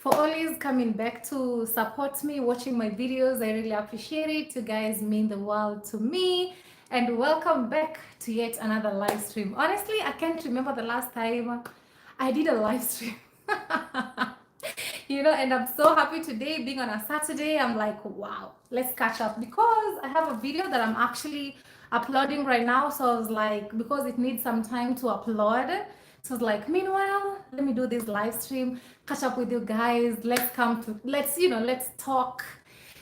for always coming back to support me, watching my videos. I really appreciate it. You guys mean the world to me. And welcome back to yet another live stream. Honestly, I can't remember the last time I did a live stream. And I'm so happy today being on a Saturday. I'm like, wow, let's catch up because I have a video that I'm actually uploading right now. So I was like, because it needs some time to upload. So I was like, meanwhile, let me do this live stream, catch up with you guys. Let's talk.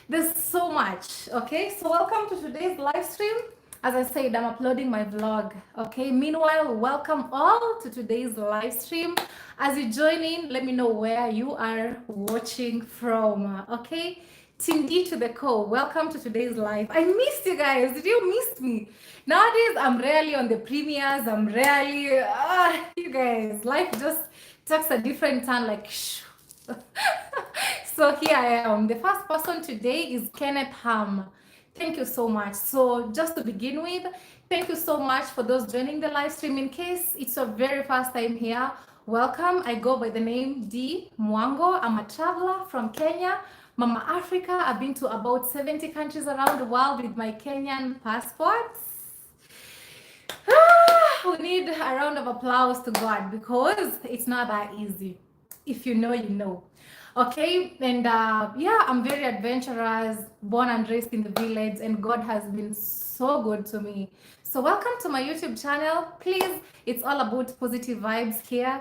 There's so much. Okay. So welcome to today's live stream. As I said, I'm uploading my vlog. Okay. Meanwhile, welcome all to today's live stream. As you join in, let me know where you are watching from. Okay. Team D to the core. Welcome to today's live. I missed you guys. Did you miss me? Nowadays, I'm rarely on the premieres. I'm rarely, you guys, life just takes a different turn. Like, shh. So here I am. The first person today is Kenneth Ham. Thank you so much. So just to begin with, thank you so much for those joining the live stream. In case it's your very first time here, welcome. I go by the name D Mwango. I'm a traveler from Kenya, Mama Africa. I've been to about 70 countries around the world with my Kenyan passports. We need a round of applause to God because it's not that easy. If you know, you know. Okay, and yeah, I'm very adventurous, born and raised in the village, and God has been so good to me. So welcome to my YouTube channel. Please, it's all about positive vibes here.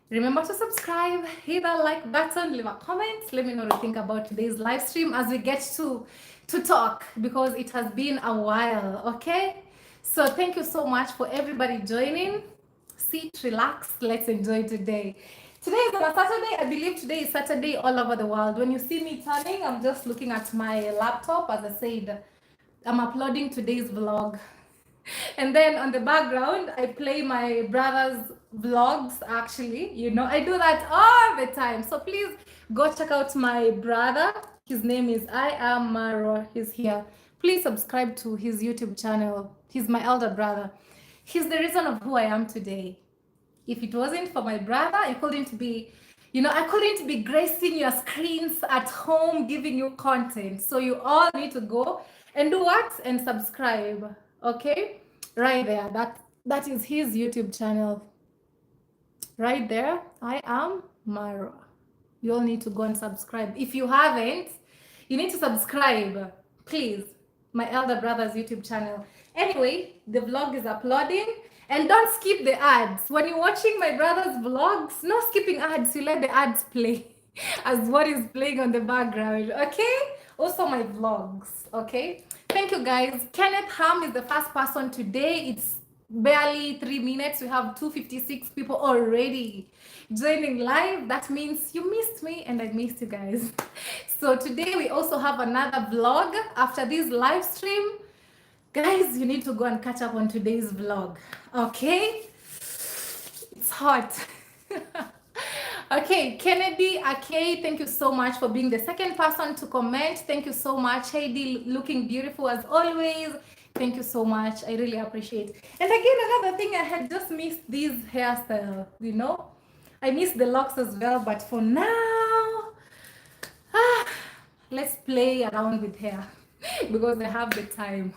Remember to subscribe, hit that like button, leave a comment. Let me know what you think about today's live stream as we get to talk because it has been a while. Okay, so thank you so much for everybody joining. Sit, relax, let's enjoy today. Today is on a Saturday. I believe today is Saturday all over the world. When you see me turning, I'm just looking at my laptop. As I said, I'm uploading today's vlog. And then on the background, I play my brother's vlogs, actually. I do that all the time. So please go check out my brother. His name is I Am Maro. He's here. Please subscribe to his YouTube channel. He's my elder brother. He's the reason of who I am today. If it wasn't for my brother, I couldn't be gracing your screens at home, giving you content. So you all need to go and do what? And subscribe. Okay? Right there. That is his YouTube channel. Right there. I Am Mara. You all need to go and subscribe. If you haven't, you need to subscribe. Please. My elder brother's YouTube channel. Anyway, the vlog is uploading. And don't skip the ads. When you're watching my brother's vlogs, no skipping ads. You let the ads play as what is playing on the background. Okay? Also my vlogs. Okay? Thank you guys. Kenneth Ham is the first person today. It's barely 3 minutes. We have 256 people already joining live. That means you missed me and I missed you guys. So today we also have another vlog after this live stream. Guys, you need to go and catch up on today's vlog. Okay? It's hot. Okay, Kennedy Ake, thank you so much for being the second person to comment. Thank you so much. Heidi, looking beautiful as always. Thank you so much. I really appreciate it. And again, another thing, I had just missed these hairstyles, I missed the locks as well, but for now, let's play around with hair because I have the time.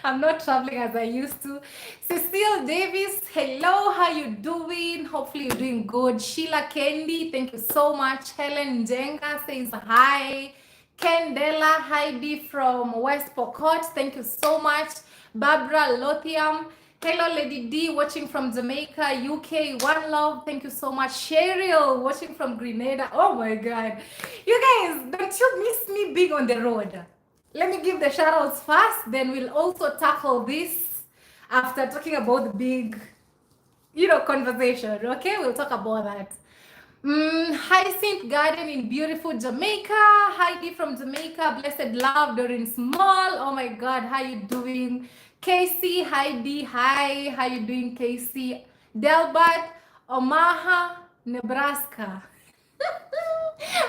I'm not traveling as I used to. Cecile Davis, hello, how you doing? Hopefully you're doing good. Sheila Kendi, thank you so much. Helen Jenga says hi. Kendela Heidi from West Pokot, thank you so much. Barbara Lothiam, hello Lady D, watching from Jamaica, UK, One Love, thank you so much. Cheryl, watching from Grenada, oh my God. You guys, don't you miss me being on the road? Let me give the shout outs first, then we'll also tackle this after talking about the big, conversation, okay? We'll talk about that. Hyacinth Garden in beautiful Jamaica. Heidi from Jamaica, blessed love, Doreen Small. Oh my God, how you doing? Casey, Heidi, hi. How you doing, Casey? Delbert, Omaha, Nebraska.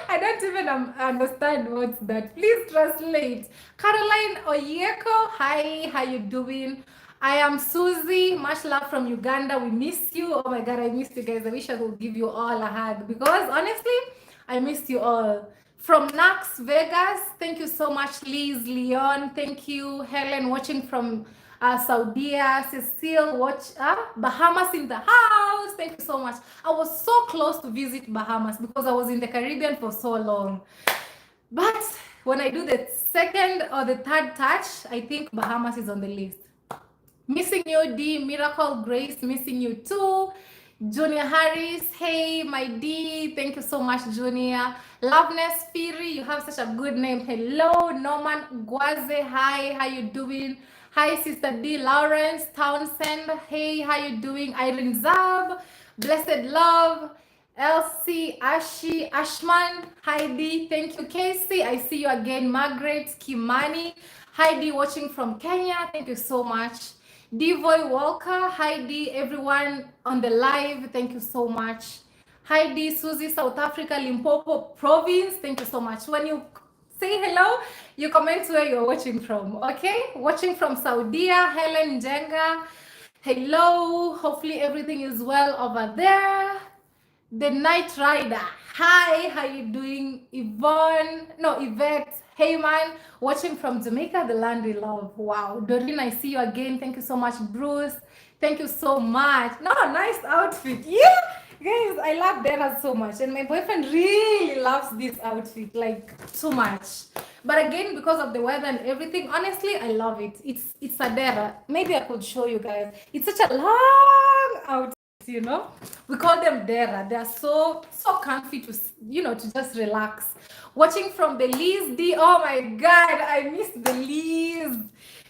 I don't even understand what's that. Please translate. Caroline Oyeko, hi, how you doing? I am Susie. Much love from Uganda. We miss you. Oh my God, I missed you guys. I wish I could give you all a hug because honestly, I missed you all. From Nax, Vegas, thank you so much, Liz, Leon. Thank you, Helen, watching from Saudi, Cecile, Bahamas in the house. Thank you so much. I was so close to visit Bahamas because I was in the Caribbean for so long. But when I do the second or the third touch, I think Bahamas is on the list. Missing you, D. Miracle Grace, missing you too. Junior Harris, hey, my D. Thank you so much, Junior. Loveness Firi, you have such a good name. Hello, Norman Guaze, hi, how you doing? Hi, Sister D. Lawrence Townsend, hey, how you doing? Irene Zab, Blessed Love. Elsie, Ashi, Ashman, Heidi, thank you. Casey, I see you again. Margaret, Kimani, Heidi watching from Kenya, thank you so much. Devoy Walker, Heidi, everyone on the live, thank you so much. Heidi, Susie, South Africa, Limpopo Province, thank you so much. When you say hello, you comment where you're watching from, okay? Watching from Saudi, Helen Jenga, hello, hopefully everything is well over there. The Night Rider, hi, how you doing? Yvette, hey man, watching from Jamaica, the land we love. Wow. Doreen, I see you again. Thank you so much. Bruce, thank you so much. No, nice outfit. Yeah, guys, I love Dara so much, and my boyfriend really loves this outfit, like too much. But again, because of the weather and everything, honestly, I love it. It's a Dara. Maybe I could show you guys. It's such a long outfit. You know, we call them Dera. They are so comfy to to just relax. Watching from Belize, D. Oh my God, I missed Belize.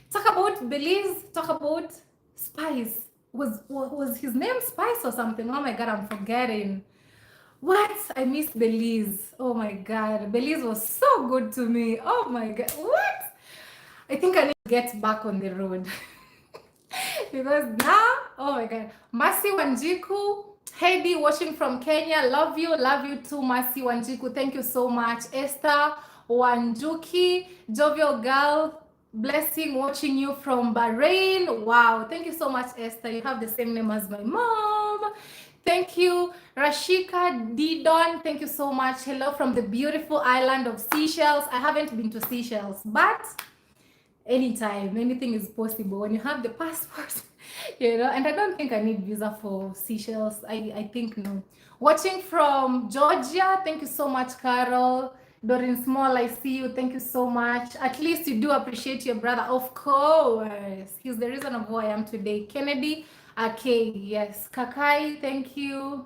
Talk about Belize. Talk about Spice. Was his name Spice or something? Oh my God, I'm forgetting. What? I missed Belize. Oh my God, Belize was so good to me. Oh my God, what? I think I need to get back on the road. Because now, oh my God, Masi Wanjiku, Heidi watching from Kenya, love you too, Masi Wanjiku, thank you so much. Esther Wanjuki, jovial girl, blessing watching you from Bahrain. Wow, thank you so much, Esther. You have the same name as my mom. Thank you, Rashika Didon. Thank you so much. Hello from the beautiful island of Seychelles. I haven't been to Seychelles, but anytime, anything is possible when you have the passport. And I don't think I need visa for Seychelles. I think no. Watching from Georgia, thank you so much, Carol. Dorin Small, I see you. Thank you so much. At least you do appreciate your brother. Of course, he's the reason of who I am today. Kennedy, okay, yes. Kakai, thank you.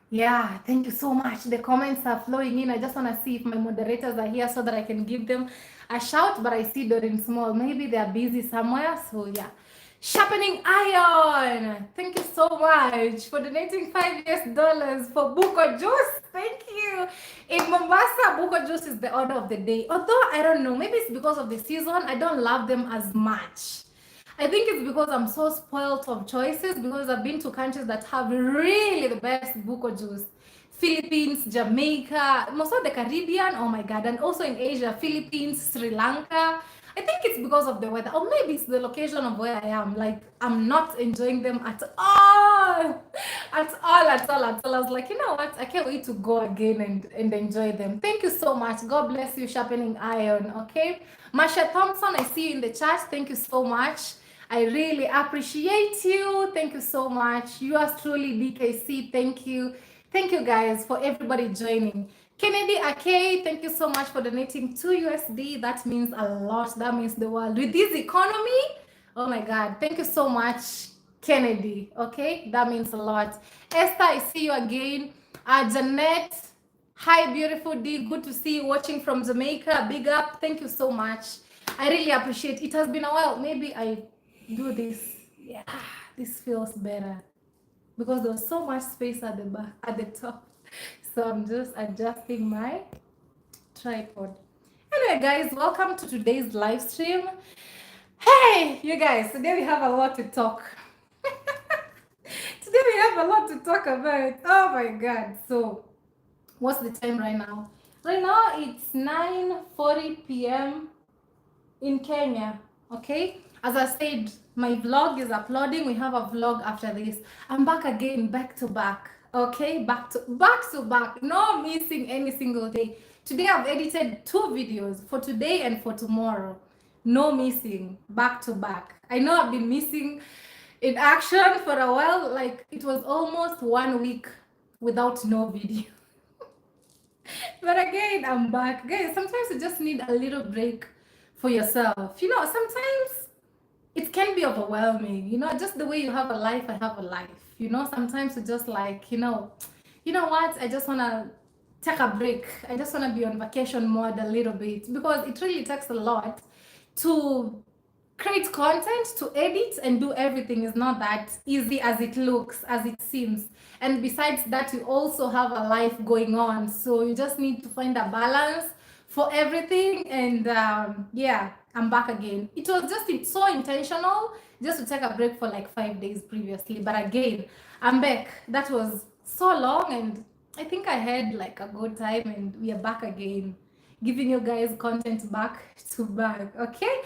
Yeah, thank you so much. The comments are flowing in. I just want to see if my moderators are here so that I can give them a shout, but I see Dorin Small. Maybe they are busy somewhere. So yeah. Sharpening Iron. Thank you so much for donating $5 for Buko Juice. Thank you. In Mombasa, Buko Juice is the order of the day. Although I don't know, maybe it's because of the season. I don't love them as much. I think it's because I'm so spoiled of choices because I've been to countries that have really the best buko juice. Philippines, Jamaica, most of the Caribbean, oh my God, and also in Asia, Philippines, Sri Lanka. I think it's because of the weather, or maybe it's the location of where I am. Like, I'm not enjoying them at all. At all. I was like, you know what? I can't wait to go again and enjoy them. Thank you so much. God bless you, Sharpening Iron, okay? Masha Thompson, I see you in the chat. Thank you so much. I really appreciate you. Thank you so much. Yours truly, BKC. Thank you. Thank you guys for everybody joining. Kennedy Ake, thank you so much for donating $2. That means a lot. That means the world. With this economy, oh my God. Thank you so much, Kennedy. Okay, that means a lot. Esther, I see you again. Janet, hi, beautiful D. Good to see you watching from Jamaica. Big up. Thank you so much. I really appreciate it. It has been a while. Maybe I do this. Yeah, this feels better because there's so much space at the back, at the top. So I'm just adjusting my tripod. Anyway, guys, welcome to today's live stream. Hey, you guys, today we have a lot to talk. Today we have a lot to talk about. Oh my God. So what's the time right now? Right now it's 9:40 p.m. in Kenya. Okay, As I said, my vlog is uploading. We have a vlog after this. I'm back again, back to back. Okay, back to back. No missing any single day. Today I've edited 2 videos for today and for tomorrow. No missing, back to back. I know I've been missing in action for a while. Like it was almost 1 week without no video. But again, I'm back. Guys, sometimes you just need a little break for yourself. You know, sometimes it can be overwhelming. You know, just the way you have a life, I have a life. You know, sometimes you just like, you know what? I just want to take a break. I just want to be on vacation mode a little bit, because it really takes a lot to create content, to edit and do everything. Is not that easy as it looks, as it seems. And besides that, you also have a life going on, so you just need to find a balance for everything. And yeah, I'm back again. It was just so intentional just to take a break for like 5 days previously, but again, I'm back. That was so long, and I think I had like a good time, and we are back again, giving you guys content back to back. Okay,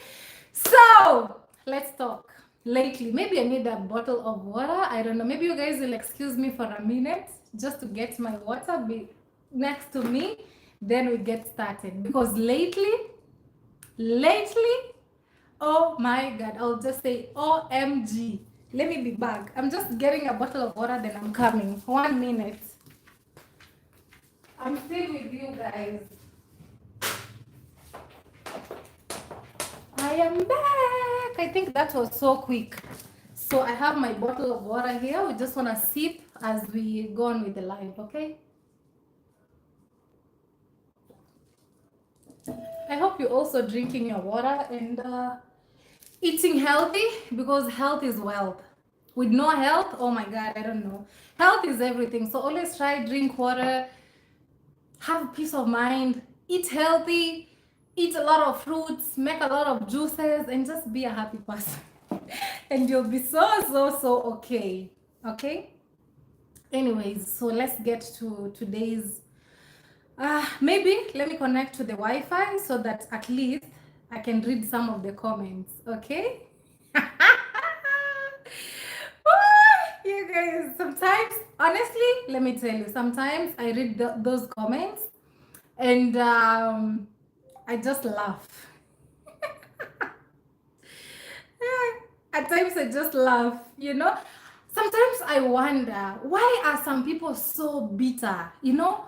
so let's talk. Lately, maybe I need a bottle of water. I don't know. Maybe you guys will excuse me for a minute just to get my water next to me. Then we get started. Because lately, oh my God, I'll just say OMG. Let me be back. I'm just getting a bottle of water, then I'm coming. 1 minute. I'm still with you guys. I am back. I think that was so quick. So I have my bottle of water here. We just want to sip as we go on with the live, okay? I hope you're also drinking your water and eating healthy, because health is wealth. With no health, oh my God, I don't know. Health is everything. So always try, drink water, have peace of mind, eat healthy, eat a lot of fruits, make a lot of juices, and just be a happy person. And you'll be so okay. Okay? Anyways, so let's get to today's maybe let me connect to the Wi-Fi so that at least I can read some of the comments, okay? You guys, sometimes, honestly, let me tell you, sometimes I read those comments and I just laugh. At times I just laugh, you know? Sometimes I wonder, why are some people so bitter, you know?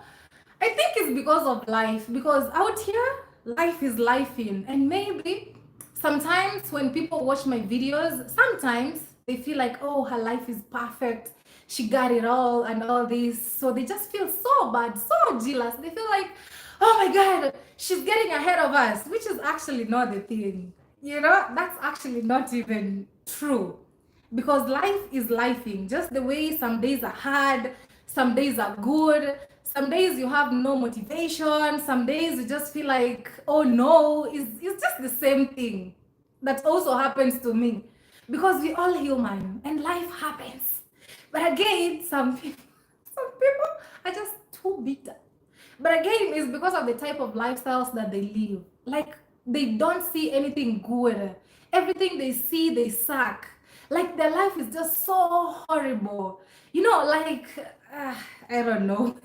I think it's because of life, because out here, life is life-in. And maybe sometimes when people watch my videos, sometimes they feel like, oh, her life is perfect. She got it all and all this. So they just feel so bad, so jealous. They feel like, oh my God, she's getting ahead of us, which is actually not the thing. You know, that's actually not even true. Because life is lifing. Just the way some days are hard, some days are good, some days you have no motivation, some days you just feel like, oh no, it's just the same thing. That also happens to me, because we're all human and life happens. But again, some people are just too bitter. But again, it's because of the type of lifestyles that they live. Like, they don't see anything good. Everything they see, they suck. Like, their life is just so horrible. You know, like, I don't know.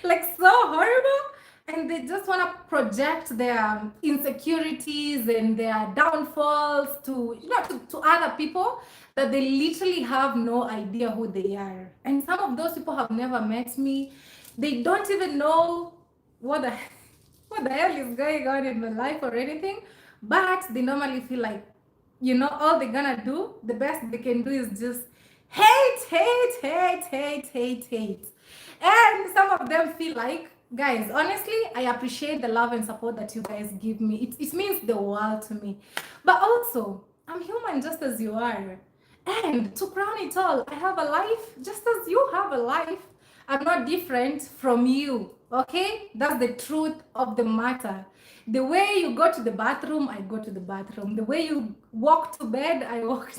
Like, so horrible. And they just want to project their insecurities and their downfalls to, you know, to other people, that they literally have no idea who they are. And some of those people have never met me. They don't even know what the hell is going on in my life or anything. But they normally feel like, you know, all they're gonna do, the best they can do is just hate. And some of them feel like, guys, honestly, I appreciate the love and support that you guys give me. It means the world to me. But also, I'm human just as you are. And to crown it all, I have a life just as you have a life. I'm not different from you, okay? That's the truth of the matter. The way you go to the bathroom, I go to the bathroom. The way you walk to bed, I walk.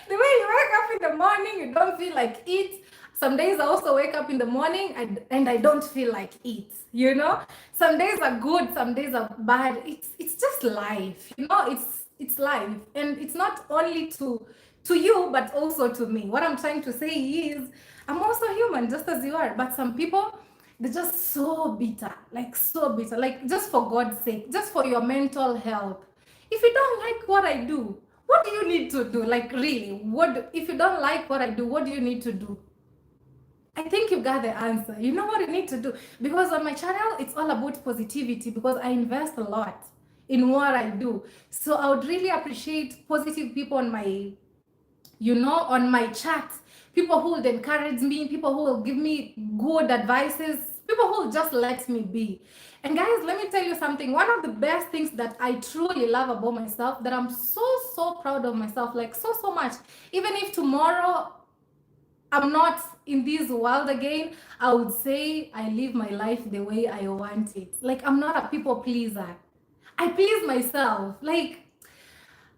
The way you wake up in the morning, you don't feel like it. Some days I also wake up in the morning and I don't feel like it, you know? Some days are good, some days are bad. It's just life, you know? it's life, and it's not only to you but also to me. What I'm trying to say is I'm also human just as you are, but some people, they're just so bitter, like so bitter, like just for God's sake, just for your mental health. If you don't like what I do, what do you need to do? Like really, what if you don't like what I do, what do you need to do? I think you got the answer. You know what you need to do. Because on my channel, it's all about positivity because I invest a lot in what I do. So I would really appreciate positive people on my, on my chat. People who would encourage me, people who will give me good advices, people who will just let me be. And guys, let me tell you something. One of the best things that I truly love about myself, that I'm so, so proud of myself, like so, so much. Even if tomorrow I'm not in this world again, I would say I live my life the way I want it. Like, I'm not a people pleaser. I please myself. Like,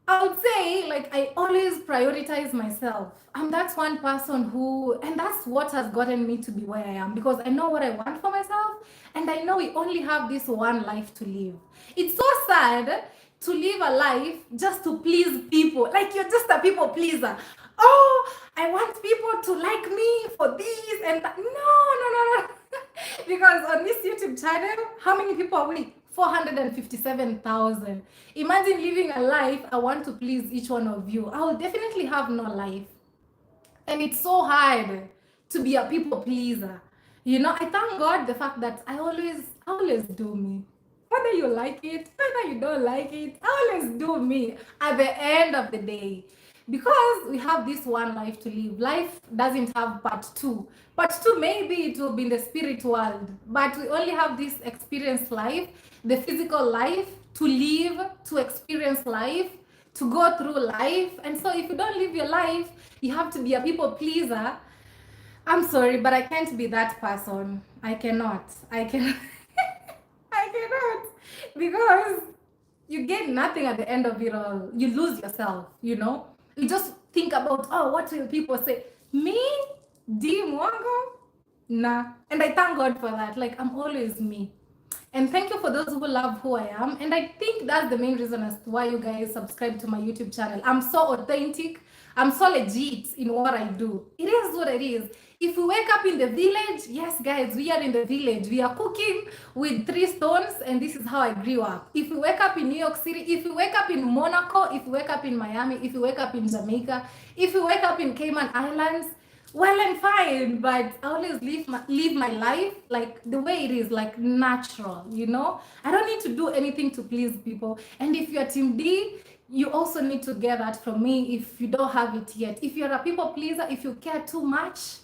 I would say, like, I always prioritize myself. I'm that one person who, and that's what has gotten me to be where I am, because I know what I want for myself, and I know we only have this one life to live. It's so sad to live a life just to please people. Like, you're just a people pleaser. Oh, I want people to like me for this and that. No, no, no, no. Because on this YouTube channel, how many people are we? 457,000. Imagine living a life I want to please each one of you. I will definitely have no life. And it's so hard to be a people pleaser. I thank God the fact that I always do me. Whether you like it, whether you don't like it, I always do me at the end of the day. Because we have this one life to live. Life doesn't have part two. Part two, maybe it will be in the spirit world. But we only have this experience life, the physical life, to live, to experience life, to go through life. And so if you don't live your life, you have to be a people pleaser. I'm sorry, but I can't be that person. I cannot. I cannot. I cannot. Because you get nothing at the end of it all. You lose yourself, You just think about, oh, what will people say? Me? Mwango? Nah. And I thank God for that. Like, I'm always me. And thank you for those who love who I am. And I think that's the main reason as to why you guys subscribe to my YouTube channel. I'm so authentic. I'm so legit in what I do. It is what it is. If we wake up in the village, yes, guys, we are in the village. We are cooking with 3 stones, and this is how I grew up. If we wake up in New York City, if we wake up in Monaco, if we wake up in Miami, if we wake up in Jamaica, if we wake up in Cayman Islands, well and fine, but I always live my life like the way it is, like natural, I don't need to do anything to please people. And if you're Team D, you also need to get that from me if you don't have it yet. If you're a people pleaser, if you care too much,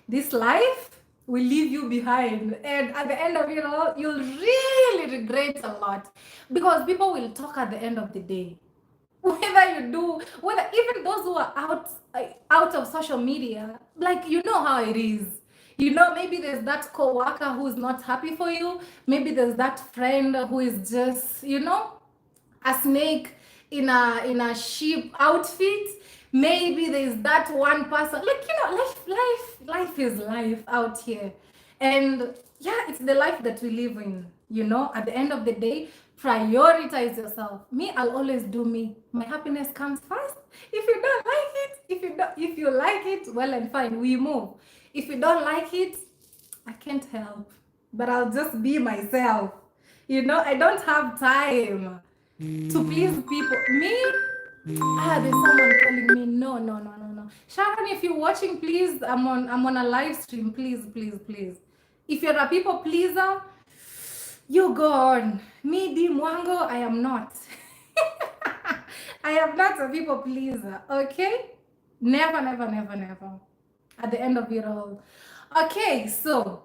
this life will leave you behind. And at the end of it all, you'll really regret a lot, because people will talk at the end of the day. Whether even those who are out of social media, like, how it is. Maybe there's that co-worker who's not happy for you. Maybe there's that friend who is just, a snake in a sheep outfit. Maybe there's that one person, like, life is life out here. And yeah, it's the life that we live in. At the end of the day, prioritize yourself. Me, I'll always do me. My happiness comes first. If you don't like it, if you like it, well and fine, we move. If you don't like it, I can't help, but I'll just be myself. I don't have time to please people. Me? There's someone calling me. No, no, no, no, no. Sharon, if you're watching, please, I'm on a live stream. Please, please, please. If you're a people pleaser, you go on. Me, Mwango, I am not. I am not a people pleaser, okay? Never, never, never, never. At the end of it all. Okay, so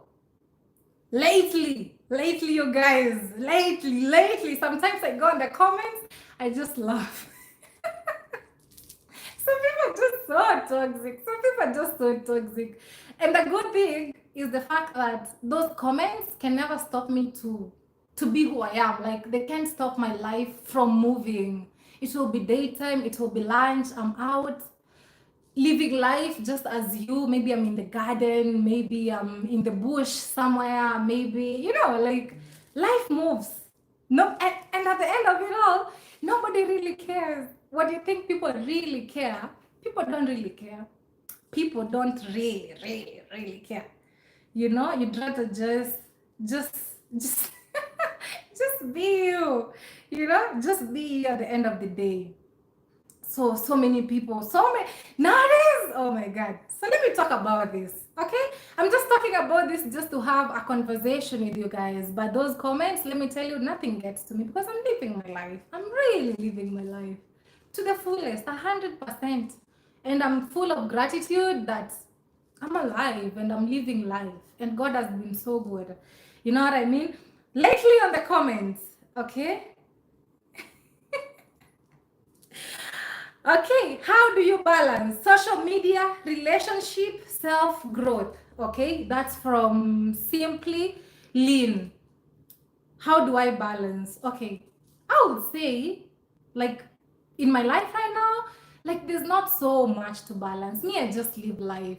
lately, you guys, lately, sometimes I go in the comments, I just laugh. Some people are just so toxic. Some people are just so toxic. And the good thing is the fact that those comments can never stop me to be who I am. Like, they can't stop my life from moving. It will be daytime, it will be lunch, I'm out living life just as you. Maybe I'm in the garden, maybe I'm in the bush somewhere, maybe, like, life moves. No, and at the end of it all, Nobody really cares. What do you think people really care? People don't really care. People don't really care. You'd rather just, just, just be you. Just be you at the end of the day. So many people, so many nowadays. Oh my God. So let me talk about this. Okay, I'm just talking about this just to have a conversation with you guys, but those comments, let me tell you, nothing gets to me because I'm living my life. I'm really living my life to the fullest, 100%. And I'm full of gratitude that I'm alive and I'm living life, and God has been so good. You know what I mean? Lately on the comments, okay. Okay, how do you balance social media, relationship, self-growth? Okay, that's from Simply Lean. How do I balance? Okay, I would say, like, in my life right now, like, there's not so much to balance. Me, I just live life.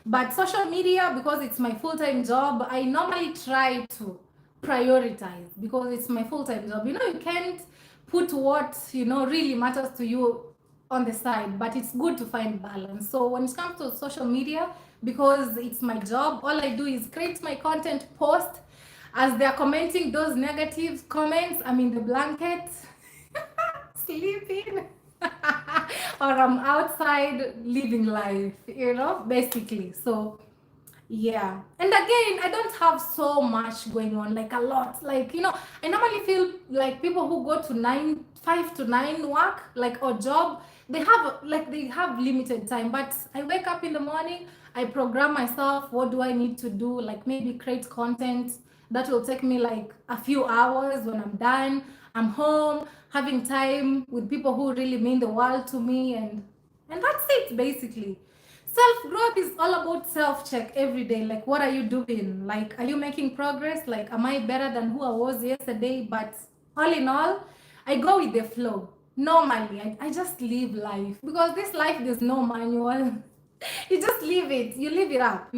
But social media, because it's my full-time job, I normally try to prioritize because it's my full-time job. You can't put what, really matters to you on the side, but it's good to find balance. So when it comes to social media, because it's my job, all I do is create my content, post. As they're commenting those negative comments, I'm in the blanket sleeping or I'm outside living life, basically. So yeah. And again, I don't have so much going on, like a lot. Like, I normally feel like people who go to 5 to 9 work, like, or job, they have limited time. But I wake up in the morning, I program myself, what do I need to do? Like, maybe create content that will take me like a few hours. When I'm done, I'm home, having time with people who really mean the world to me, and that's it basically. Self-growth is all about self-check every day. Like, what are you doing? Like, are you making progress? Like, am I better than who I was yesterday? But all in all, I go with the flow. Normally, I just live life because this life, there's no manual. You just live it. You live it up.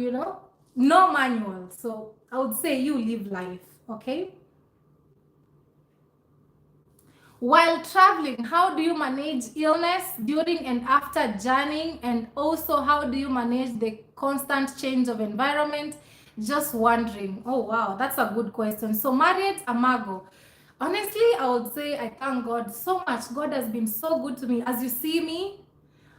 No manual. So I would say you live life. Okay. While traveling, how do you manage illness during and after journeying? And also, how do you manage the constant change of environment? Just wondering. Oh, wow, that's a good question. So, Marriott Amago, honestly, I would say I thank God so much. God has been so good to me. As you see me,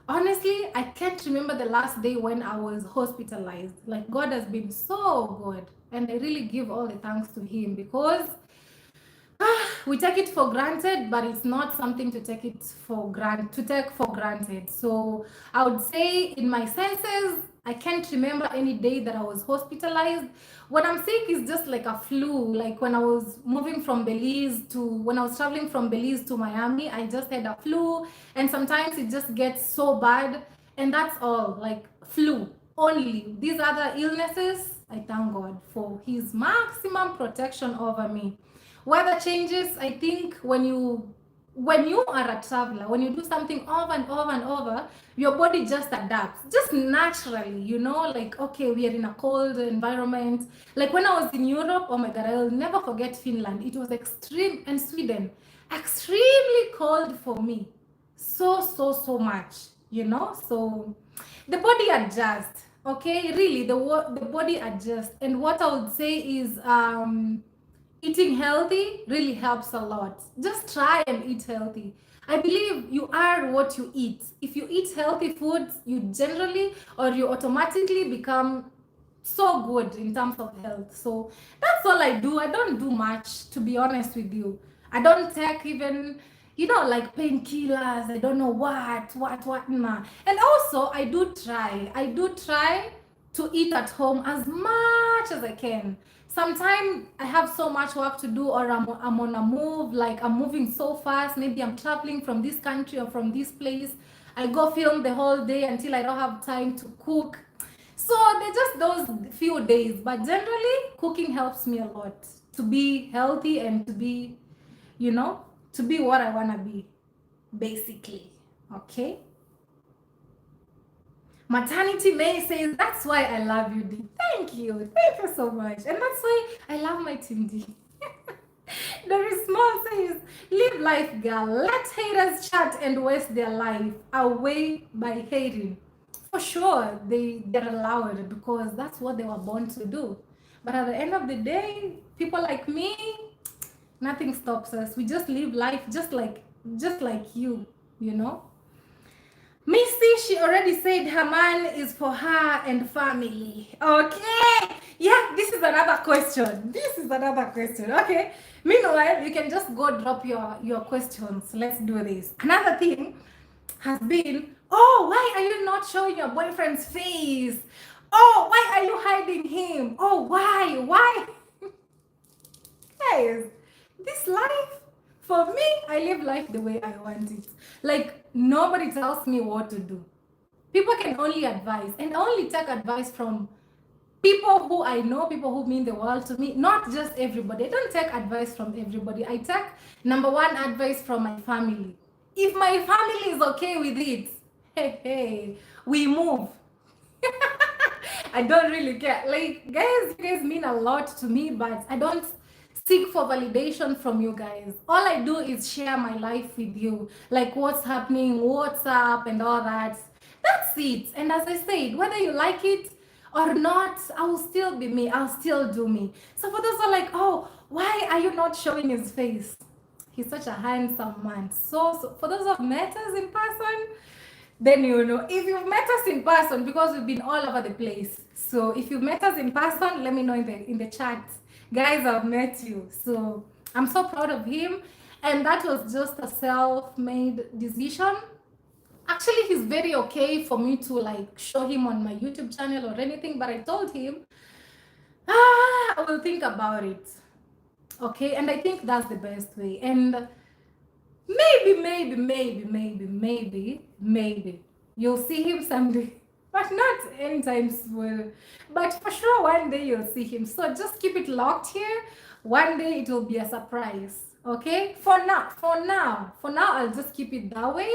honestly, I can't remember the last day when I was hospitalized. Like, God has been so good. And I really give all the thanks to Him because we take it for granted, but it's not something to take for granted. So I would say, in my senses, I can't remember any day that I was hospitalized. When I'm sick is just like a flu. Like, when I was when I was traveling from Belize to Miami, I just had a flu, and sometimes it just gets so bad, and that's all. Like, flu only. These other illnesses, I thank God for His maximum protection over me. Weather changes, I think, when you are a traveler, when you do something over and over and over, your body just adapts, just naturally. Like, okay, we are in a cold environment. Like, when I was in Europe, oh my God, I'll never forget Finland. It was extreme, and Sweden, extremely cold for me. So much. So the body adjusts. Okay, really, the body adjusts. And what I would say is, eating healthy really helps a lot. Just try and eat healthy. I believe you are what you eat. If you eat healthy foods, you automatically become so good in terms of health. So that's all I do. I don't do much, to be honest with you. I don't take even, like, painkillers. I don't know what, nah. And also, I do try to eat at home as much as I can. Sometimes I have so much work to do, or I'm on a move, like, I'm moving so fast. Maybe I'm traveling from this country or from this place. I go film the whole day until I don't have time to cook. So they're just those few days. But generally, cooking helps me a lot to be healthy and you know, to be what I want to be, basically. Okay? Maternity May says, that's why I love you, D. Thank you. Thank you so much. And that's why I love my team, D. Doris Small says, live life, girl. Let haters chat and waste their life away by hating. For sure, they're allowed because that's what they were born to do. But at the end of the day, people like me, nothing stops us. We just live life just like you know. Missy, she already said her man is for her and family. Okay. Yeah, this is another question. Okay. Meanwhile, you can just go drop your questions. Let's do this. Another thing has been, oh, why are you not showing your boyfriend's face? Oh, why are you hiding him? Oh, why? Why? Guys, this life, for me, I live life the way I want it. Like, nobody tells me what to do. People can only advise, and I only take advice from people who I know, people who mean the world to me, not just everybody. I don't take advice from everybody. I take number one advice from my family. If my family is okay with it, hey, we move. I don't really care. Like, guys, you guys mean a lot to me, but I don't seek for validation from you guys. All I do is share my life with you, like what's happening, what's up, and all that. That's it. And as I said, whether you like it or not, I will still be me. I'll still do me. So for those who are like, oh, why are you not showing his face? He's such a handsome man. So for those who have met us in person, then you know. If you've met us in person, because we've been all over the place. So if you've met us in person, let me know in the chat. Guys, I've met you. So I'm so proud of him. And that was just a self-made decision. Actually, he's very okay for me to like show him on my YouTube channel or anything, but I told him, I will think about it. Okay, and I think that's the best way. And maybe you'll see him someday, but not anytime soon. But for sure, one day you'll see him. So just keep it locked here. One day it will be a surprise. Okay, for now, I'll just keep it that way.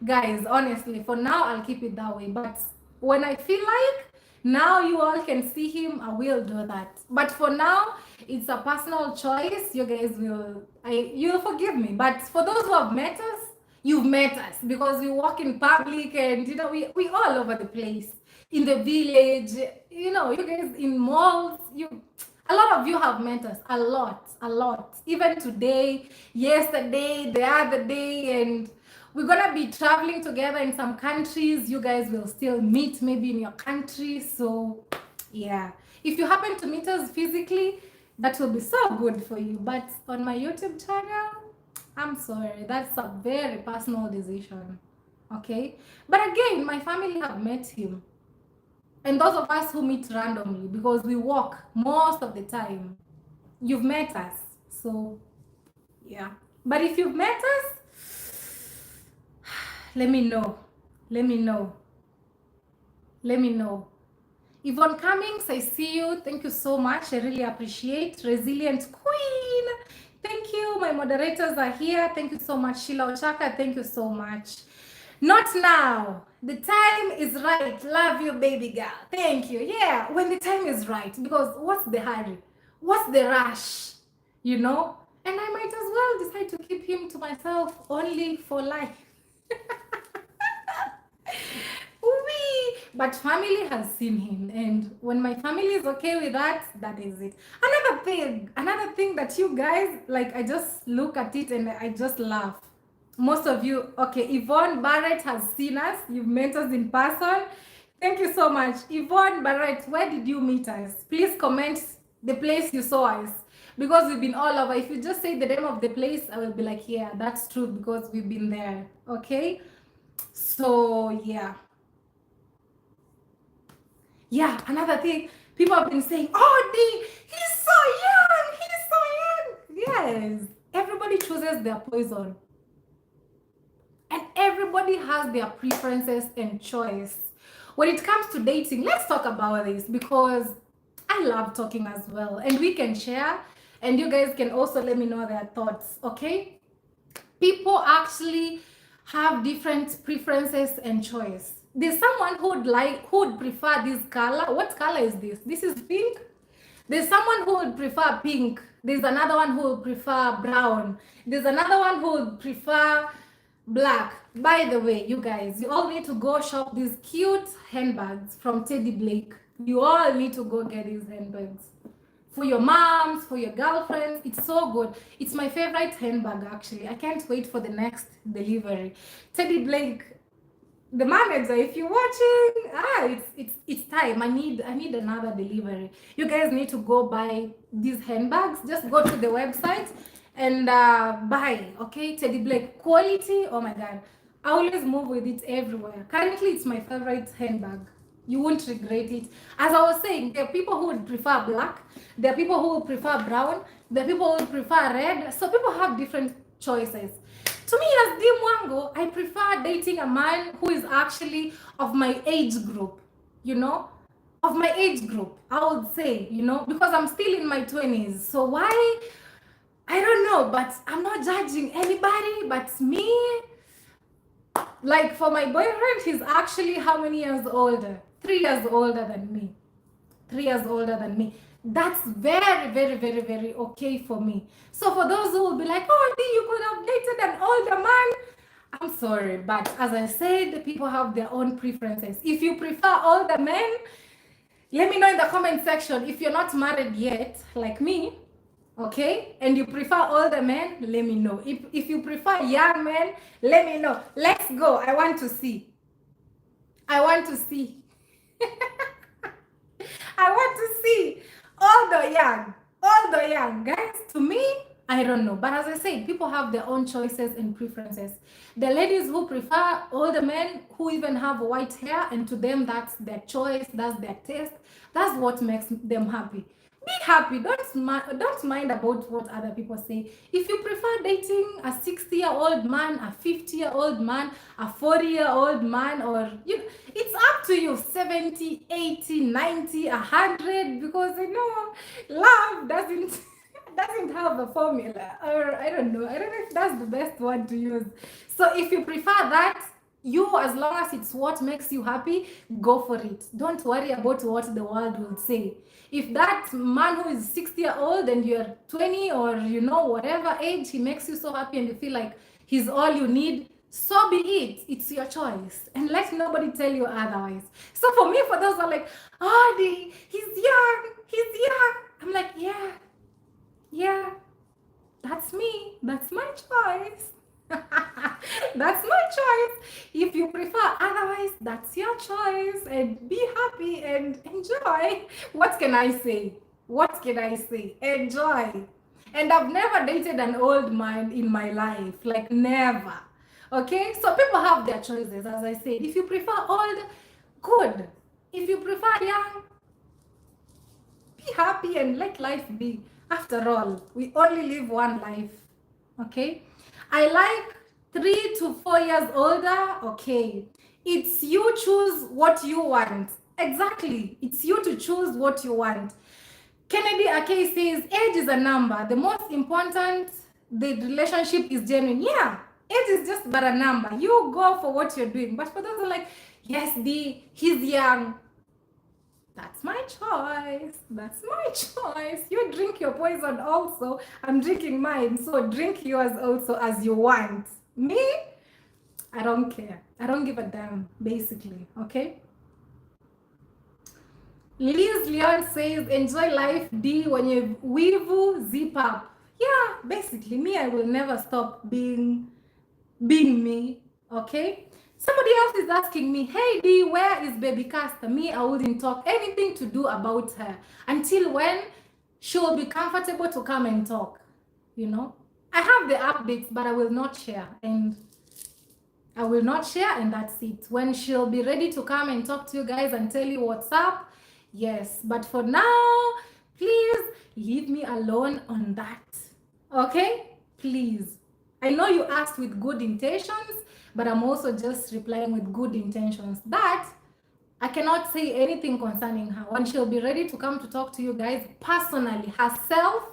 Guys, honestly, for now, I'll keep it that way. But when I feel like now you all can see him, I will do that. But for now, it's a personal choice. You guys you'll forgive me. But for those who have met us, you've met us because we walk in public and, you know, we all over the place. In the village, you know, you guys in malls, a lot of you have met us, a lot. Even today, yesterday, the other day, and we're gonna be traveling together in some countries. You guys will still meet maybe in your country. So yeah, if you happen to meet us physically, that will be so good for you. But on my YouTube channel, I'm sorry, that's a very personal decision. Okay, but again, my family have met him, and those of us who meet randomly, because we walk most of the time, you've met us. So yeah, but if you've met us, let me know. Yvonne Cummings, I see you. Thank you so much. I really appreciate. Resilient Queen. Thank you. My moderators are here. Thank you so much. Sheila Ochaka, thank you so much. Not now. The time is right. Love you, baby girl. Thank you. Yeah, when the time is right. Because what's the hurry? What's the rush? You know? And I might as well decide to keep him to myself only for life. But family has seen him, and when my family is okay with that, that is it. Another thing that you guys like, I just look at it and I just laugh. Most of you, okay, Yvonne Barrett has seen us. You've met us in person. Thank you so much. Yvonne Barrett, where did you meet us? Please comment the place you saw us, because we've been all over. If you just say the name of the place, I will be like, yeah, that's true, because we've been there. Okay, so yeah, another thing people have been saying, oh, he's so young. Yes, everybody chooses their poison, and everybody has their preferences and choice. When it comes to dating, let's talk about this, because I love talking as well, and we can share, and you guys can also let me know their thoughts. Okay, people actually have different preferences and choice. There's someone who would prefer this color. What color is this? This is pink. There's someone who would prefer pink. There's another one who will prefer brown. There's another one who will prefer black. By the way, you guys, you all need to go shop these cute handbags from Teddy Blake. You all need to go get these handbags. For your moms, for your girlfriends, it's so good. It's my favorite handbag, actually. I can't wait for the next delivery. Teddy Blake, the manager, if you're watching, it's time. I need another delivery. You guys need to go buy these handbags. Just go to the website and buy. Okay, Teddy Blake quality. Oh my god, I always move with it everywhere. Currently, it's my favorite handbag. You won't regret it. As I was saying, there are people who would prefer black. There are people who would prefer brown. There are people who would prefer red. So people have different choices. To me, as the Mwango, I prefer dating a man who is actually of my age group, you know, of my age group, I would say, you know, because I'm still in my 20s. So why? I don't know, but I'm not judging anybody but me. Like for my boyfriend, he's actually how many years older? 3 years older than me. 3 years older than me. That's very, very, very, very okay for me. So for those who will be like, oh, you could have dated an older man, I'm sorry, but as I said, people have their own preferences. If you prefer older men, let me know in the comment section. If you're not married yet, like me, okay, and you prefer older men, let me know. If you prefer young men, let me know. Let's go. I want to see. I want to see. I want to see. All the young guys. To me, I don't know, but as I said, people have their own choices and preferences. The ladies who prefer older men who even have white hair, and to them that's their choice, that's their taste, that's what makes them happy. Be happy. Don't mind about what other people say. If you prefer dating a 60-year-old man, a 50-year-old man, a 40-year-old man, or it's up to you. 70, 80, 90, 100, because love doesn't have a formula, or I don't know if that's the best word to use. So if you prefer that, as long as it's what makes you happy, go for it. Don't worry about what the world will say. If that man who is 60-year-old and you're 20, or whatever age, he makes you so happy and you feel like he's all you need, so be it. It's your choice, and let nobody tell you otherwise. So for me, for those who are like, oh, he's young, I'm like, yeah, that's me. That's my choice. That's my choice. If you prefer otherwise, that's your choice, and be happy and enjoy. What can I say? Enjoy. And I've never dated an old man in my life, like never. Okay, so people have their choices. As I said, if you prefer old, good. If you prefer young, be happy and let life be. After all, we only live one life. Okay, I like 3 to 4 years older. Okay, it's you choose what you want. Exactly, it's you to choose what you want. Kennedy Ake says age is a number. The most important, the relationship is genuine. Yeah, age is just but a number. You go for what you're doing. But for those who are like, yes, he's young, that's my choice. You drink your poison also. I'm drinking mine, so drink yours also as you want. Me, I don't care. I don't give a damn, basically. Okay. Liz Leon says, enjoy life, D, when you weevu, zip up. Yeah, basically, me, I will never stop being me. Okay. Somebody else is asking me, hey D, where is baby Caster? Me, I wouldn't talk anything to do about her until when she will be comfortable to come and talk. I have the updates, but I will not share, and that's it. When she'll be ready to come and talk to you guys and tell you what's up, yes. But for now, please leave me alone on that. Okay? Please. I know you asked with good intentions, but I'm also just replying with good intentions. That I cannot say anything concerning her. When she'll be ready to come to talk to you guys personally, herself,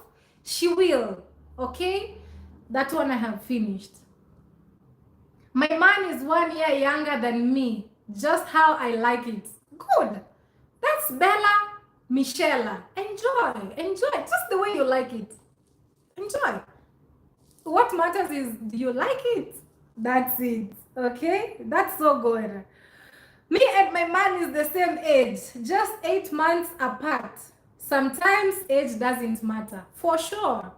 she will. Okay? That one I have finished. My man is 1 year younger than me. Just how I like it. Good. That's Bella Michela. Enjoy. Just the way you like it. enjoy. What matters is, do you like it? That's it. Okay? That's so good. Me and my man is the same age, just 8 months apart. Sometimes age doesn't matter. For sure.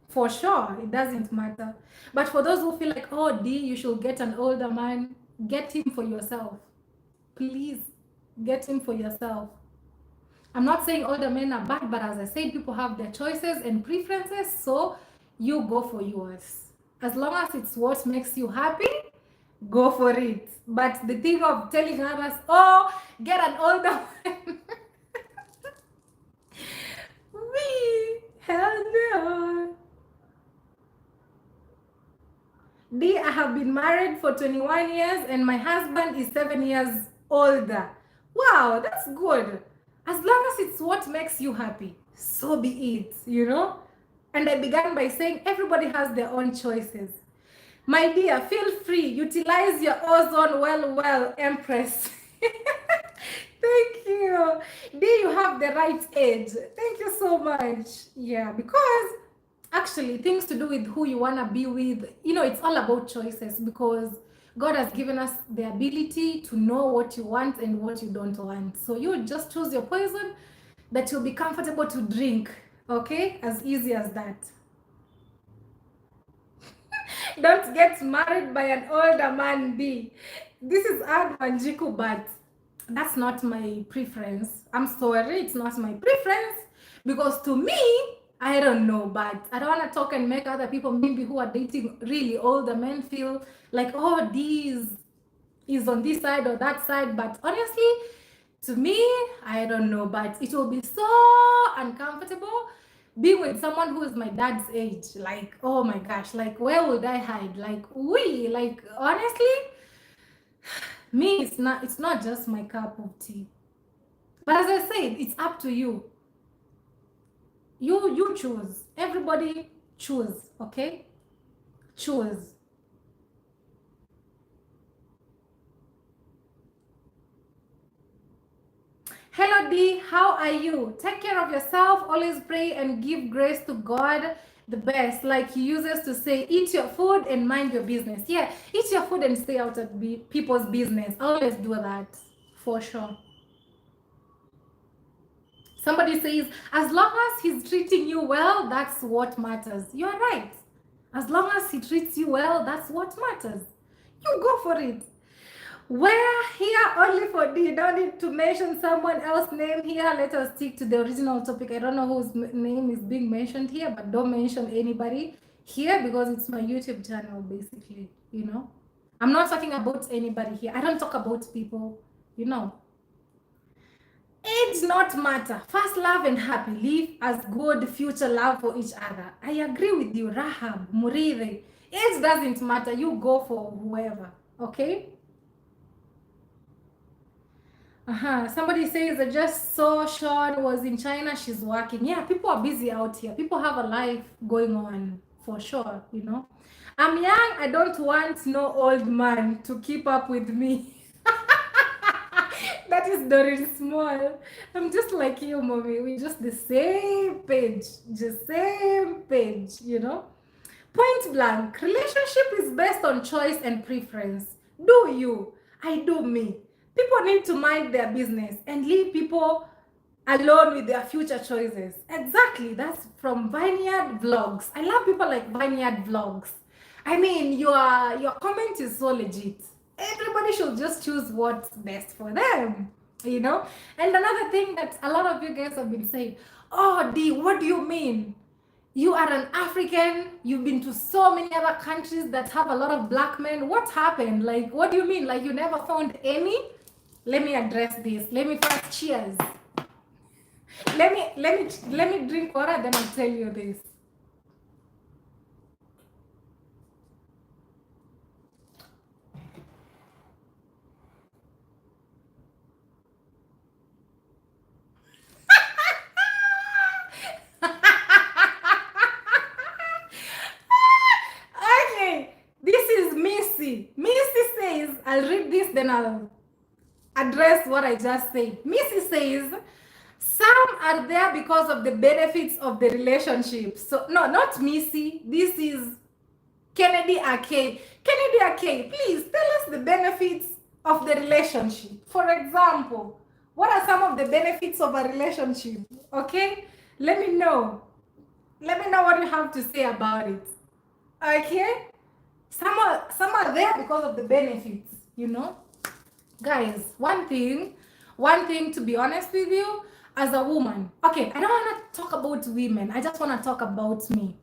For sure, it doesn't matter. But for those who feel like, oh, D, you should get an older man, get him for yourself. Please, get him for yourself. I'm not saying older men are bad, but as I said, people have their choices and preferences, so you go for yours. As long as it's what makes you happy, go for it. But the thing of telling others, oh, get an older man. Me, hell no. D, I have been married for 21 years and my husband is 7 years older. Wow, that's good. As long as it's what makes you happy, so be it, you know? And I began by saying everybody has their own choices. My dear, feel free, utilize your ozone well, Empress. Thank you. D, you have the right age. Thank you so much. Yeah, because actually things to do with who you want to be with, you know, it's all about choices, because God has given us the ability to know what you want and what you don't want. So you just choose your poison that you'll be comfortable to drink. Okay? As easy as that. Don't get married by an older man, B. This is Advanjiku, but that's not my preference. I'm sorry, it's not my preference. Because to me, I don't know, but I don't want to talk and make other people maybe who are dating really older men feel like, oh, this is on this side or that side. But honestly, to me, I don't know, but it will be so uncomfortable being with someone who is my dad's age. Like, oh my gosh, like, where would I hide? Like, like, honestly, me, it's not just my cup of tea. But as I said, it's up to you. You choose. Everybody choose, okay? Choose. Hello D, how are you? Take care of yourself, always pray and give grace to God the best. Like he uses to say, eat your food and mind your business. Yeah, eat your food and stay out of people's business. Always do that, for sure. Somebody says, as long as he's treating you well, that's what matters. You're right. As long as he treats you well, that's what matters. You go for it. We're here only for D. Don't need to mention someone else's name here. Let us stick to the original topic. I don't know whose name is being mentioned here, but don't mention anybody here because it's my YouTube channel, basically, you know. I'm not talking about anybody here. I don't talk about people, you know. Age not matter. First love and happy. Live as good future love for each other. I agree with you, Rahab, Murire. Age doesn't matter. You go for whoever, okay? Somebody says I just saw Sean was in China. She's working. Yeah, people are busy out here. People have a life going on for sure, you know. I'm young. I don't want no old man to keep up with me. That is Doreen Small. I'm just like you, mommy. We're just the same page. Just same page, you know. Point blank. Relationship is based on choice and preference. Do you? I do me. People need to mind their business and leave people alone with their future choices. Exactly. That's from Vineyard Vlogs. I love people like Vineyard Vlogs. I mean, your comment is so legit. Everybody should just choose what's best for them, you know. And another thing that a lot of you guys have been saying, oh D, what do you mean? You are an African, you've been to so many other countries that have a lot of black men. What happened? Like, what do you mean? Like, you never found any? Let me address this. Let me first cheers. Let me drink water, then I'll tell you this. Okay, this is Missy. Missy says, I'll read this, then I'll address what I just said. Missy says, Some are there because of the benefits of the relationship. So, no, not Missy. This is Kennedy Ake. Kennedy Ake, please tell us the benefits of the relationship. For example, what are some of the benefits of a relationship? Okay? Let me know. Let me know what you have to say about it. Okay? Some are there because of the benefits, you know? Guys, one thing to be honest with you, as a woman, okay, I don't want to talk about women, I just want to talk about me.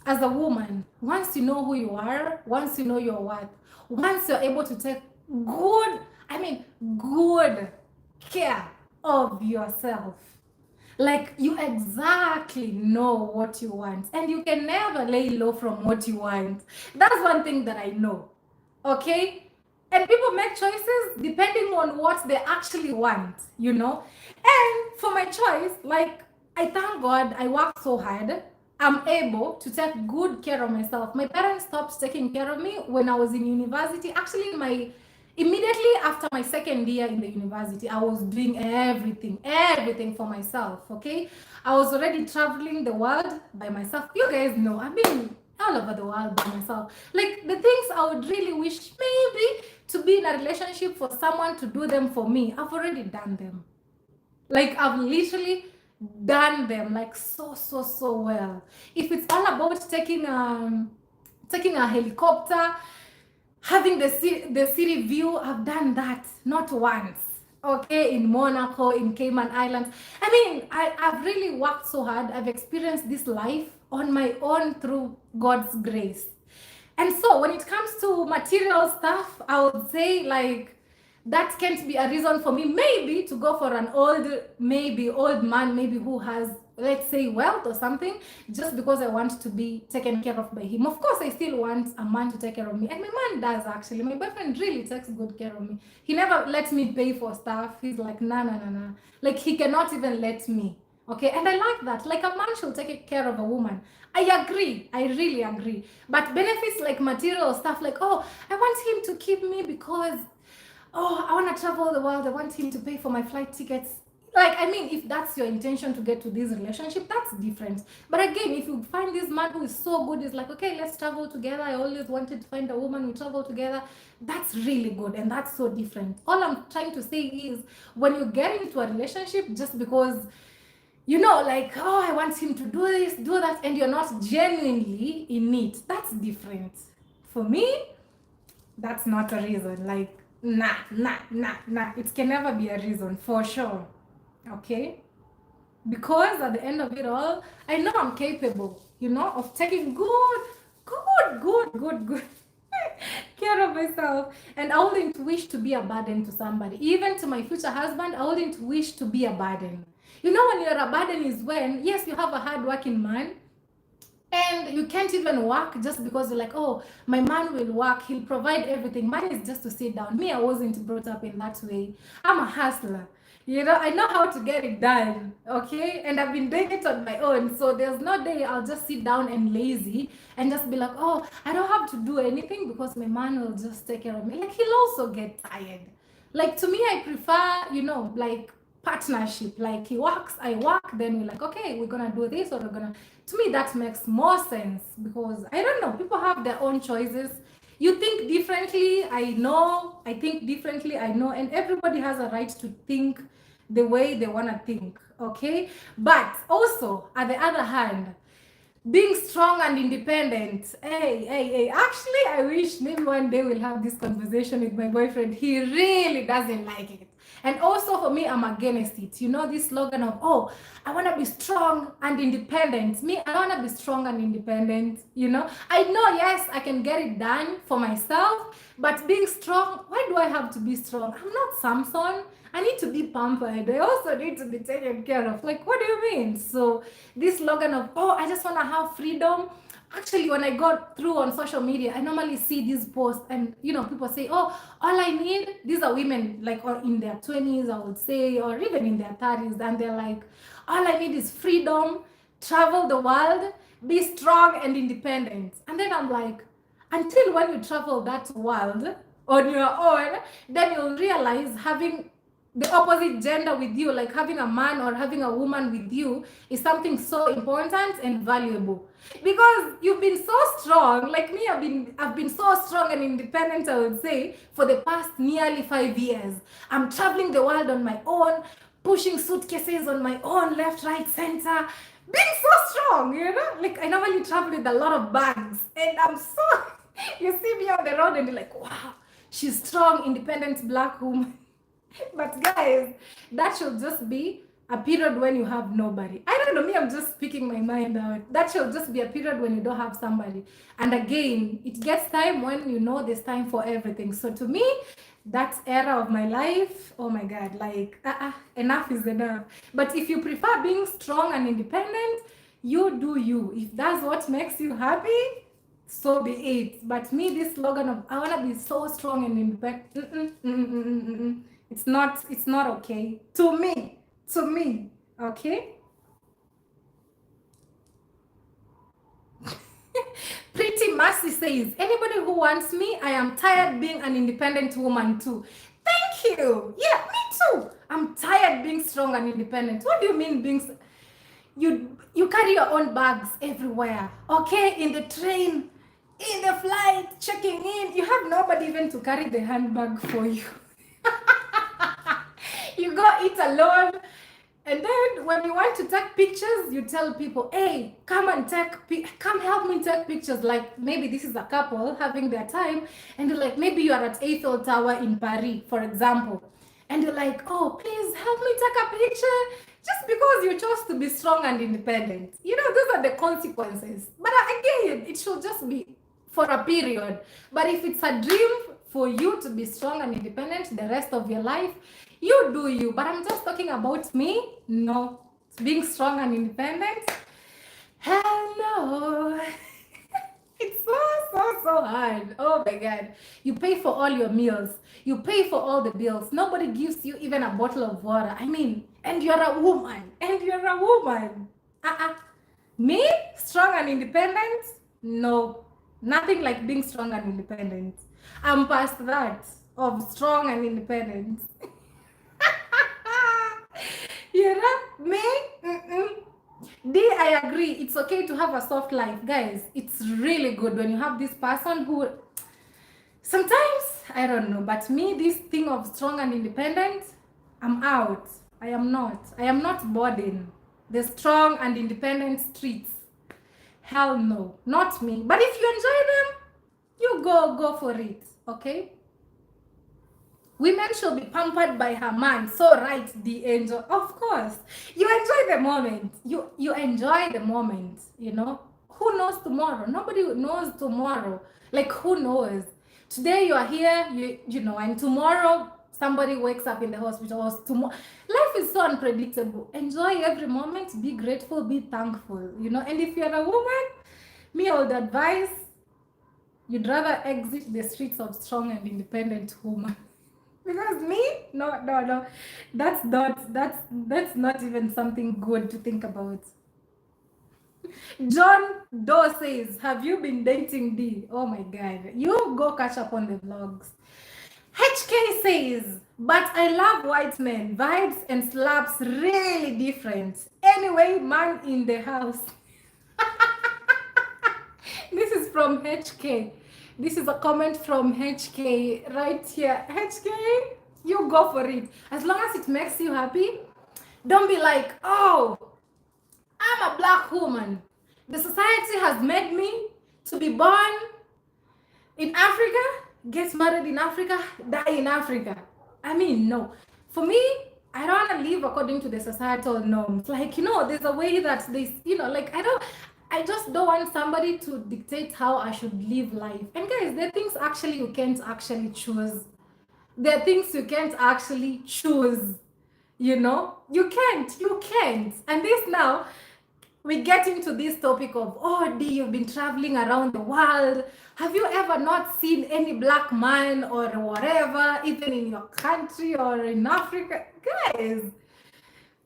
As a woman, once you know who you are, once you know your worth, once you're able to take good, I mean good care of yourself, like you exactly know what you want and you can never lay low from what you want. That's one thing that I know. Okay? And people make choices depending on what they actually want, you know? And for my choice, like, I thank God I worked so hard. I'm able to take good care of myself. My parents stopped taking care of me when I was in university. Actually, immediately after my second year in the university, I was doing everything for myself. Okay, I was already traveling the world by myself. You guys know I've been all over the world by myself. Like the things I would really wish maybe to be in a relationship for someone to do them for me, I've already done them. Like I've literally done them like so well. If it's all about taking a helicopter, having the city view, I've done that not once. Okay, in Monaco, in Cayman Islands. I mean, I've really worked so hard. I've experienced this life on my own through God's grace. And so when it comes to material stuff, I would say like that can't be a reason for me maybe to go for an old man, maybe who has, let's say, wealth or something, just because I want to be taken care of by him. Of course I still want a man to take care of me, and my man does. Actually, my boyfriend really takes good care of me. He never lets me pay for stuff. He's like, nah. Like he cannot even let me. Okay, and I like that. Like a man should take care of a woman. I agree. I really agree. But benefits like material stuff, like, oh, I want him to keep me because, oh, I want to travel the world. I want him to pay for my flight tickets. Like, I mean, if that's your intention to get to this relationship, that's different. But again, if you find this man who is so good, is like, okay, let's travel together. I always wanted to find a woman, we travel together. That's really good, and that's so different. All I'm trying to say is when you get into a relationship just because, you know, like, oh, I want him to do this, do that, and you're not genuinely in it, that's different. For me, that's not a reason. Like, nah. It can never be a reason, for sure. Okay? Because at the end of it all, I know I'm capable, you know, of taking good care of myself. And I wouldn't wish to be a burden to somebody. Even to my future husband, I wouldn't wish to be a burden. You know, when you're a burden is when, yes, you have a hard-working man, and you can't even work just because you're like, oh, my man will work, he'll provide everything. Mine is just to sit down. Me, I wasn't brought up in that way. I'm a hustler. You know, I know how to get it done, okay? And I've been doing it on my own. So there's no day I'll just sit down and lazy and just be like, oh, I don't have to do anything because my man will just take care of me. Like, he'll also get tired. Like, to me, I prefer, you know, like, partnership. Like, he works, I work, then we're like, okay, we're gonna do this, or we're gonna, to me that makes more sense. Because I don't know, people have their own choices. You think differently, I know. I think differently, I know. And everybody has a right to think the way they want to think, okay? But also, at the other hand, being strong and independent. Hey. Actually, I wish maybe one day we'll have this conversation with my boyfriend. He really doesn't like it. And also for me, I'm against it. You know, this slogan of, oh, I want to be strong and independent. Me, I want to be strong and independent. You know, I know, yes, I can get it done for myself, but being strong, why do I have to be strong? I'm not Samson. I need to be pampered. I also need to be taken care of. Like, what do you mean? So this slogan of, oh, I just want to have freedom. Actually, when I go through on social media, I normally see these posts and, you know, people say, oh, all I need, these are women like, or in their 20s, I would say, or even in their 30s. And they're like, all I need is freedom, travel the world, be strong and independent. And then I'm like, until when you travel that world on your own, then you'll realize having the opposite gender with you, like having a man or having a woman with you, is something so important and valuable. Because you've been so strong, like me, I've been so strong and independent, I would say, for the past nearly 5 years. I'm traveling the world on my own, pushing suitcases on my own, left, right, center, being so strong, Like I normally travel with a lot of bags, and I'm so you see me on the road and you're like, wow, she's strong, independent black woman. But guys, that should just be a period when you have nobody. I don't know, me, I'm just speaking my mind out. That should just be a period when you don't have somebody. And again, it gets time when you know there's time for everything. So to me, that era of my life, oh my God, like, enough is enough. But if you prefer being strong and independent, you do you. If that's what makes you happy, so be it. But me, this slogan of I want to be so strong and independent, it's not okay to me, okay. Pretty Mercy says, anybody who wants me, I am tired being an independent woman too. Thank you. Yeah, me too. I'm tired being strong and independent. What do you mean being you carry your own bags everywhere, okay? In the train, in the flight, checking in, you have nobody even to carry the handbag for you. You go eat alone, and then when you want to take pictures, you tell people, hey, come help me take pictures. Like maybe this is a couple having their time, and you're like, maybe you are at Eiffel Tower in Paris, for example, and you're like, oh, please help me take a picture, just because you chose to be strong and independent. Those are the consequences. But again, it should just be for a period. But if it's a dream for you to be strong and independent the rest of your life, you do you. But I'm just talking about me. No, being strong and independent, hell no. It's so hard. Oh my God. You pay for all your meals. You pay for all the bills. Nobody gives you even a bottle of water. I mean, and you're a woman. Me, strong and independent? No. Nothing like being strong and independent. I'm past that of strong and independent. Me? D, I agree. It's okay to have a soft life, guys. It's really good when you have this person who sometimes, I don't know, but me, this thing of strong and independent, I'm out. I am not boarding the strong and independent streets. Hell no, not me. But if you enjoy them, you go for it, okay? Women should be pampered by her man. So right, the angel. Of course. You enjoy the moment. You enjoy the moment, Who knows tomorrow? Nobody knows tomorrow. Like, who knows? Today you are here, and tomorrow somebody wakes up in the hospital. Life is so unpredictable. Enjoy every moment. Be grateful. Be thankful, And if you're a woman, me, I would advise you'd rather exit the streets of strong and independent woman. Because me, no, that's not even something good to think about. John Doe says, have you been dating D? Oh my God, you go catch up on the vlogs. HK says, but I love white men. Vibes and slaps really different. Anyway, man in the house. This is from HK. This is a comment from HK right here. HK, you go for it. As long as it makes you happy, don't be like, oh, I'm a black woman. The society has made me to be born in Africa, get married in Africa, die in Africa. I mean, no. For me, I don't want to live according to the societal norms. Like, there's a way that I just don't want somebody to dictate how I should live life. And guys, there are things actually you can't actually choose. There are things you can't actually choose. You can't. And this now, we get into this topic of, oh, D, you've been traveling around the world. Have you ever not seen any black man or whatever, even in your country or in Africa? Guys,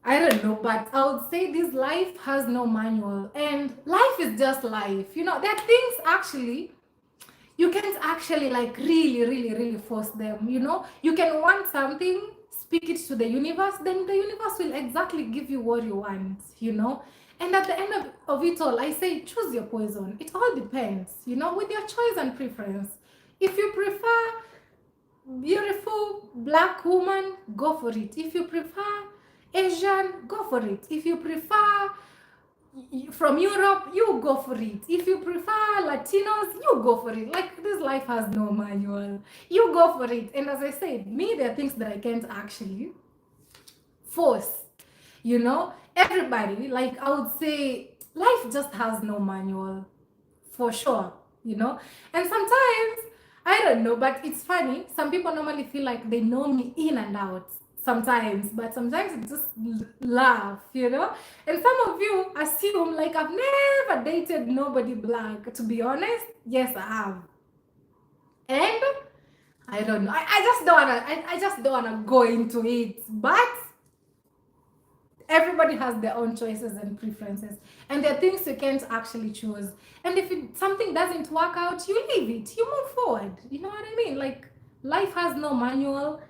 I don't know, but I would say this life has no manual, and life is just life. There are things actually you can't actually like really force them. You can want something speak it to the universe, then the universe will exactly give you what you want, you know. And at the end of it all, I say choose your poison. It all depends, you know, with your choice and preference. If you prefer beautiful black woman, go for it. If you prefer Asian, go for it. If you prefer from Europe, you go for it. If you prefer Latinos, you go for it. Like, this life has no manual. You go for it. And as I said, me, there are things that I can't actually force, you know. Everybody, like, I would say life just has no manual, for sure, you know. And sometimes, I don't know, but it's funny, some people normally feel like they know me in and out sometimes, but sometimes it just laugh, you know. And some of you assume like I've never dated nobody black. To be honest, yes, I have. And I don't know, I just don't wanna go into it, but everybody has their own choices and preferences, and there are things you can't actually choose. And if something doesn't work out, you leave it, you move forward, you know what I mean? Like, life has no manual,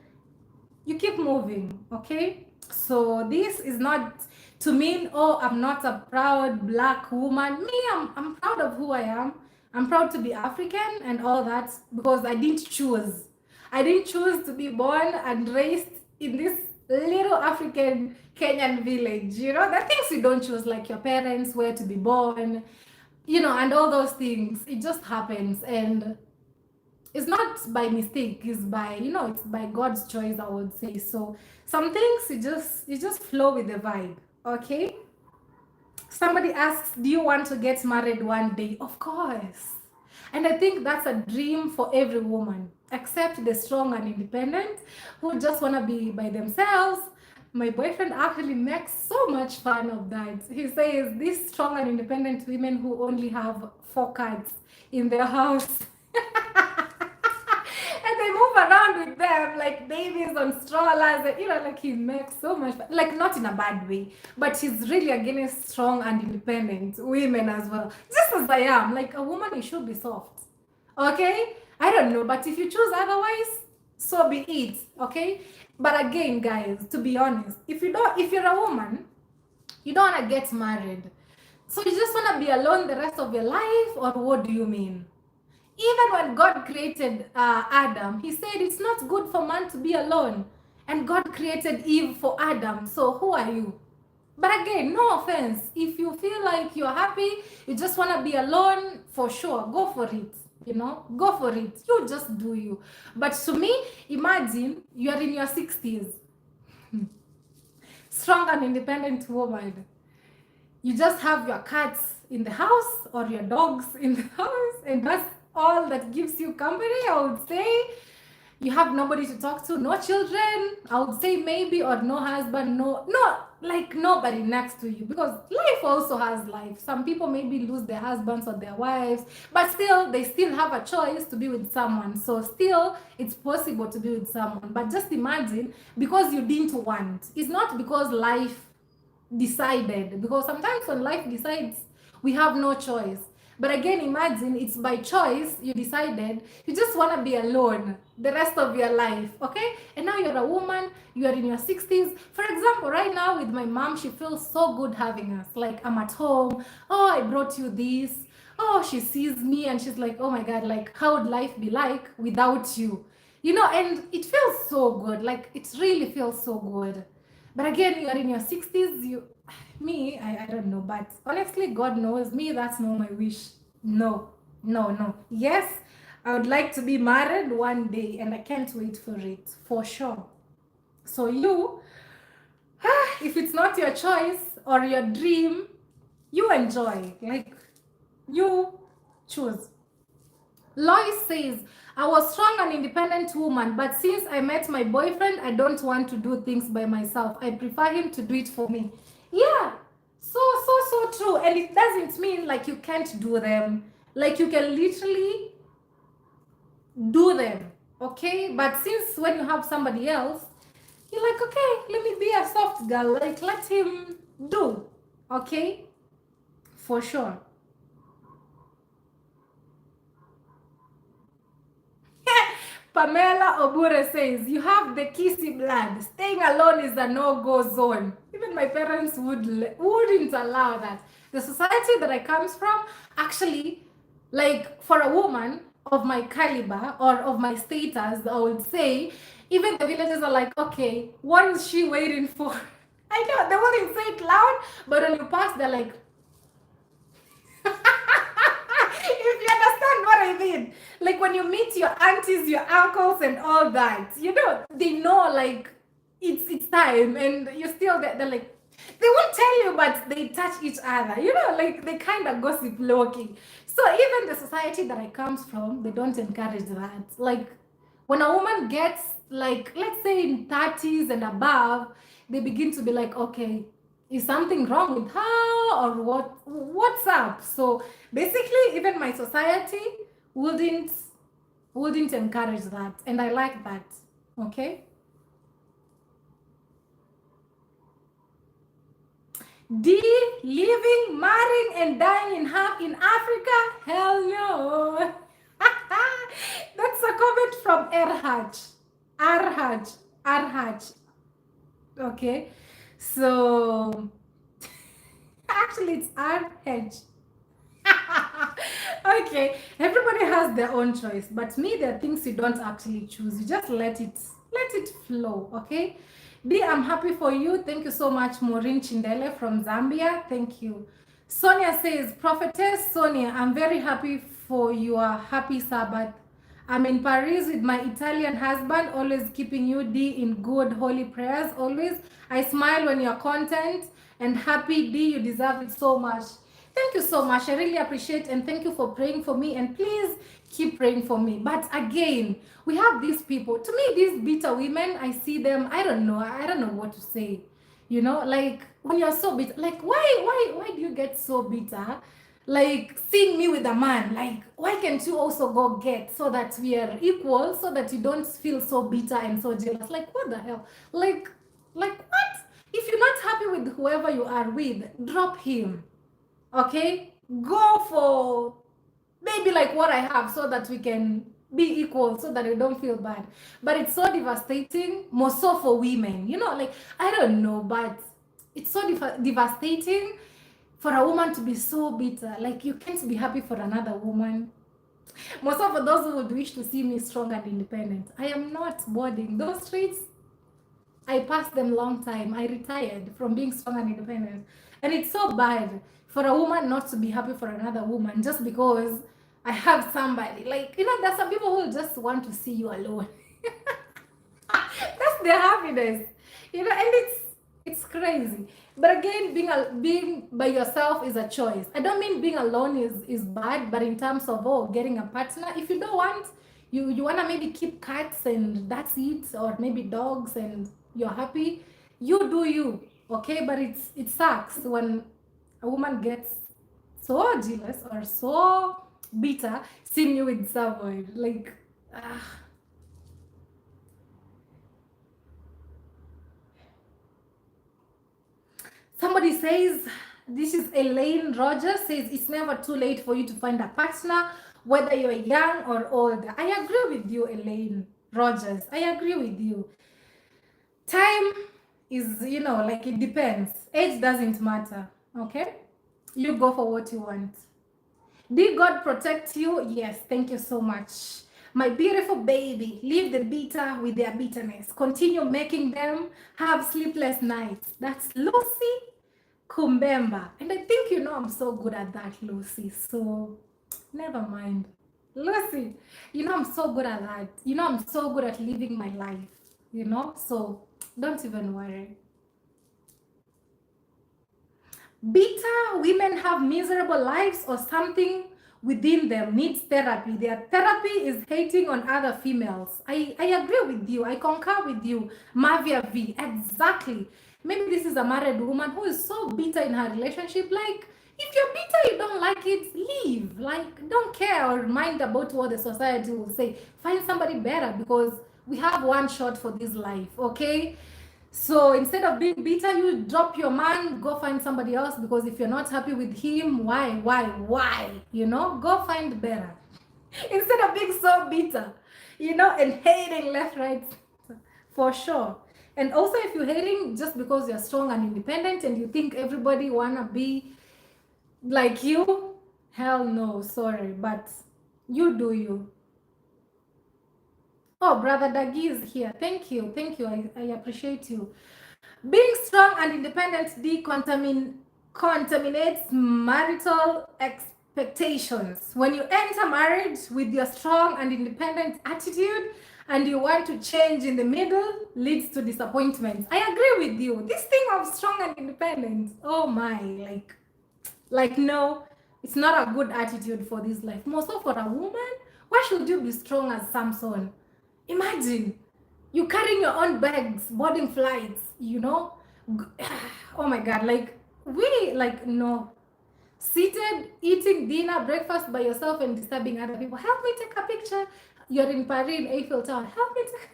you keep moving, okay? So this is not to mean, oh, I'm not a proud black woman. Me, I'm proud of who I am. I'm proud to be African and all that, because I didn't choose. I didn't choose to be born and raised in this little African Kenyan village. You know, the things you don't choose, like your parents, where to be born, you know, and all those things. It just happens. And it's not by mistake, it's by, you know, it's by God's choice, I would say. So some things you just flow with the vibe, okay? Somebody asks, do you want to get married one day? Of course. And I think that's a dream for every woman, except the strong and independent who just want to be by themselves. My boyfriend actually makes so much fun of that. He says these strong and independent women who only have 4 cats in their house and they move around with them like babies on strollers, and, you know, like, he makes so much fun. Like, not in a bad way, but he's really against strong and independent women as well, just as I am. Like, a woman, you should be soft, okay? I don't know, but if you choose otherwise, so be it, okay? But again, guys, to be honest, if you're a woman, you don't want to get married, so you just want to be alone the rest of your life, or what do you mean? Even when God created Adam, he said it's not good for man to be alone. And God created Eve for Adam. So who are you? But again, no offense. If you feel like you're happy, you just want to be alone, for sure, go for it. You know, go for it. You just do you. But to me, imagine you're in your 60s, strong and independent woman. You just have your cats in the house or your dogs in the house, and that's all that gives you company, I would say. You have nobody to talk to, no children, I would say, maybe, or no husband, like nobody next to you, because life also has life. Some people maybe lose their husbands or their wives, but still they still have a choice to be with someone. So still it's possible to be with someone. But just imagine, because you didn't want, it's not because life decided, because sometimes when life decides, we have no choice. But again, imagine it's by choice, you decided you just want to be alone the rest of your life, okay? And now you're a woman, you're in your 60s. For example, right now with my mom, she feels so good having us. Like, I'm at home, oh, I brought you this, oh, she sees me and she's like, oh my God, like, how would life be like without you? You know, and it feels so good, like, it really feels so good. But again, you are in your 60s, I don't know, but honestly, God knows me, that's not my wish. No, no, no. Yes, I would like to be married one day, and I can't wait for it, for sure. So you, if it's not your choice or your dream, you enjoy, like, you choose. Lois says, I was strong and independent woman, but since I met my boyfriend, I don't want to do things by myself. I prefer him to do it for me. Yeah, so true. And it doesn't mean like you can't do them. Like, you can literally do them, okay? But since when you have somebody else, you're like, okay, let me be a soft girl. Like, let him do, okay? For sure. Pamela Obure says, you have the kissy blood. Staying alone is a no-go zone. Even my parents wouldn't allow that. The society that I comes from, actually, like for a woman of my caliber or of my status, I would say, even the villagers are like, okay, what is she waiting for? I know, they wouldn't say it loud, but when you pass, they're like, if you understand what I mean. Like when you meet your aunties, your uncles, and all that, you know, they know like it's time, and you're still there. They're like, they won't tell you, but they touch each other, you know, like they kind of gossip low-key. So even the society that I comes from, they don't encourage that. Like when a woman gets like, let's say in 30s and above, they begin to be like, okay, is something wrong with her or what's up? So basically, even my society wouldn't encourage that, and I like that. Okay. D, living, marrying, and dying in Africa? Hell no. That's a comment from Arhaj. Okay. So actually it's RH. Okay, everybody has their own choice, but me, there are things you don't actually choose. You just let it flow. Okay. B, I'm happy for you. Thank you so much, Maureen Chindele from Zambia. Thank you. Sonia says, Prophetess Sonia, I'm very happy for your happy Sabbath. I'm in Paris with my Italian husband, always keeping you, D, in good holy prayers. Always. I smile when you're content, and happy, D, you deserve it so much. Thank you so much. I really appreciate, and thank you for praying for me, and please keep praying for me. But again, we have these people. To me, these bitter women, I see them, I don't know what to say. You know, like when you're so bitter, like why do you get so bitter? Like seeing me with a man, like why can't you also go get, so that we are equal, so that you don't feel so bitter and so jealous? Like what the hell? Like what? If you're not happy with whoever you are with, drop him. Okay, go for maybe like what I have, so that we can be equal, so that I don't feel bad. But it's so devastating, more so for women, you know, like I don't know, but it's so devastating for a woman to be so bitter. Like you can't be happy for another woman. More so for those who would wish to see me strong and independent. I am not boarding those streets. I passed them long time. I retired from being strong and independent. And it's so bad for a woman not to be happy for another woman just because I have somebody. Like, you know, there's some people who just want to see you alone. That's their happiness. You know, and it's crazy. But again, being by yourself is a choice. I don't mean being alone is bad, but in terms of getting a partner, if you don't want, you wanna maybe keep cats and that's it, or maybe dogs and you're happy, you do you. Okay, but it sucks when a woman gets so jealous or so bitter seeing you with someone. Like somebody says, this is Elaine Rogers, says it's never too late for you to find a partner, whether you're young or older. I agree with you, Elaine Rogers. I agree with you. Time is, you know, like it depends. Age doesn't matter. Okay, you go for what you want. Did God protect you? Yes, thank you so much. My beautiful baby, leave the bitter with their bitterness. Continue making them have sleepless nights. That's Lucy Kumbemba. And I think you know I'm so good at that, Lucy. So never mind. Lucy, you know I'm so good at that. You know I'm so good at living my life. You know, so don't even worry. Bitter women have miserable lives, or something within them needs therapy. Their therapy is hating on other females. I agree with you. I concur with you, Mavia V. Exactly. Maybe this is a married woman who is so bitter in her relationship. Like, if you're bitter, you don't like it, leave. Like, don't care or mind about what the society will say. Find somebody better, because we have one shot for this life, okay? So instead of being bitter, you drop your man, go find somebody else, because if you're not happy with him, why? You know, go find better. Instead of being so bitter, and hating left, right, for sure. And also, if you're hating just because you're strong and independent and you think everybody wanna be like you, hell no, sorry, but you do you. Oh, brother Dagi is here. Thank you, thank you. I appreciate you. Being strong and independent contaminates marital expectations. When you enter marriage with your strong and independent attitude and you want to change in the middle, leads to disappointment. I agree with you. This thing of strong and independent, oh my, like no, it's not a good attitude for this life. More so for a woman, why should you be strong as Samson? Imagine you carrying your own bags, boarding flights, Oh my God, no. Seated, eating dinner, breakfast by yourself and disturbing other people. Help me take a picture. You're in Paris, Eiffel Tower. Help me take...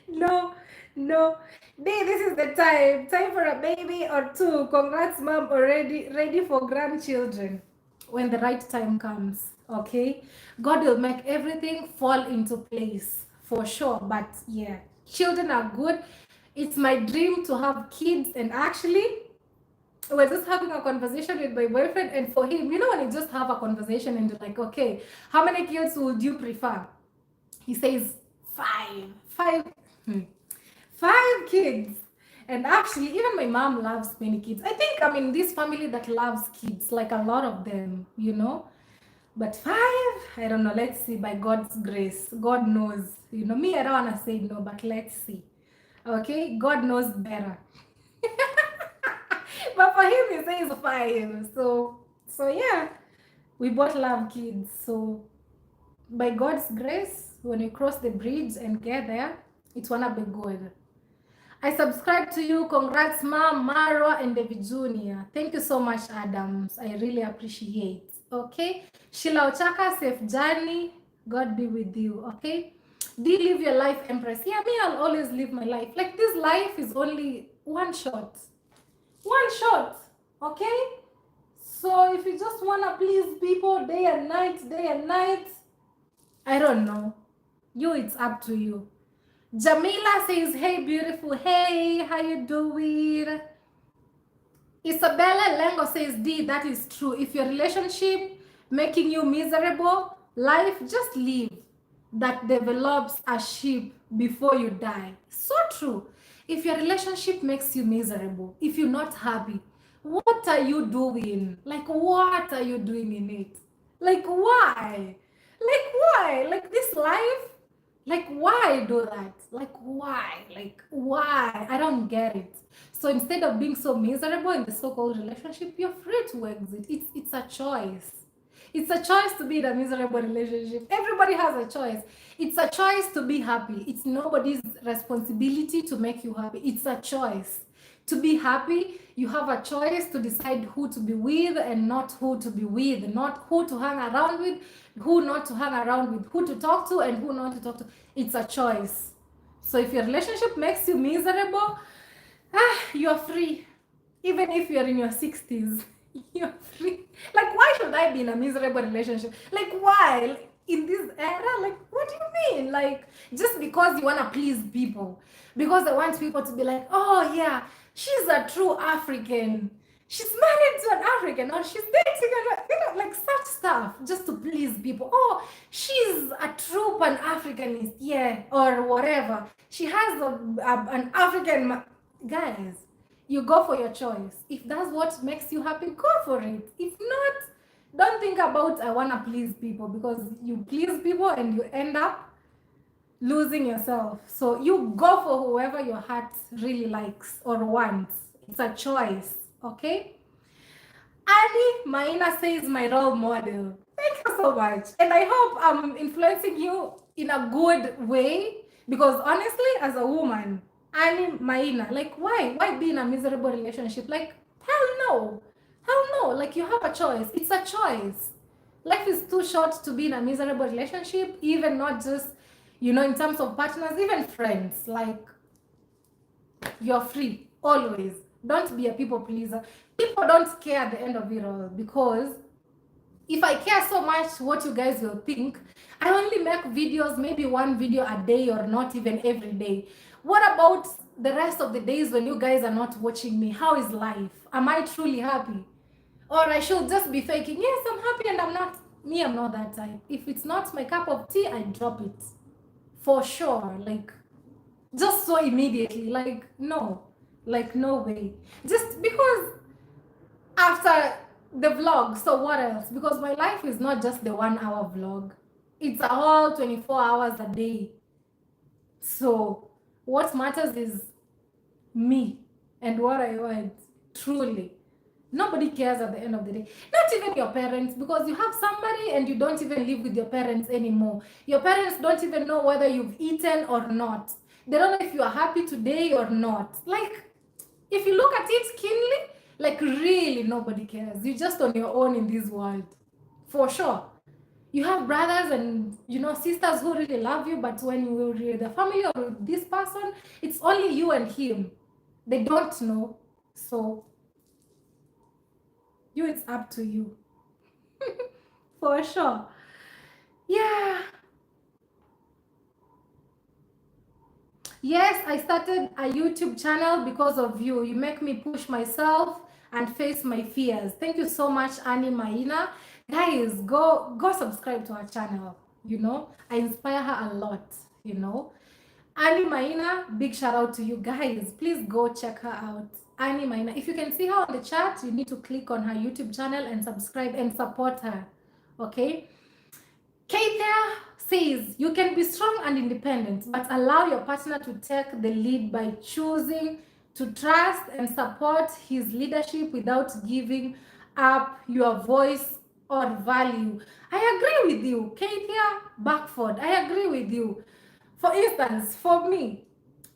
No, no. This is the time. Time for a baby or two. Congrats, mom, already ready for grandchildren. When the right time comes, okay? God will make everything fall into place for sure. But yeah, children are good. It's my dream to have kids, and actually we're just having a conversation with my boyfriend, and for him, when you just have a conversation and you're like, okay, how many kids would you prefer? He says five. 5 kids. And actually, even my mom loves many kids. I think I'm in this family that loves kids, like a lot of them, But 5, I don't know. Let's see, by God's grace. God knows. Me, I don't want to say no, but let's see. Okay? God knows better. But for him, he says 5. So yeah, we both love kids. So by God's grace, when we cross the bridge and get there, it's gonna be good. I subscribe to you. Congrats, Mom, Maro, and David Jr. Thank you so much, Adams. I really appreciate. Okay? Sheila Ochaka, safe journey. God be with you. Okay? Do you live your life, Empress? Yeah, me, I'll always live my life. Like, this life is only one shot. One shot. Okay? So if you just want to please people day and night, I don't know. It's up to you. Jamila says, hey, beautiful. Hey, how you doing? Isabella Lengo says, D, that is true. If your relationship making you miserable, life, just live. That develops a sheep before you die. So true. If your relationship makes you miserable, if you're not happy, what are you doing? Like, what are you doing in it? Like, why? Like, this life? Like, why do that? Like, why? I don't get it. So instead of being so miserable in the so-called relationship, you're free to exit. It's a choice. It's a choice to be in a miserable relationship. Everybody has a choice. It's a choice to be happy. It's nobody's responsibility to make you happy. It's a choice. To be happy, you have a choice to decide who to be with and not who to be with, not who to hang around with, who not to hang around with, who to talk to and who not to talk to. It's a choice. So if your relationship makes you miserable, you're free. Even if you're in your 60s, you're free. Like, why should I be in a miserable relationship? Like, why? In this era? Like, what do you mean? Like, just because you want to please people. Because I want people to be like, oh, yeah, she's a true African. She's married to an African, or she's dating like such stuff, just to please people. Oh, she's a true Pan-Africanist, yeah, or whatever. She has an African... Guys, you go for your choice. If that's what makes you happy, go for it. If not, don't think about I want to please people, because you please people and you end up losing yourself. So you go for whoever your heart really likes or wants. It's a choice, okay? Annie Maina says, my role model. Thank you so much. And I hope I'm influencing you in a good way, because honestly, as a woman, Annie Maina, like, why be in a miserable relationship? Like, hell no. Like, you have a choice. It's a choice. Life is too short to be in a miserable relationship, even not just, in terms of partners, even friends. Like, you're free always. Don't be a people pleaser. People don't care at the end of it all, because If I care so much what you guys will think, I only make videos, maybe one video a day or not even every day. What about the rest of the days when you guys are not watching me? How is life? Am I truly happy? Or I should just be faking, yes, I'm happy and I'm not. Me, I'm not that type. If it's not my cup of tea, I drop it. For sure. Like, just so immediately. Like, no. Like, no way. Just because after the vlog, so what else? Because my life is not just the 1 hour vlog. It's a whole 24 hours a day. So what matters is me and what I want, truly. Nobody cares at the end of the day. Not even your parents, because you have somebody and you don't even live with your parents anymore. Your parents don't even know whether you've eaten or not. They don't know if you are happy today or not. Like, if you look at it keenly, like really nobody cares. You're just on your own in this world. For sure. You have brothers and sisters who really love you, but when you're with the family or with this person, it's only you and him. They don't know. So it's up to you. For sure. Yeah. Yes, I started a YouTube channel because of you. You make me push myself and face my fears. Thank you so much, Annie Maina. Guys, go subscribe to her channel. I inspire her a lot. Annie Maina, big shout out to you guys. Please go check her out. Annie Maina. If you can see her on the chat, you need to click on her YouTube channel and subscribe and support her. Okay? Keita says you can be strong and independent, but allow your partner to take the lead by choosing to trust and support his leadership without giving up your voice or value. I agree with you, Keita Backford. I agree with you. For instance, for me,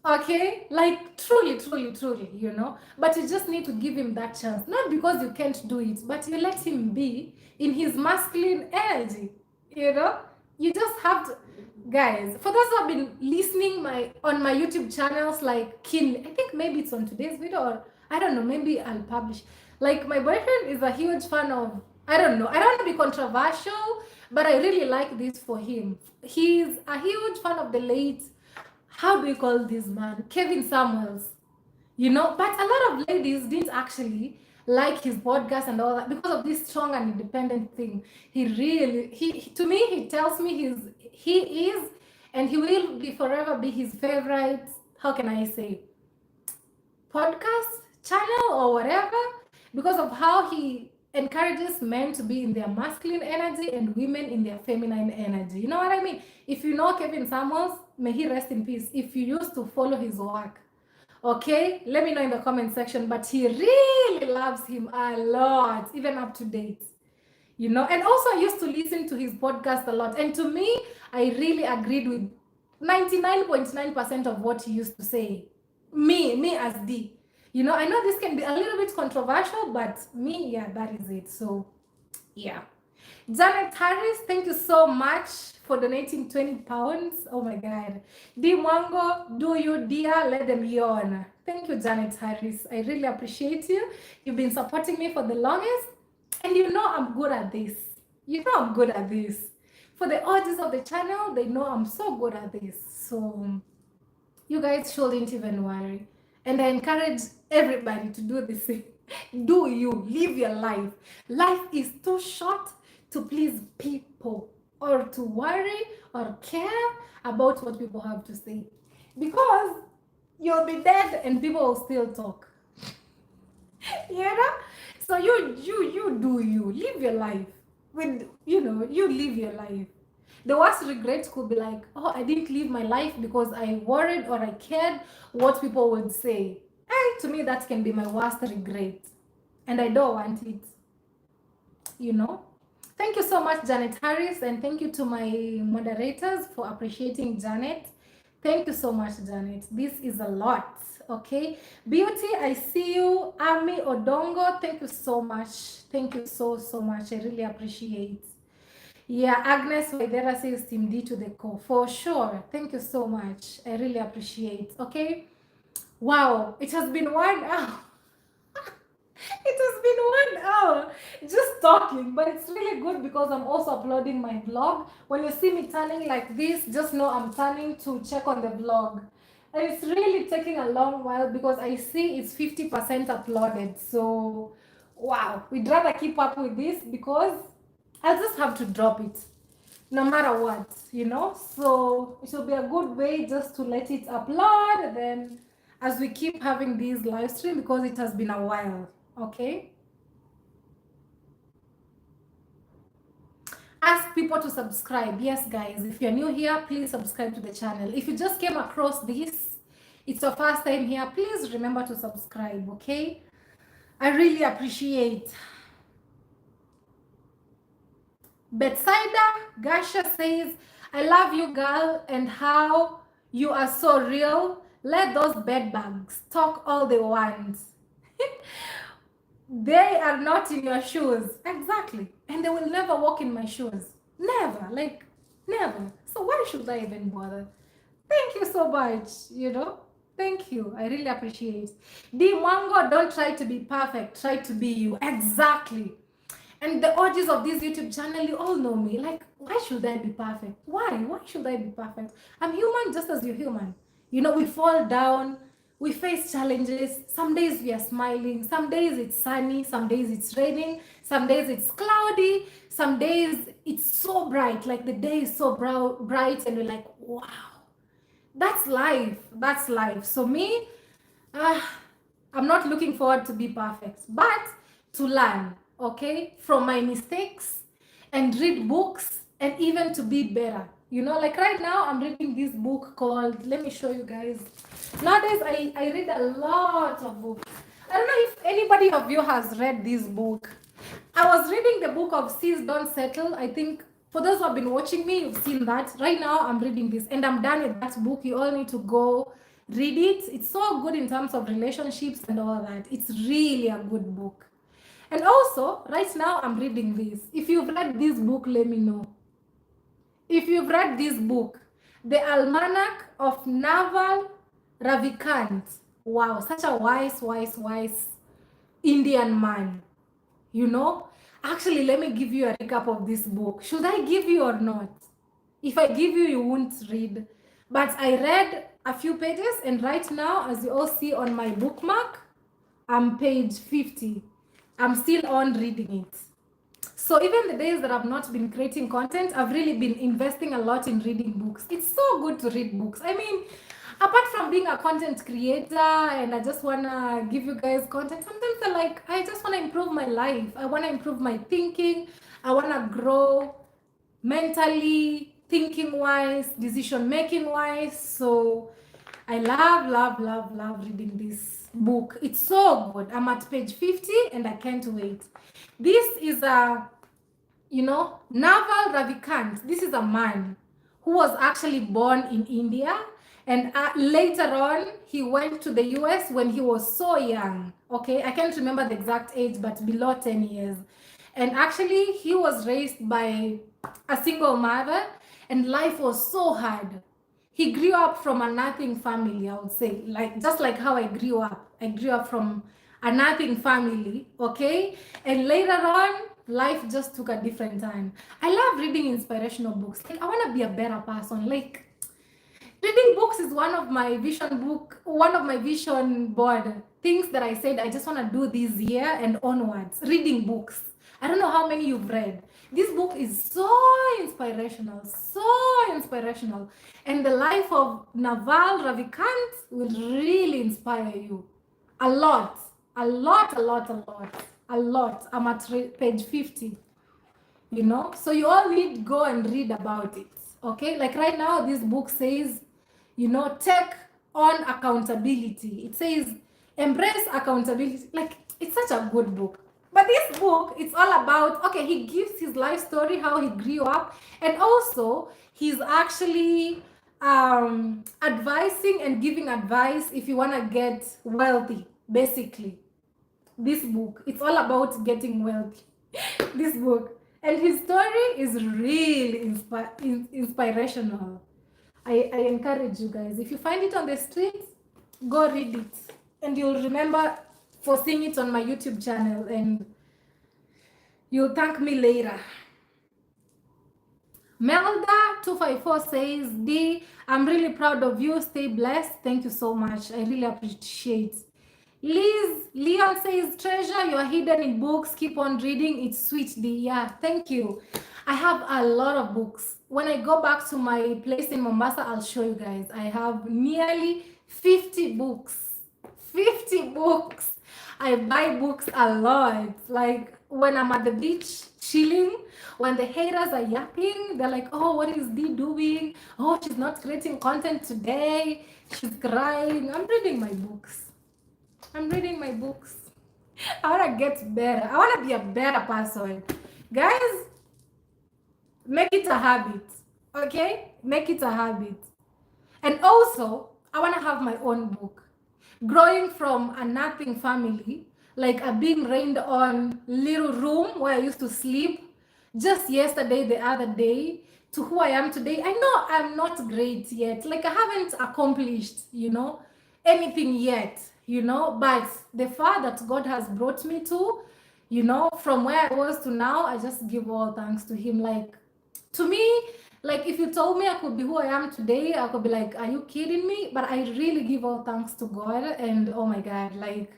okay, like truly, but you just need to give him that chance. Not because you can't do it, but you let him be in his masculine energy. You just have to, guys, for those who have been listening on my YouTube channels, like keenly, I think maybe it's on today's video, or I don't know, maybe I'll publish. Like, my boyfriend is a huge fan of, I don't know, I don't want to be controversial, but I really like this for him. He's a huge fan of the late, how do we call this man, Kevin Samuels. But a lot of ladies didn't actually like his podcast and all that because of this strong and independent thing. He to me, he tells me he is and he will forever be his favorite, how can I say, podcast channel or whatever, because of how he encourages men to be in their masculine energy and women in their feminine energy. You know what I mean? If you know Kevin Samuels, may he rest in peace. If you used to follow his work, okay, let me know in the comment section. But he really loves him a lot, even up to date. And also I used to listen to his podcast a lot. And to me, I really agreed with 99.9% of what he used to say. Me as D. I know this can be a little bit controversial, but me, yeah, that is it. So, yeah. Janet Harris, thank you so much for donating 20 pounds. Oh my God. D Mwango, do you dear, let them yawn. Thank you, Janet Harris. I really appreciate you. You've been supporting me for the longest. And I'm good at this. I'm good at this. For the audience of the channel, they know I'm so good at this. So you guys shouldn't even worry. And I encourage everybody to do the same. Do you. Live your life. Life is too short to please people or to worry or care about what people have to say. Because you'll be dead and people will still talk. So you do you. Live your life. You live your life. The worst regret could be like, oh, I didn't live my life because I worried or I cared what people would say. And to me, that can be my worst regret. And I don't want it. Thank you so much, Janet Harris. And thank you to my moderators for appreciating Janet. Thank you so much, Janet. This is a lot. Okay. Beauty, I see you. Ami Odongo, thank you so much. Thank you so much. I really appreciate. Yeah, Agnes Waidera says Team D to the core. For sure. Thank you so much. I really appreciate. Okay. Wow. It has been 1 hour. It has been 1 hour. Just talking, but it's really good because I'm also uploading my vlog. When you see me turning like this, just know I'm turning to check on the vlog. And it's really taking a long while because I see it's 50% uploaded. So, wow, we'd rather keep up with this because I'll just have to drop it no matter what, you know. So it will be a good way just to let it upload, and then as we keep having these live stream, because it has been a while. Okay, ask people to subscribe. Yes guys, if you're new here, please subscribe to the channel. If you just came across this, it's your first time here, please remember to subscribe. Okay, I really appreciate. Betsaida Gasha says, I love you, girl, and how you are so real. Let those bedbugs talk all they want. They are not in your shoes. Exactly. And they will never walk in my shoes. Never. Like, never. So why should I even bother? Thank you so much, you know. Thank you. I really appreciate. Mwango, don't try to be perfect. Try to be you. Exactly. And the audience of this YouTube channel, you all know me. Like, why should I be perfect? Why? Why should I be perfect? I'm human just as you're human. You know, we fall down, we face challenges. Some days we are smiling, some days it's sunny, some days it's raining, some days it's cloudy, some days it's so bright, like the day is so bright, and we're like, wow, that's life. That's life. So me, I'm not looking forward to be perfect, but to learn, okay, from my mistakes and read books and even to be better. You know, like right now, I'm reading this book called, let me show you guys. Nowadays, I read a lot of books. I don't know if anybody of you has read this book. I was reading the book of Seas Don't Settle. I think for those who have been watching me, you've seen that. Right now, I'm reading this and I'm done with that book. You all need to go read it. It's so good in terms of relationships and all that. It's really a good book. And also, right now, I'm reading this. If you've read this book, let me know. If you've read this book, The Almanac of Naval Ravikant. Wow, such a wise Indian man. You know? Actually, let me give you a recap of this book. Should I give you or not? If I give you, you won't read. But I read a few pages, and right now, as you all see on my bookmark, I'm page 50. I'm still on reading it. So even the days that I've not been creating content, I've really been investing a lot in reading books. It's so good to read books. I mean, apart from being a content creator and I just want to give you guys content, sometimes I just want to improve my life. I want to improve my thinking. I want to grow mentally, thinking wise, decision making wise. So I love reading this book. It's so good. I'm at page 50 and I can't wait. This is a, Naval Ravikant. This is a man who was actually born in India, and later on he went to the US when he was so young. Okay, I can't remember the exact age, but below 10 years. And actually he was raised by a single mother, and life was so hard. He grew up from a nothing family, I would say, just like how I grew up. I grew up from a nothing family, okay? And later on, life just took a different turn. I love reading inspirational books. Like, I want to be a better person. Like, reading books is one of my vision board things that I said I just want to do this year and onwards. Reading books. I don't know how many you've read. This book is so inspirational, and the life of Naval Ravikant will really inspire you a lot. I'm at page 50, so you all need to go and read about it. Okay, like right now this book says, take on accountability. It says embrace accountability. Like, it's such a good book. But this book, it's all about, okay, he gives his life story, how he grew up, and also he's actually advising and giving advice if you want to get wealthy, basically. This book, it's all about getting wealthy. This book. And his story is really inspirational. I encourage you guys, if you find it on the streets, go read it. And you'll remember for seeing it on my YouTube channel, and You'll thank me later. Melda254 says, D, I'm really proud of you. Stay blessed. Thank you so much. I really appreciate. Leon says, treasure, you're hidden in books. Keep on reading. It's sweet, D. Yeah, thank you. I have a lot of books. When I go back to my place in Mombasa, I'll show you guys. I have nearly 50 books. 50 books. I buy books a lot. Like when I'm at the beach chilling, when the haters are yapping, they're like, oh, what is Dee doing? Oh, she's not creating content today. She's crying. I'm reading my books. I'm reading my books. I want to get better. I want to be a better person. Guys, make it a habit. Okay? Make it a habit. And also, I want to have my own book. Growing from a nothing family, like a being rained on little room where I used to sleep just yesterday, the other day, to who I am today. I know I'm not great yet. Like I haven't accomplished, anything yet, but the far that God has brought me to, from where I was to now, I just give all thanks to Him. Like, to me, like if you told me I could be who I am today, I could be like, are you kidding me? But I really give all thanks to God, and oh my God, like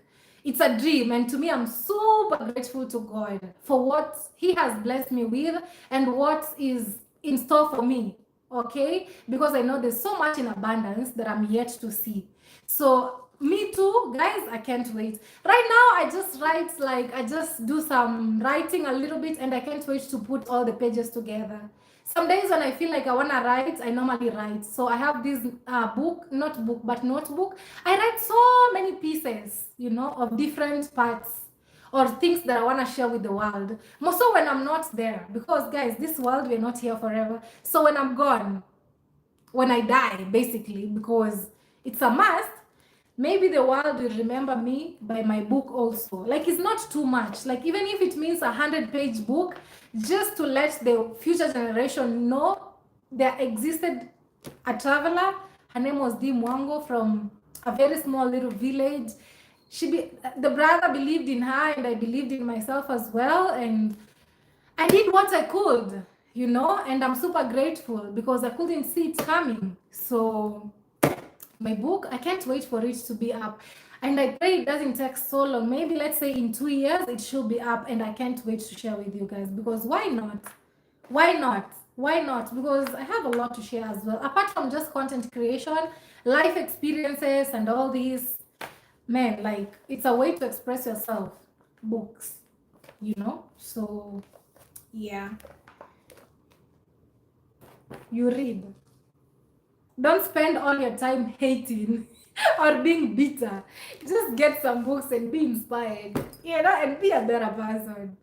it's a dream. And to me, I'm super grateful to God for what He has blessed me with and what is in store for me. Okay, because I know there's so much in abundance that I'm yet to see. So me too, guys, I can't wait. Right now, I just write, like I just do some writing a little bit, and I can't wait to put all the pages together. Some days when I feel like I want to write, I normally write. So I have this notebook. I write so many pieces, of different parts or things that I want to share with the world. More so when I'm not there, because guys, this world, we're not here forever. So when I'm gone, when I die, basically, because it's a must, maybe the world will remember me by my book also. Like it's not too much. Like even if it means 100-page book, just to let the future generation know there existed a traveler. Her name was Dee Mwango from a very small little village. The brother believed in her, and I believed in myself as well. And I did what I could, and I'm super grateful because I couldn't see it coming. So my book, I can't wait for it to be up, and I pray it doesn't take so long. Maybe let's say in 2 years it should be up, and I can't wait to share with you guys, because why not? Because I have a lot to share as well, apart from just content creation, life experiences and all these. Man, like it's a way to express yourself. Books, so yeah, you read. Don't spend all your time hating or being bitter. Just get some books and be inspired, and be a better person,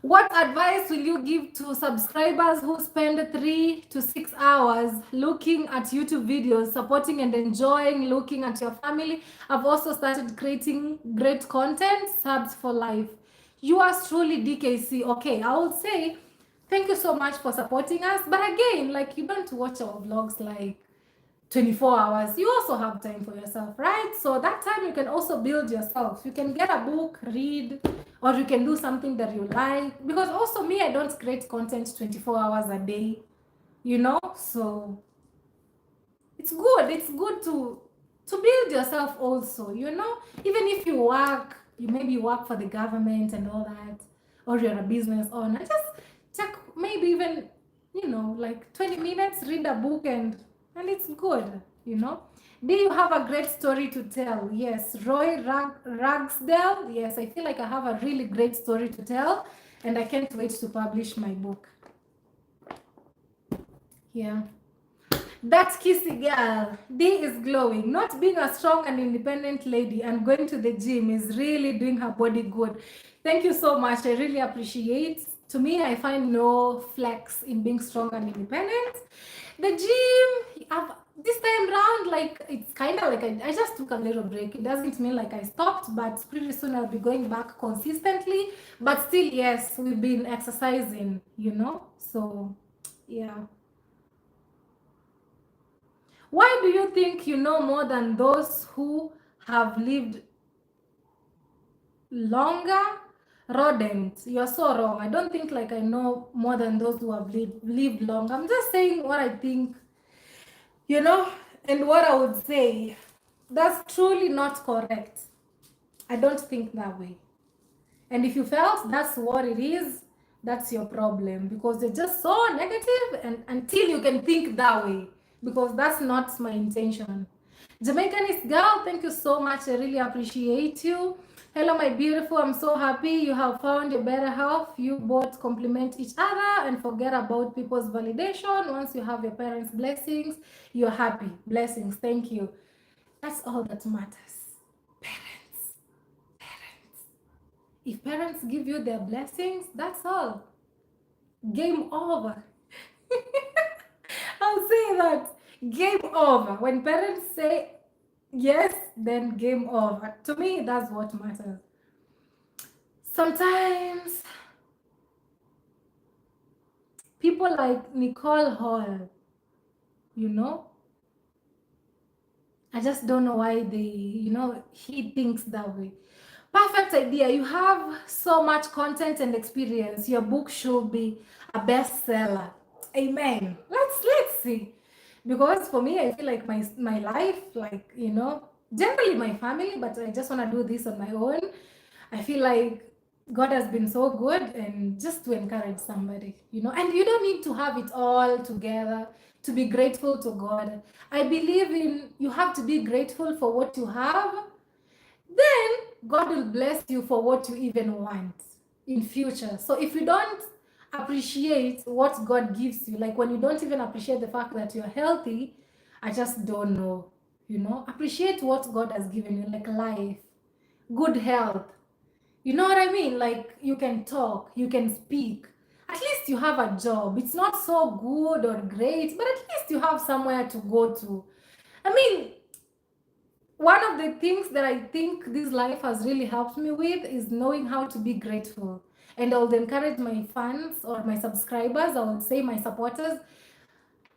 What advice will you give to subscribers who spend 3 to 6 hours looking at YouTube videos, supporting and enjoying looking at your family? I've also started creating great content, subs for life. Yours truly, DKC. Okay, I would say thank you so much for supporting us. But again, like you don't watch our vlogs like 24 hours. You also have time for yourself, right? So that time you can also build yourself. You can get a book, read, or you can do something that you like. Because also me, I don't create content 24 hours a day, So it's good. It's good to build yourself also, Even if you work, maybe work for the government and all that, or you're a business owner, just take maybe even, like 20 minutes, read a book, and it's good, Do you have a great story to tell? Yes. Roy Ragsdale. Yes, I feel like I have a really great story to tell, and I can't wait to publish my book. Yeah. That kissy girl, D is glowing. Not being a strong and independent lady and going to the gym is really doing her body good. Thank you so much. I really appreciate. To me, I find no flex in being strong and independent. The gym, this time round, like it's kind of like I just took a little break. It doesn't mean like I stopped, but pretty soon I'll be going back consistently. But still, yes, we've been exercising, So, yeah. Why do you think you know more than those who have lived longer? rodent. You're so wrong. I don't think like I know more than those who have lived long. I'm just saying what I think, and what I would say. That's truly not correct. I don't think that way. And if you felt that's what it is, that's your problem, because they're just so negative, and until you can think that way, because that's not my intention. Jamaicanist girl, thank you so much. I really appreciate you. Hello, my beautiful. I'm so happy you have found your better half. You both complement each other and forget about people's validation. Once you have your parents' blessings, you're happy. Blessings. Thank you. That's all that matters. Parents. Parents. If parents give you their blessings, that's all. Game over. I'll say that. Game over. When parents say yes, then game over. To me, that's what matters. Sometimes people like Nicole Hall, I just don't know why he thinks that way. Perfect idea. You have so much content and experience. Your book should be a bestseller. Amen. Let's see. Because for me, I feel like my life, generally my family, but I just want to do this on my own. I feel like God has been so good, and just to encourage somebody, and you don't need to have it all together to be grateful to God. I believe in you have to be grateful for what you have, then God will bless you for what you even want in future. So if you don't appreciate what God gives you, like when you don't even appreciate the fact that you're healthy, I just don't know, appreciate what God has given you, like life, good health. You know what I mean? Like you can talk, you can speak. At least you have a job. It's not so good or great, but at least you have somewhere to go to. I mean, one of the things that I think this life has really helped me with is knowing how to be grateful. And I would encourage my fans or my subscribers, I would say my supporters,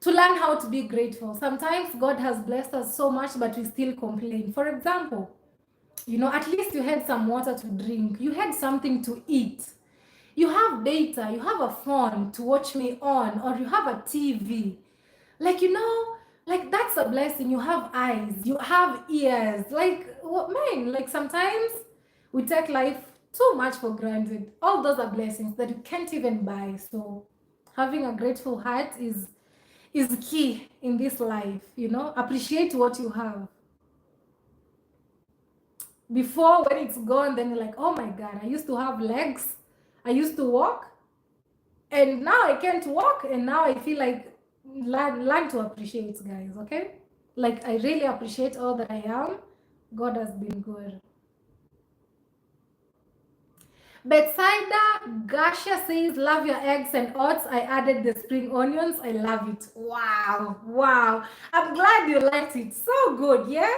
to learn how to be grateful. Sometimes God has blessed us so much, but we still complain. For example, at least you had some water to drink, you had something to eat, you have data, you have a phone to watch me on, or you have a TV. Like, like that's a blessing. You have eyes, you have ears. Like, what, man, like sometimes we take life too much for granted. All those are blessings that you can't even buy. So having a grateful heart is key in this life. Appreciate what you have. Before, when it's gone, then you're like, oh my God, I used to have legs, I used to walk, and now I can't walk, and now I feel like learn to appreciate, guys. Okay, like I really appreciate all that I am. God has been good. Betsaida Gasha says, love your eggs and oats. I added the spring onions. I love it. Wow. I'm glad you liked it. So good, yeah?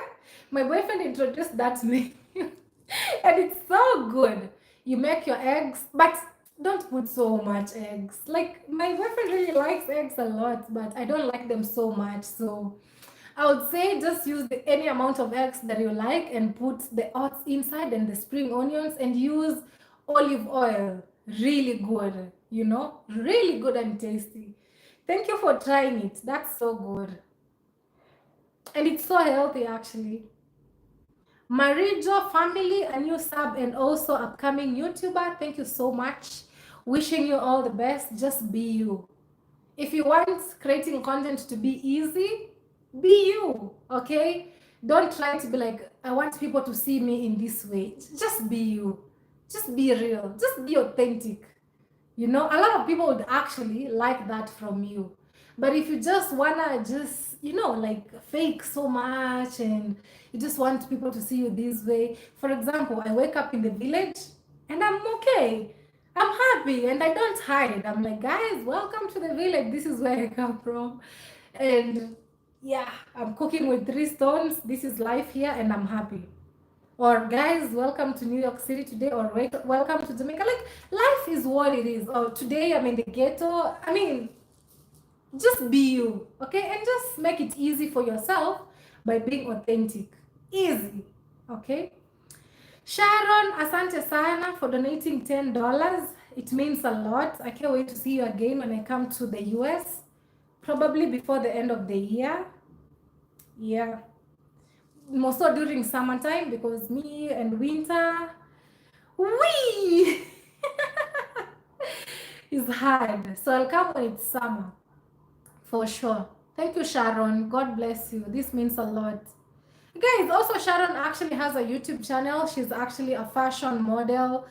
My boyfriend introduced that to me. And it's so good. You make your eggs, but don't put so much eggs. Like, my boyfriend really likes eggs a lot, but I don't like them so much. So I would say just use any amount of eggs that you like and put the oats inside and the spring onions, and use olive oil. Really good, really good and tasty. Thank you for trying it. That's so good. And it's so healthy, actually. Marijo family, a new sub and also upcoming YouTuber. Thank you so much. Wishing you all the best. Just be you. If you want creating content to be easy, be you, okay? Don't try to be like, I want people to see me in this way. Just be you. Just be real. Just be authentic. A lot of people would actually like that from you. But if you just wanna like fake so much, and you just want people to see you this way. For example, I wake up in the village and I'm okay. I'm happy and I don't hide. I'm like, guys, welcome to the village. This is where I come from. And yeah, I'm cooking with 3 stones. This is life here and I'm happy. Or guys, welcome to New York City today, or welcome to Jamaica. Like, life is what it is. Or today I'm in the ghetto. I mean, just be you, okay? And just make it easy for yourself by being authentic. Easy, okay? Sharon, asante sana for donating $10. It means a lot. I can't wait to see you again when I come to the US, probably before the end of the year. Yeah, more so during summertime because me and winter, wee, is hard. So I'll come when it's summer for sure. Thank you, Sharon. God bless you. This means a lot. Guys, also Sharon actually has a YouTube channel. She's actually a fashion model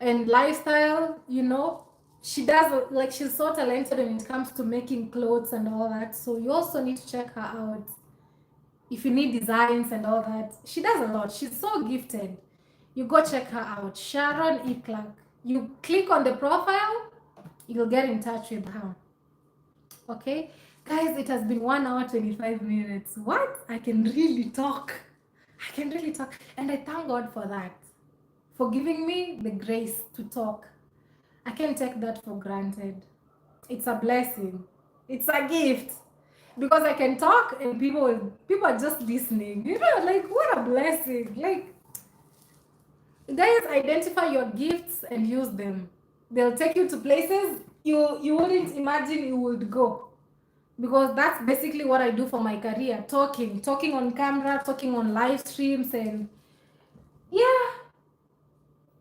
and lifestyle, you know. She does, like, she's so talented when it comes to making clothes and all that. So you also need to check her out if you need designs and all that. She does a lot. She's so gifted. You go check her out. Sharon E. Clark. You click on the profile, you'll get in touch with her. Okay? Guys, it has been 1 hour 25 minutes. What? I can really talk. I can really talk. And I thank God for that. For giving me the grace to talk. I can't take that for granted. It's a blessing. It's a gift. Because I can talk and people are just listening. You know, like, what a blessing. Like, guys, identify your gifts and use them. They'll take you to places you wouldn't imagine you would go. Because that's basically what I do for my career. Talking on camera, talking on live streams, and yeah,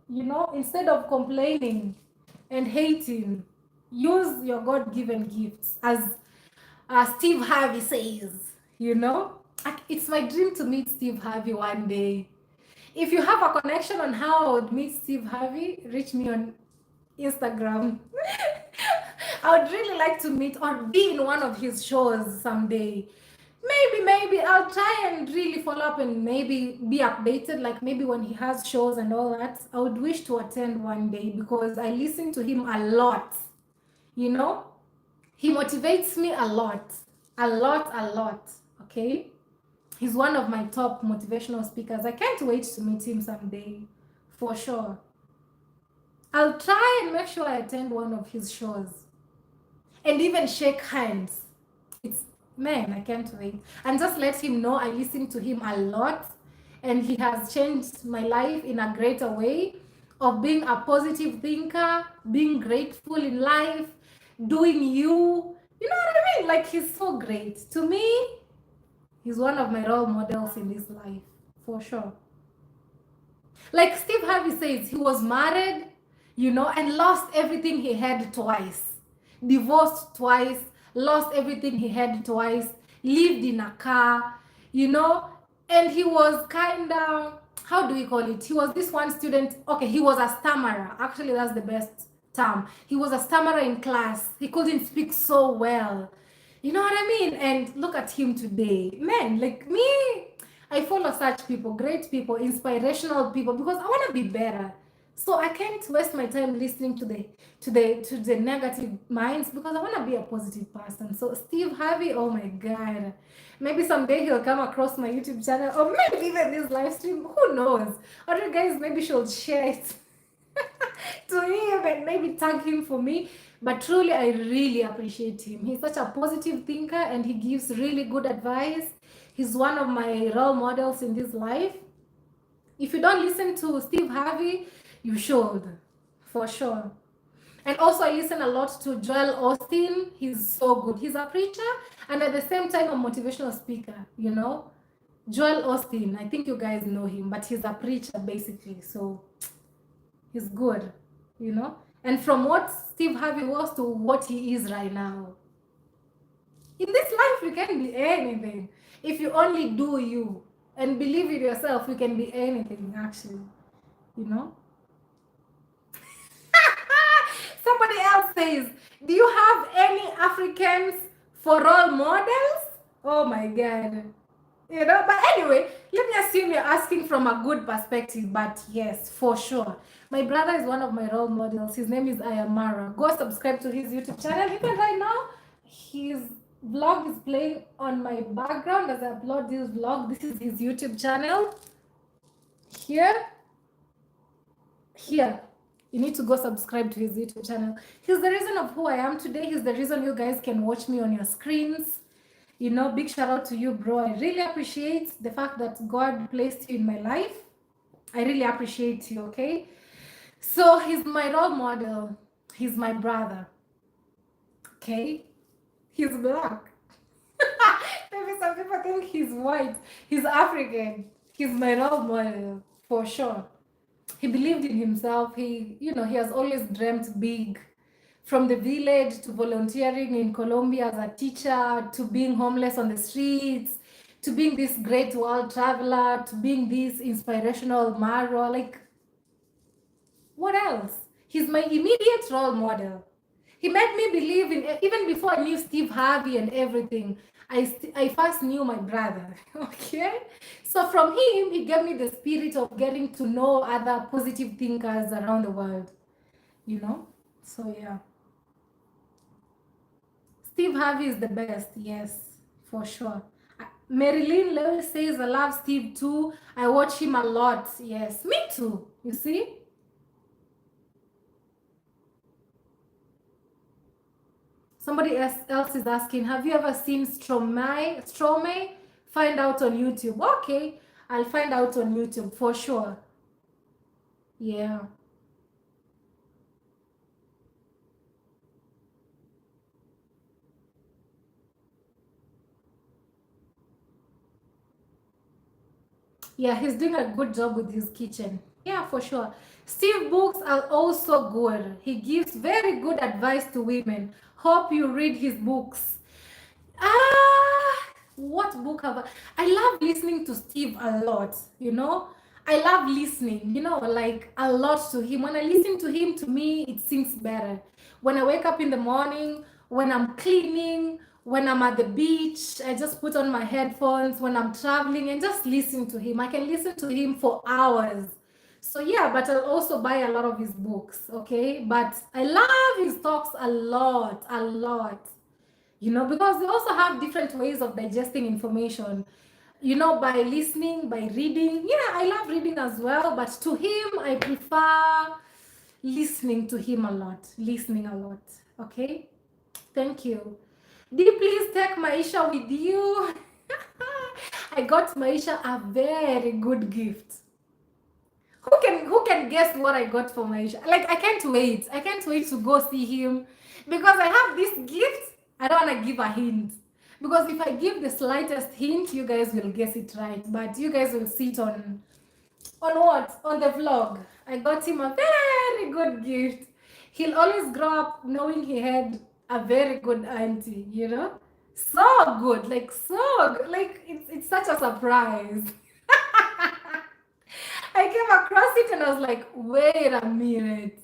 you know, instead of complaining and hating, use your God-given gifts. As Steve Harvey says, you know, it's my dream to meet Steve Harvey one day. If you have a connection on how I would meet Steve Harvey, reach me on Instagram. I would really like to meet or be in one of his shows someday. Maybe I'll try and really follow up and maybe be updated, like maybe when he has shows and all that. I would wish to attend one day because I listen to him a lot. You know, he motivates me a lot. Okay, he's one of my top motivational speakers. I can't wait to meet him someday, for sure. I'll try and make sure I attend one of his shows and even shake hands. It's, man, I can't wait. And just let him know I listen to him a lot and he has changed my life in a greater way of being a positive thinker, being grateful in life, doing you. You know what I mean? Like, he's so great. To me, he's one of my role models in this life, for sure. Like Steve Harvey says, he was married, you know, and lost everything he had twice. Divorced twice, lost everything he had twice, lived in a car, you know, and he was kind of, how do we call it? He was this one student, okay, he was a stammerer. Actually, that's the best term. He was a stammerer in class. He couldn't speak so well. You know what I mean? And look at him today. Man, like me, I follow such people, great people, inspirational people, because I want to be better. So I can't waste my time listening to the negative minds because I want to be a positive person. So Steve Harvey, oh my God, maybe someday he'll come across my YouTube channel or maybe even this live stream. Who knows? Or you guys maybe should share it to him and maybe tag him for me. But truly, I really appreciate him. He's such a positive thinker and he gives really good advice. He's one of my role models in this life. If you don't listen to Steve Harvey, you should, for sure. And also, I listen a lot to Joel Austin. He's so good. He's a preacher and at the same time a motivational speaker, you know. Joel Austin, I think you guys know him, but he's a preacher basically. So he's good, you know. And from what Steve Harvey was to what he is right now. In this life, you can be anything. If you only do you and believe in yourself, you can be anything, actually. You know? Somebody else says, do you have any Africans for role models? Oh my God. You know, but anyway, let me assume you're asking from a good perspective, but yes, for sure. My brother is one of my role models. His name is Ayamara. Go subscribe to his YouTube channel. Even right now, his vlog is playing on my background as I upload this vlog. This is his YouTube channel. Here. You need to go subscribe to his YouTube channel. He's the reason of who I am today. He's the reason you guys can watch me on your screens. You know, big shout out to you, bro. I really appreciate the fact that God placed you in my life. I really appreciate you, okay? So he's my role model. He's my brother, okay? He's black. Maybe some people think he's white. He's African. He's my role model, for sure. He believed in himself. He has always dreamt big. From the village to volunteering in Colombia as a teacher, to being homeless on the streets, to being this great world traveler, to being this inspirational Maro. Like, what else? He's my immediate role model. He made me believe in, even before I knew Steve Harvey and everything, I first knew my brother. Okay? So from him, he gave me the spirit of getting to know other positive thinkers around the world. So yeah. Steve Harvey is the best, yes, for sure. Marilyn Lewis says, I love Steve too. I watch him a lot. Yes, me too. You see? Somebody else is asking, have you ever seen Stromae? Find out on YouTube. Okay, I'll find out on YouTube for sure. Yeah. Yeah, he's doing a good job with his kitchen. Yeah, for sure. Steve books are also good. He gives very good advice to women. Hope you read his books. What book have I love listening to Steve a lot. I love listening, like a lot to him. When I listen to him, to me, it sinks better. When I wake up in the morning, when I'm cleaning, when I'm at the beach, I just put on my headphones. When I'm traveling and just listen to him. I can listen to him for hours. So yeah, but I'll also buy a lot of his books, okay? But I love his talks a lot, a lot. Because they also have different ways of digesting information, by listening, by reading. Yeah, I love reading as well, but to him, I prefer listening to him a lot, okay? Thank you. Do you please take Maisha with you? I got Maisha a very good gift. Who can guess what I got for Maisha? Like, I can't wait to go see him, because I have this gift. I don't want to give a hint, because if I give the slightest hint, you guys will guess it right, but you guys will see it on the vlog. I got him a very good gift. He'll always grow up knowing he had a very good auntie. So good, like so good. Like, it's such a surprise. I came across it and I was like, wait a minute.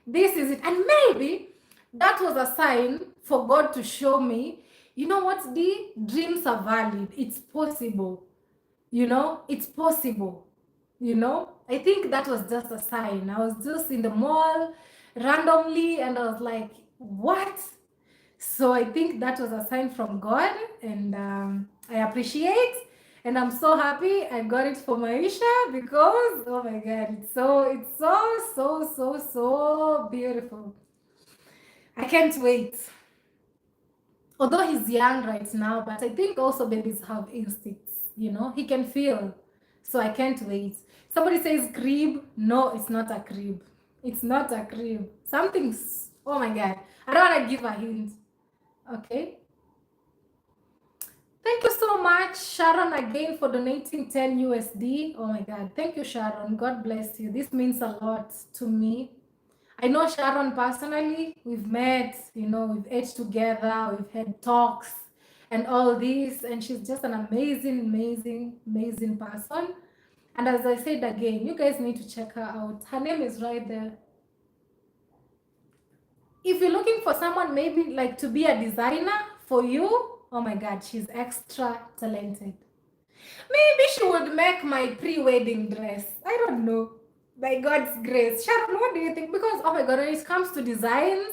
This is it. And maybe that was a sign for God to show me, you know what, the dreams are valid. It's possible. It's possible. I think that was just a sign. I was just in the mall randomly and I was like, what? So I think that was a sign from God, and I appreciate, and I'm so happy I got it for Maisha, because oh my God, it's so beautiful. I can't wait. Although he's young right now, but I think also babies have instincts. He can feel. So I can't wait. Somebody says crib. No, it's not a crib. It's not a crib. Something's. Oh my God. I don't want to give a hint. Okay. Thank you so much, Sharon, again for donating 10 USD. Oh my God. Thank you, Sharon. God bless you. This means a lot to me. I know Sharon personally. We've met, we've ate together, we've had talks and all this. And she's just an amazing, amazing, amazing person. And as I said again, you guys need to check her out. Her name is right there. If you're looking for someone maybe like to be a designer for you, oh my God, she's extra talented. Maybe she would make my pre-wedding dress. I don't know. By God's grace. Sharon, what do you think? Because, oh my God, when it comes to designs,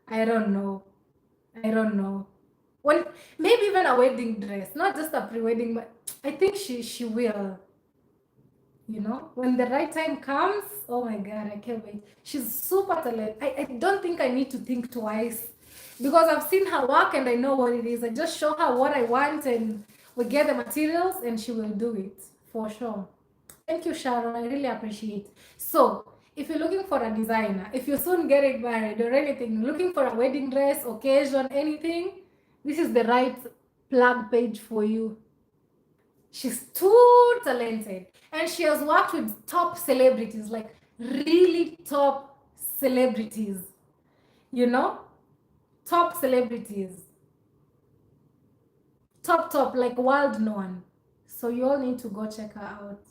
I don't know. When maybe even a wedding dress, not just a pre-wedding, but I think she will. When the right time comes, oh my God, I can't wait. She's super talented. I don't think I need to think twice, because I've seen her work and I know what it is. I just show her what I want and we get the materials and she will do it for sure. Thank you, Sharon. I really appreciate. So, if you're looking for a designer, if you're soon getting married or anything, looking for a wedding dress, occasion, anything, this is the right plug page for you. She's too talented, and she has worked with top celebrities, like really top celebrities, you know, top celebrities, top, like world known. So you all need to go check her out.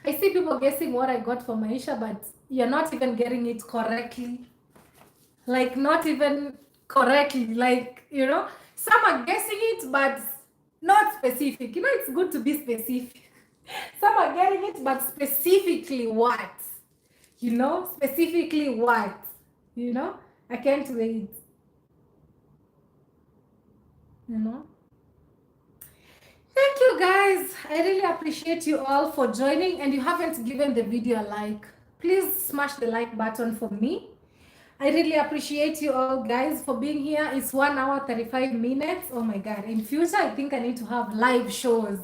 I see people guessing what I got for Maisha, but you're not even getting it correctly. Like, not even correctly. Like, you know, some are guessing it, but not specific. You know, it's good to be specific. Some are getting it, but specifically what? You know, specifically what? You know, I can't wait. You know. Thank you guys. I really appreciate you all for joining, and you haven't given the video a like. Please smash the like button for me. I really appreciate you all guys for being here. It's 1 hour 35 minutes. Oh my god. In future, I think I need to have live shows.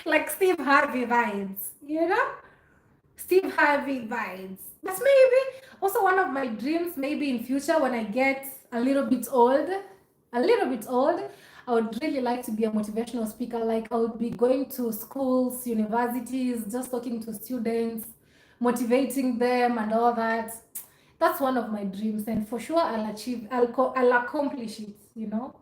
Like Steve Harvey vibes, you know? Steve Harvey vibes. But maybe also one of my dreams, maybe in future when I get a little bit old, I would really like to be a motivational speaker. Like I would be going to schools, universities, just talking to students, motivating them and all that. That's one of my dreams, and for sure I'll accomplish it, you know,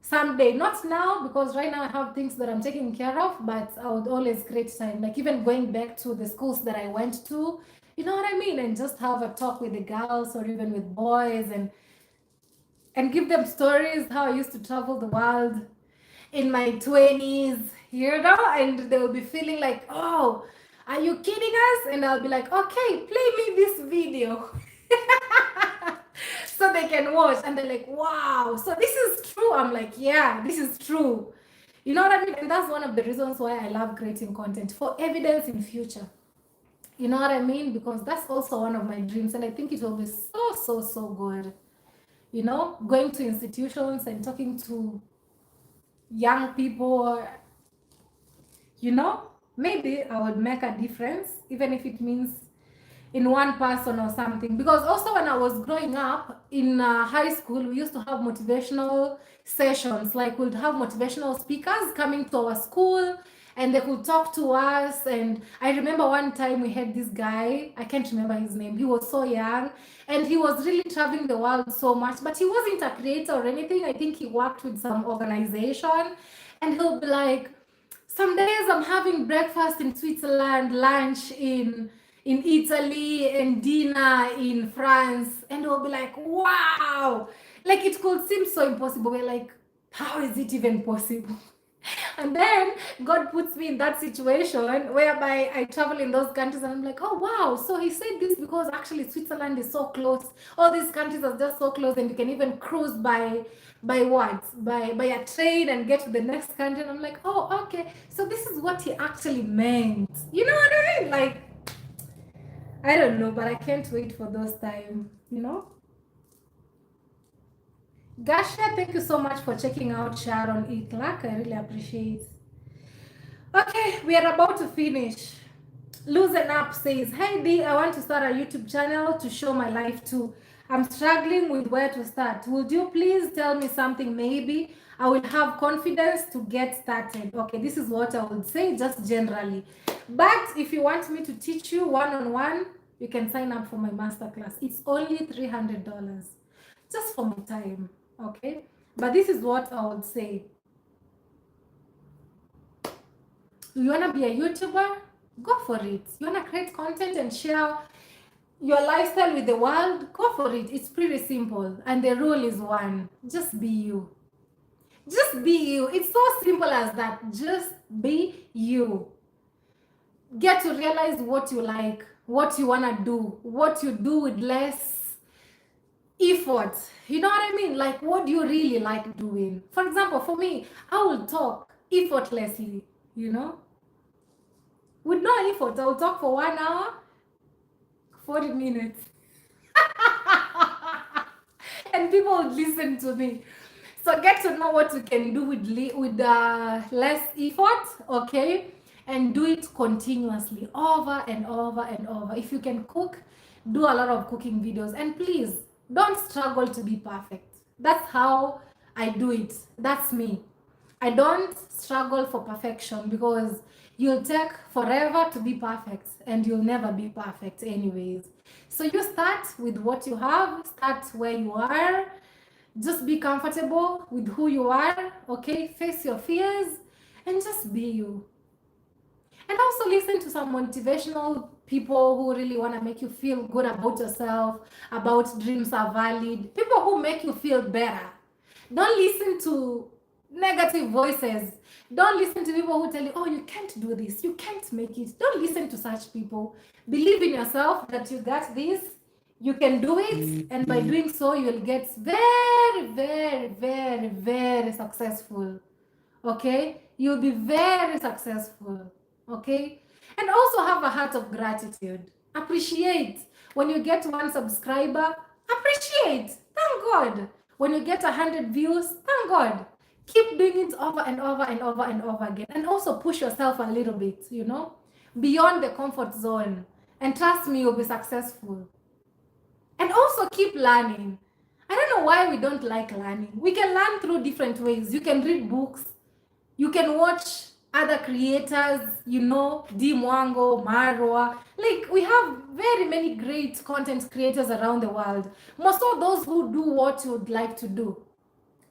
someday. Not now, because right now I have things that I'm taking care of, but I would always create time, like even going back to the schools that I went to, you know what I mean, and just have a talk with the girls or even with boys, and give them stories how I used to travel the world in my 20s, you know, and they will be feeling like, oh, are you kidding us? And I'll be like, okay, play me this video. So they can watch, and they're like, wow, so this is true. I'm like, yeah, this is true. You know what I mean? And that's one of the reasons why I love creating content, for evidence in future. You know what I mean? Because that's also one of my dreams, and I think it will be so good. You know, going to institutions and talking to young people, you know, maybe I would make a difference, even if it means in one person or something. Because also when I was growing up in high school, we used to have motivational sessions. Like we'd have motivational speakers coming to our school, and they could talk to us. And I remember one time we had this guy, I can't remember his name, he was so young, and he was really traveling the world so much, but he wasn't a creator or anything. I think he worked with some organization, and he'll be like, some days I'm having breakfast in Switzerland, lunch in Italy, and dinner in France. And we'll be like, wow, like it could seem so impossible. We're like, how is it even possible? And then God puts me in that situation whereby I travel in those countries, and I'm like, oh wow, so he said this because actually Switzerland is so close. All these countries are just so close, and you can even cruise by what? By a train and get to the next country. And I'm like, oh, okay. So this is what he actually meant. You know what I mean? Like, I don't know, but I can't wait for those times, you know? Gasha, thank you so much for checking out Sharon E. Clark. I really appreciate it. Okay, we are about to finish. Loosen Up says, hey D, I want to start a YouTube channel to show my life too. I'm struggling with where to start. Would you please tell me something? Maybe I will have confidence to get started. Okay, this is what I would say just generally. But if you want me to teach you one-on-one, you can sign up for my masterclass. It's only $300 just for my time. Okay, but this is what I would say. You want to be a YouTuber? Go for it. You want to create content and share your lifestyle with the world? Go for it. It's pretty simple. And the rule is one. Just be you. Just be you. It's so simple as that. Just be you. Get to realize what you like, what you want to do, what you do with less effort. You know what I mean? Like, what do you really like doing? For example, for me, I will talk effortlessly, you know? With no effort, I will talk for 1 hour, 40 minutes. And people would listen to me. So get to know what you can do with less effort, okay? And do it continuously, over and over and over. If you can cook, do a lot of cooking videos. And please, don't struggle to be perfect. That's how I do it. That's me. I don't struggle for perfection because you'll take forever to be perfect and you'll never be perfect anyways. So you start with what you have, start where you are, just be comfortable with who you are, okay? Face your fears and just be you. And also listen to some motivational people who really want to make you feel good about yourself, about dreams are valid, people who make you feel better. Don't listen to negative voices. Don't listen to people who tell you, oh, you can't do this, you can't make it. Don't listen to such people. Believe in yourself that you got this, you can do it, and by doing so, you'll get very, very, very, very successful. Okay? You'll be very successful. Okay? And also have a heart of gratitude. Appreciate. When you get 1 subscriber, appreciate. Thank God. When you get 100 views, thank God. Keep doing it over and over and over and over again. And also push yourself a little bit, beyond the comfort zone. And trust me, you'll be successful. And also keep learning. I don't know why we don't like learning. We can learn through different ways. You can read books. You can watch other creators, Mwango, Marwa. Like, we have very many great content creators around the world. Most of those who do what you would like to do.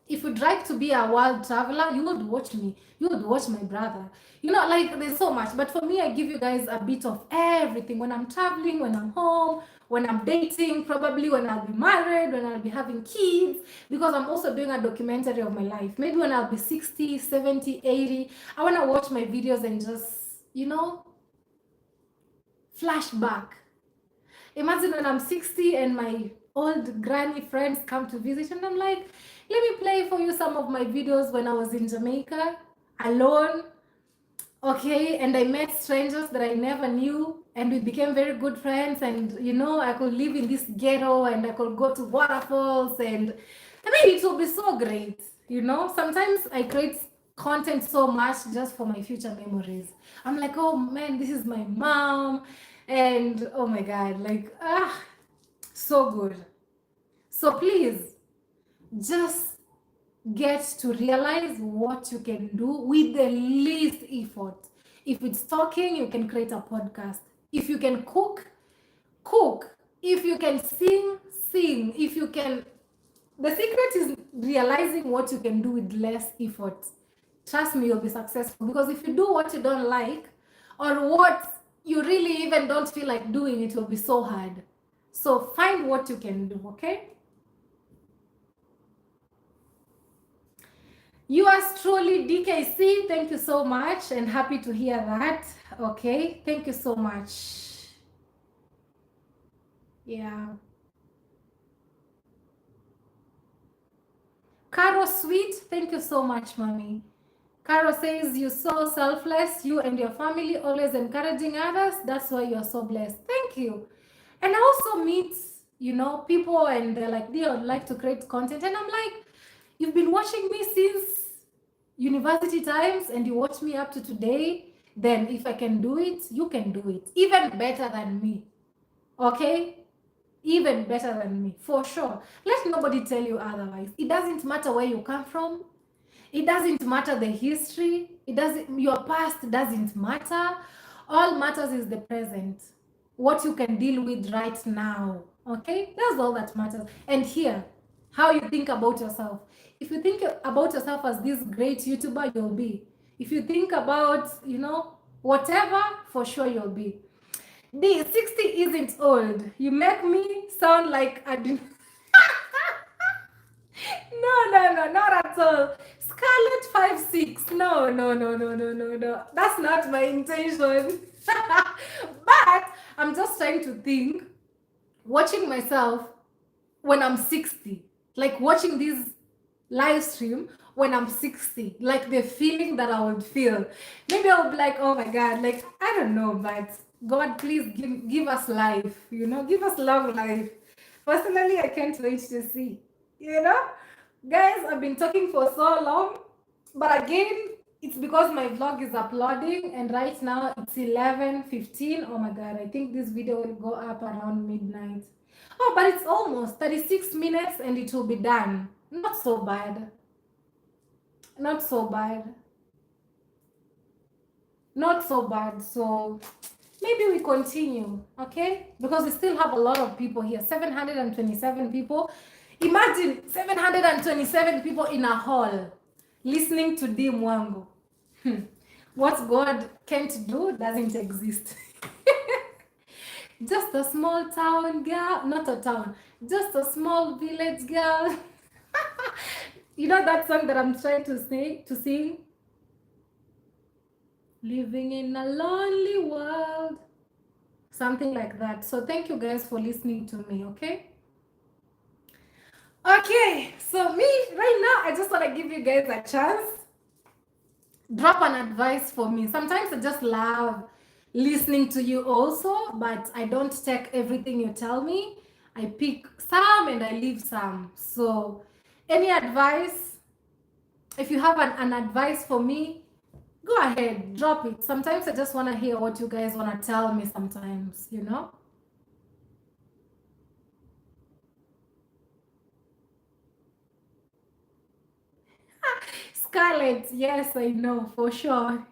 If you'd like to be a world traveler, you would watch me. You would watch my brother. There's so much. But for me, I give you guys a bit of everything. When I'm traveling, when I'm home, when I'm dating, probably when I'll be married, when I'll be having kids, because I'm also doing a documentary of my life. Maybe when I'll be 60, 70, 80, I want to watch my videos and just, flashback. Imagine when I'm 60 and my old granny friends come to visit and I'm like, let me play for you some of my videos when I was in Jamaica, alone, okay? And I met strangers that I never knew and we became very good friends and, I could live in this ghetto and I could go to waterfalls and, it will be so great, Sometimes I create content so much just for my future memories. I'm like, oh man, this is my mom and oh my God, so good. So please, just get to realize what you can do with the least effort. If it's talking, you can create a podcast. If you can cook, cook. If you can sing, sing. If you can... The secret is realizing what you can do with less effort. Trust me, you'll be successful. Because if you do what you don't like, or what you really even don't feel like doing, it will be so hard. So find what you can do, okay? Yours truly, DKC, thank you so much and happy to hear that. Okay, thank you so much. Yeah. Caro Sweet, thank you so much, mommy. Caro says, you're so selfless, you and your family, always encouraging others. That's why you're so blessed. Thank you. And I also meet, people and they're like, they would like to create content. And I'm like, you've been watching me since university times and you watch me up to today. Then if I can do it, you can do it. Even better than me. Okay? Even better than me, for sure. Let nobody tell you otherwise. It doesn't matter where you come from. It doesn't matter the history. Your past doesn't matter. All matters is the present. What you can deal with right now. Okay? That's all that matters. And here, how you think about yourself. If you think about yourself as this great YouTuber, you'll be. If you think about, whatever, for sure you'll be. The 60 isn't old. You make me sound like I didn't. No, not at all. Scarlet 5'6". No. That's not my intention. But I'm just trying to think, watching myself when I'm 60, like watching this live stream when I'm 60, like the feeling that I would feel. Maybe I'll be like, oh my God, like, I don't know, but God, please give us life, give us long life. Personally, I can't wait to see, Guys, I've been talking for so long, but again, it's because my vlog is uploading, and right now it's 11:15. Oh my god, I think this video will go up around midnight. Oh, but it's almost 36 minutes and it will be done. Not so bad. Not so bad. Not so bad. So maybe we continue, okay? Because we still have a lot of people here. 727 people. Imagine 727 people in a hall listening to D Mwango. What God can't do doesn't exist. Just a small town girl, not a town, just a small village girl. You know that song that I'm trying to sing? Living in a lonely world. Something like that. So thank you guys for listening to me, okay? Okay, so me right now, I just want to give you guys a chance. Drop an advice for me. Sometimes I just love listening to you also, but I don't take everything you tell me. I pick some and I leave some. So any advice, if you have an advice for me, go ahead, drop it. Sometimes I just want to hear what you guys want to tell me sometimes, you know? Scarlett, yes, I know, for sure.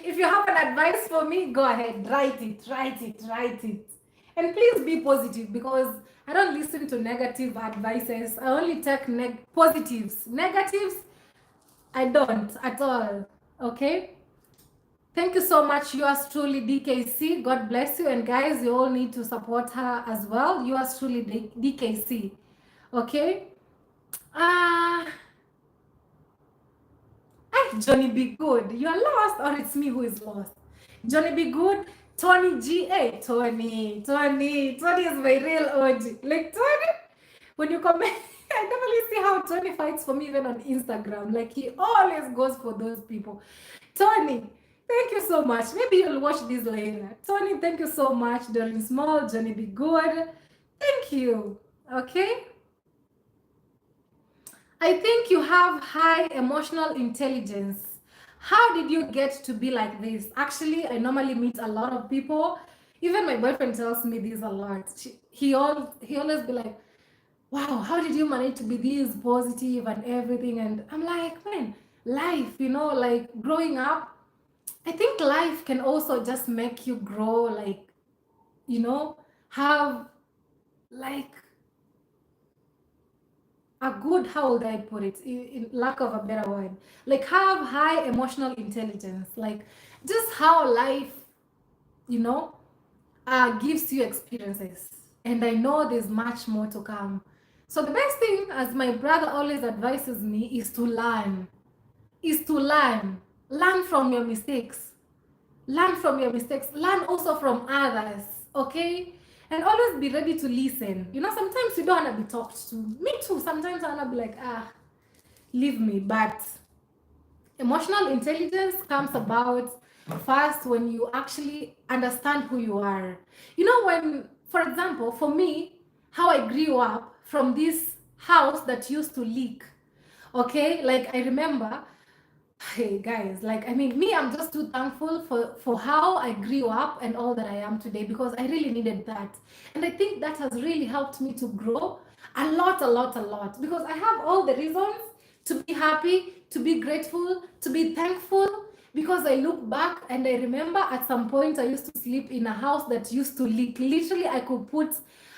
If you have an advice for me, go ahead, write it, write it, write it. And please be positive because I don't listen to negative advices. I only take positives. Negatives, I don't at all. Okay? Thank you so much. Yours truly, DKC. God bless you. And guys, you all need to support her as well. Yours truly, DKC. Okay? Ah. Johnny Be Good, you are lost, or it's me who is lost? Johnny Be Good, Tony G. Hey, Tony is my real OG. Like, Tony, when you comment, I never really see how Tony fights for me even on Instagram. Like, he always goes for those people. Tony, thank you so much. Maybe you'll watch this later. Tony, thank you so much. Doreen Small, Johnny Be Good. Thank you. Okay? I think you have high emotional intelligence. How did you get to be like this? Actually, I normally meet a lot of people. Even my boyfriend tells me this a lot. He always be like, "Wow, how did you manage to be this positive and everything?" And I'm like, "Man, life, like growing up. I think life can also just make you grow, like, have like a good, how would I put it, in lack of a better word, like have high emotional intelligence, like just how life, you know gives you experiences. And I know there's much more to come. So the best thing, as my brother always advises me, is to learn from your mistakes. Learn from your mistakes. Learn also from others. Okay? And always be ready to listen. Sometimes you don't want to be talked to. Me too. Sometimes I want to be like, leave me. But emotional intelligence comes about first when you actually understand who you are. When, for example, for me, how I grew up from this house that used to leak. Okay? Like, I remember. Hey guys, like, I mean, me, I'm just too thankful for how I grew up and all that I am today, because I really needed that. And I think that has really helped me to grow a lot, a lot, a lot, because I have all the reasons to be happy, to be grateful, to be thankful, because I look back and I remember at some point I used to sleep in a house that used to leak. Literally, I could put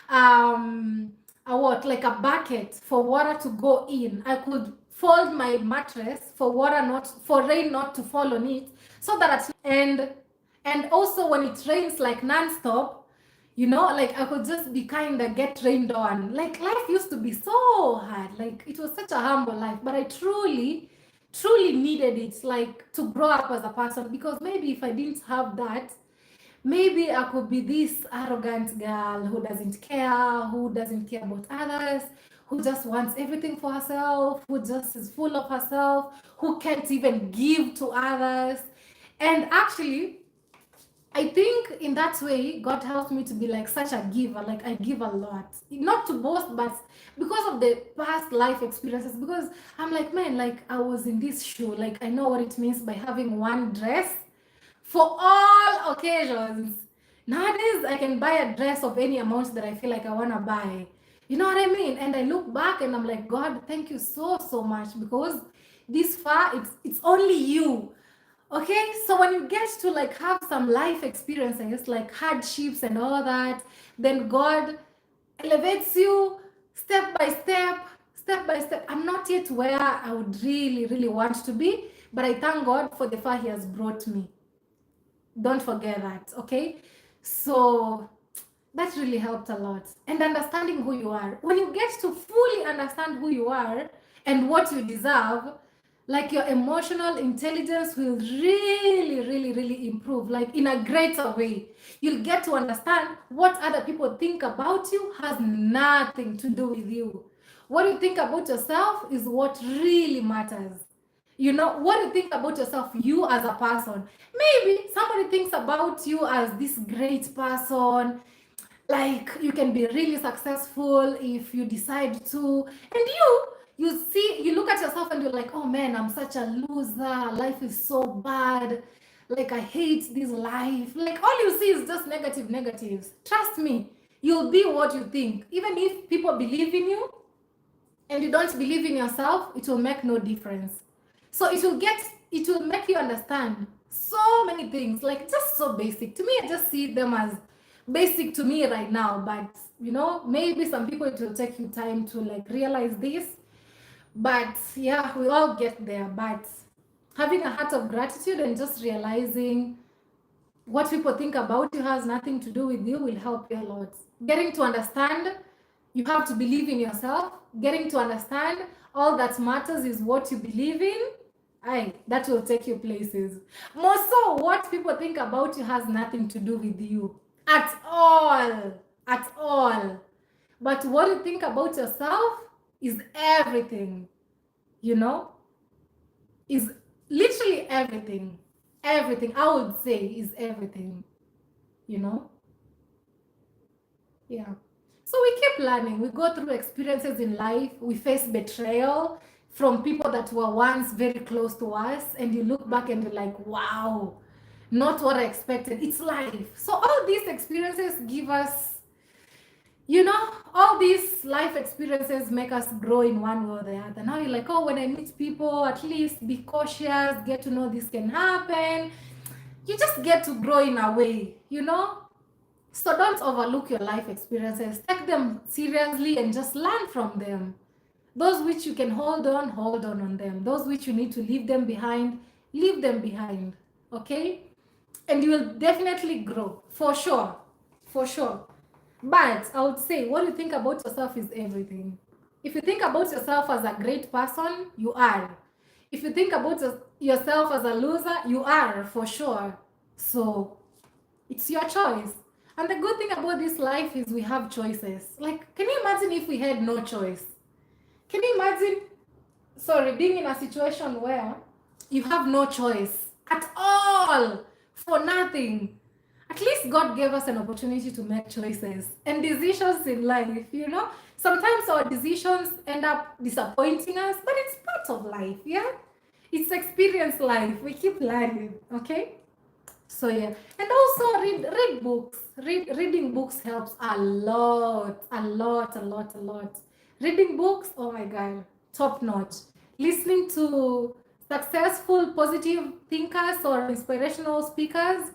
a what, like a bucket for water to go in. I could fold my mattress for rain not to fall on it, so that and also when it rains like non-stop, like I could just be kind of get rained on. Like, life used to be so hard. Like, it was such a humble life, but I truly, truly needed it, like, to grow up as a person, because maybe if I didn't have that, maybe I could be this arrogant girl who doesn't care about others, who just wants everything for herself, who just is full of herself, who can't even give to others. And actually, I think in that way, God helped me to be like such a giver. Like I give a lot, not to boast, but because of the past life experiences. Because I'm like, man, like I was in this shoe. Like I know what it means by having one dress for all occasions. Nowadays, I can buy a dress of any amount that I feel like I wanna buy. You know what I mean? And I look back and I'm like, God, thank you so much, because this far it's only you. Okay, so when you get to like have some life experiences like hardships and all that, then God elevates you step by step, step by step. I'm not yet where I would really want to be, but I thank God for the far He has brought me. Don't forget that, okay? So that really helped a lot. And understanding who you are. When you get to fully understand who you are and what you deserve, like your emotional intelligence will really improve, like in a greater way. You'll get to understand what other people think about you has nothing to do with you. What you think about yourself is what really matters. You know, what you think about yourself, you as a person. Maybe somebody thinks about you as this great person, like you can be really successful if you decide to, and you look at yourself and you're like, oh man, I'm such a loser, life is so bad, like I hate this life. Like all you see is just negatives. Trust me, you'll be what you think. Even if people believe in you and you don't believe in yourself, it will make no difference. So it will make you understand so many things, like just so basic. To me, I just see them as basic to me right now, but you know, maybe some people it will take you time to like realize this. But yeah, we all get there. But having a heart of gratitude and just realizing what people think about you has nothing to do with you will help you a lot. Getting to understand, you have to believe in yourself. Getting to understand all that matters is what you believe in. Aye, that will take you places. More so, what people think about you has nothing to do with you at all. At all. But what you think about yourself is everything, you know? Is literally everything. Everything, I would say, is everything, you know? Yeah. So we keep learning. We go through experiences in life. We face betrayal from people that were once very close to us. And you look back and you're like, wow, not what I expected. It's life. So all these experiences give us, you know, all these life experiences make us grow in one way or the other. Now you're like, oh, when I meet people, at least be cautious, get to know this can happen. You just get to grow in a way, you know? So don't overlook your life experiences. Take them seriously and just learn from them. Those which you can hold on them. Those which you need to leave them behind, leave them behind. Okay? And you will definitely grow. For sure. For sure. But I would say what you think about yourself is everything. If you think about yourself as a great person, you are. If you think about yourself as a loser, you are for sure. So it's your choice. And the good thing about this life is we have choices. Like, can you imagine if we had no choice? Can you imagine, sorry, being in a situation where you have no choice at all for nothing? At least God gave us an opportunity to make choices and decisions in life, you know? Sometimes our decisions end up disappointing us, but it's part of life, yeah? It's experience life. We keep learning, okay? So yeah, and also read books. Reading books helps a lot, a lot. Reading books, oh my god, top notch. Listening to successful, positive thinkers or inspirational speakers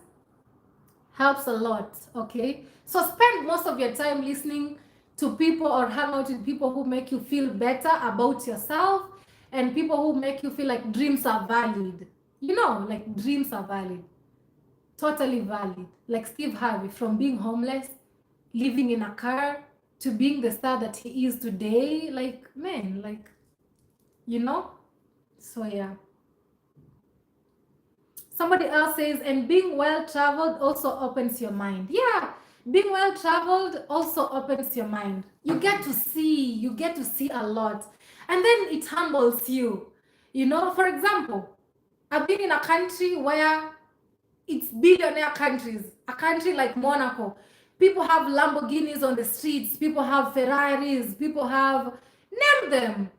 helps a lot. Okay, so spend most of your time listening to people or hang out with people who make you feel better about yourself and people who make you feel like dreams are valid. You know, like dreams are valid. Totally valid. Like Steve Harvey, from being homeless, living in a car, to being the star that he is today. Like, man, like, you know? So, yeah. Somebody else says, and being well traveled also opens your mind. Yeah, being well traveled also opens your mind. You get to see a lot. And then it humbles you. You know, for example, I've been in a country where it's billionaire countries, a country like Monaco. People have Lamborghinis on the streets, people have Ferraris, people have, name them,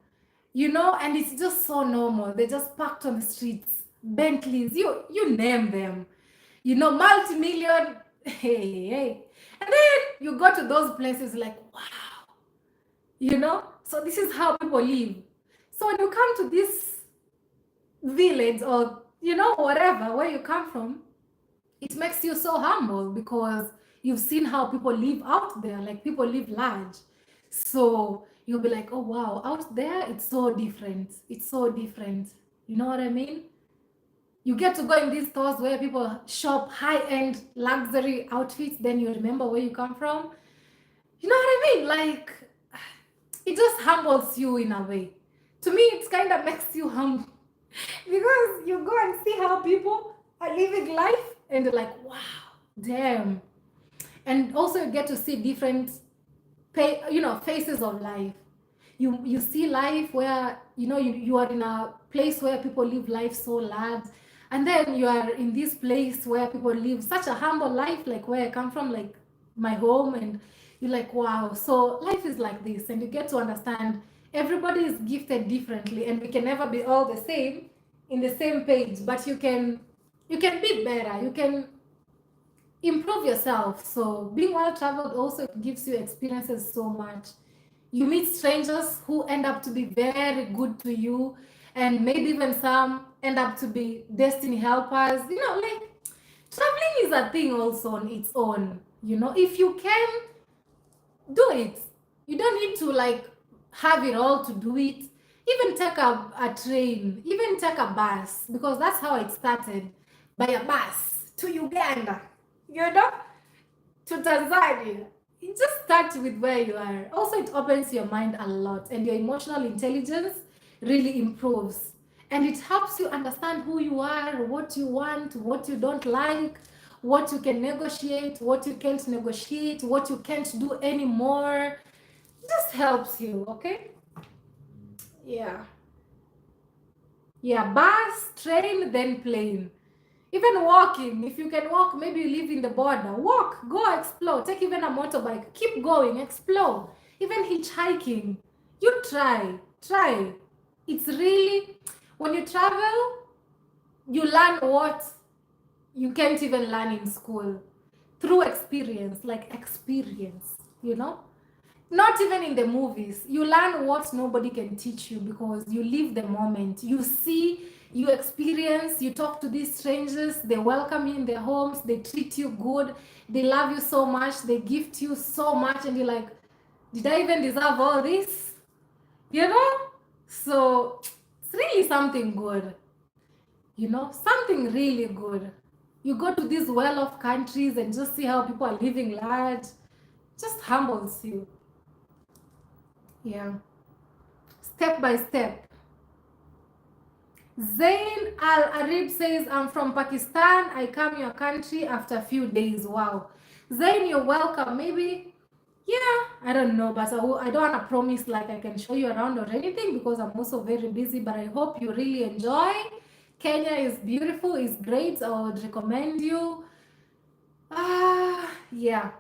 and it's just so normal. They're just parked on the streets. Bentleys, you name them. Multi-million, hey. And then you go to those places like, wow, so this is how people live. So when you come to this village or, whatever, where you come from, it makes you so humble because you've seen how people live out there, like people live large. So you'll be like, oh wow, out there it's so different. It's so different. You know what I mean? You get to go in these stores where people shop high-end luxury outfits, then you remember where you come from. You know what I mean? Like, it just humbles you in a way. To me, it kind of makes you humble because you go and see how people are living life and you're like, wow, damn. And also you get to see different faces of life. You see life where you are in a place where people live life so large, and then you are in this place where people live such a humble life, like where I come from, like my home, and you're like, wow, so life is like this. And you get to understand everybody is gifted differently, and we can never be all the same in the same page, but you can be better, you can improve yourself. So being well traveled also gives you experiences so much. You meet strangers who end up to be very good to you, and maybe even some end up to be destiny helpers. Like, traveling is a thing also on its own. If you can do it, you don't need to like have it all to do it. Even take a train, even take a bus, because that's how it started, by a bus to Uganda, to Tanzania. It just starts with where you are. Also, it opens your mind a lot, and your emotional intelligence really improves. And it helps you understand who you are, what you want, what you don't like, what you can negotiate, what you can't negotiate, what you can't do anymore. It just helps you, okay? Yeah. Yeah, bus, train, then plane. Even walking, if you can walk, maybe you live in the border, walk, go explore, take even a motorbike, keep going, explore. Even hitchhiking, you try. It's really, when you travel, you learn what you can't even learn in school through experience, like experience, not even in the movies. You learn what nobody can teach you because you live the moment. You see, you experience, you talk to these strangers, they welcome you in their homes, they treat you good, they love you so much, they gift you so much, and you're like, did I even deserve all this? So it's really something good, something really good. You go to these well-off countries and just see how people are living large, just humbles you. Yeah. Step by step. Zain Al Arib says, I'm from Pakistan. I come your country after a few days. Wow. Zain, you're welcome. Maybe, yeah, I don't know, but I don't want to promise like I can show you around or anything because I'm also very busy, but I hope you really enjoy. Kenya is beautiful, it's great. I would recommend you. Yeah.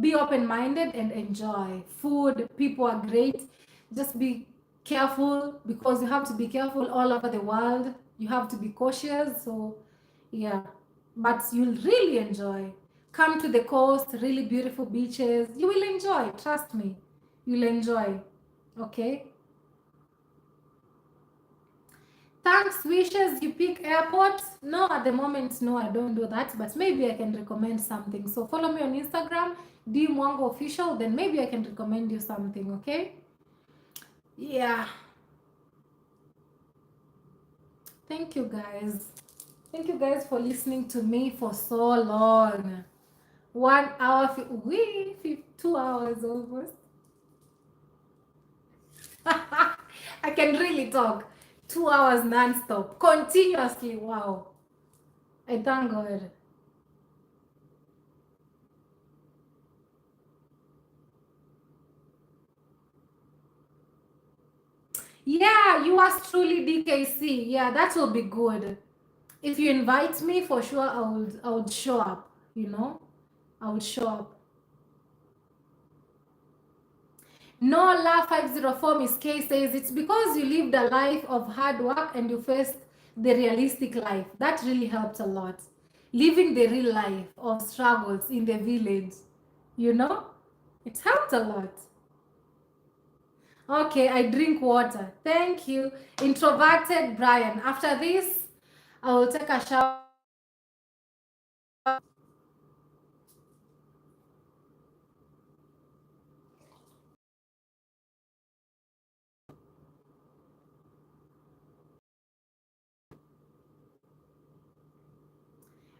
Be open-minded and enjoy. Food, people are great. Just be careful because you have to be careful all over the world. You have to be cautious. So, yeah. But you'll really enjoy. Come to the coast, really beautiful beaches. You will enjoy. Trust me. You'll enjoy. Okay? Thanks, wishes. You pick airport? No, at the moment, no, I don't do that. But maybe I can recommend something. So follow me on Instagram, Mwango official. Then maybe I can recommend you something. Okay? Yeah. Thank you, guys. Thank you, guys, for listening to me for so long. 1 hour, 2 hours almost. I can really talk. 2 hours non-stop, continuously. Wow. I thank God. Yeah, yours truly, DKC. Yeah, that will be good. If you invite me, for sure, I would show up, you know? I would show up. Nola 504 Miss K says, it's because you lived a life of hard work and you faced the realistic life. That really helped a lot. Living the real life of struggles in the village, you know? It helped a lot. Okay, I drink water. Thank you. Introverted Brian. After this, I will take a shower.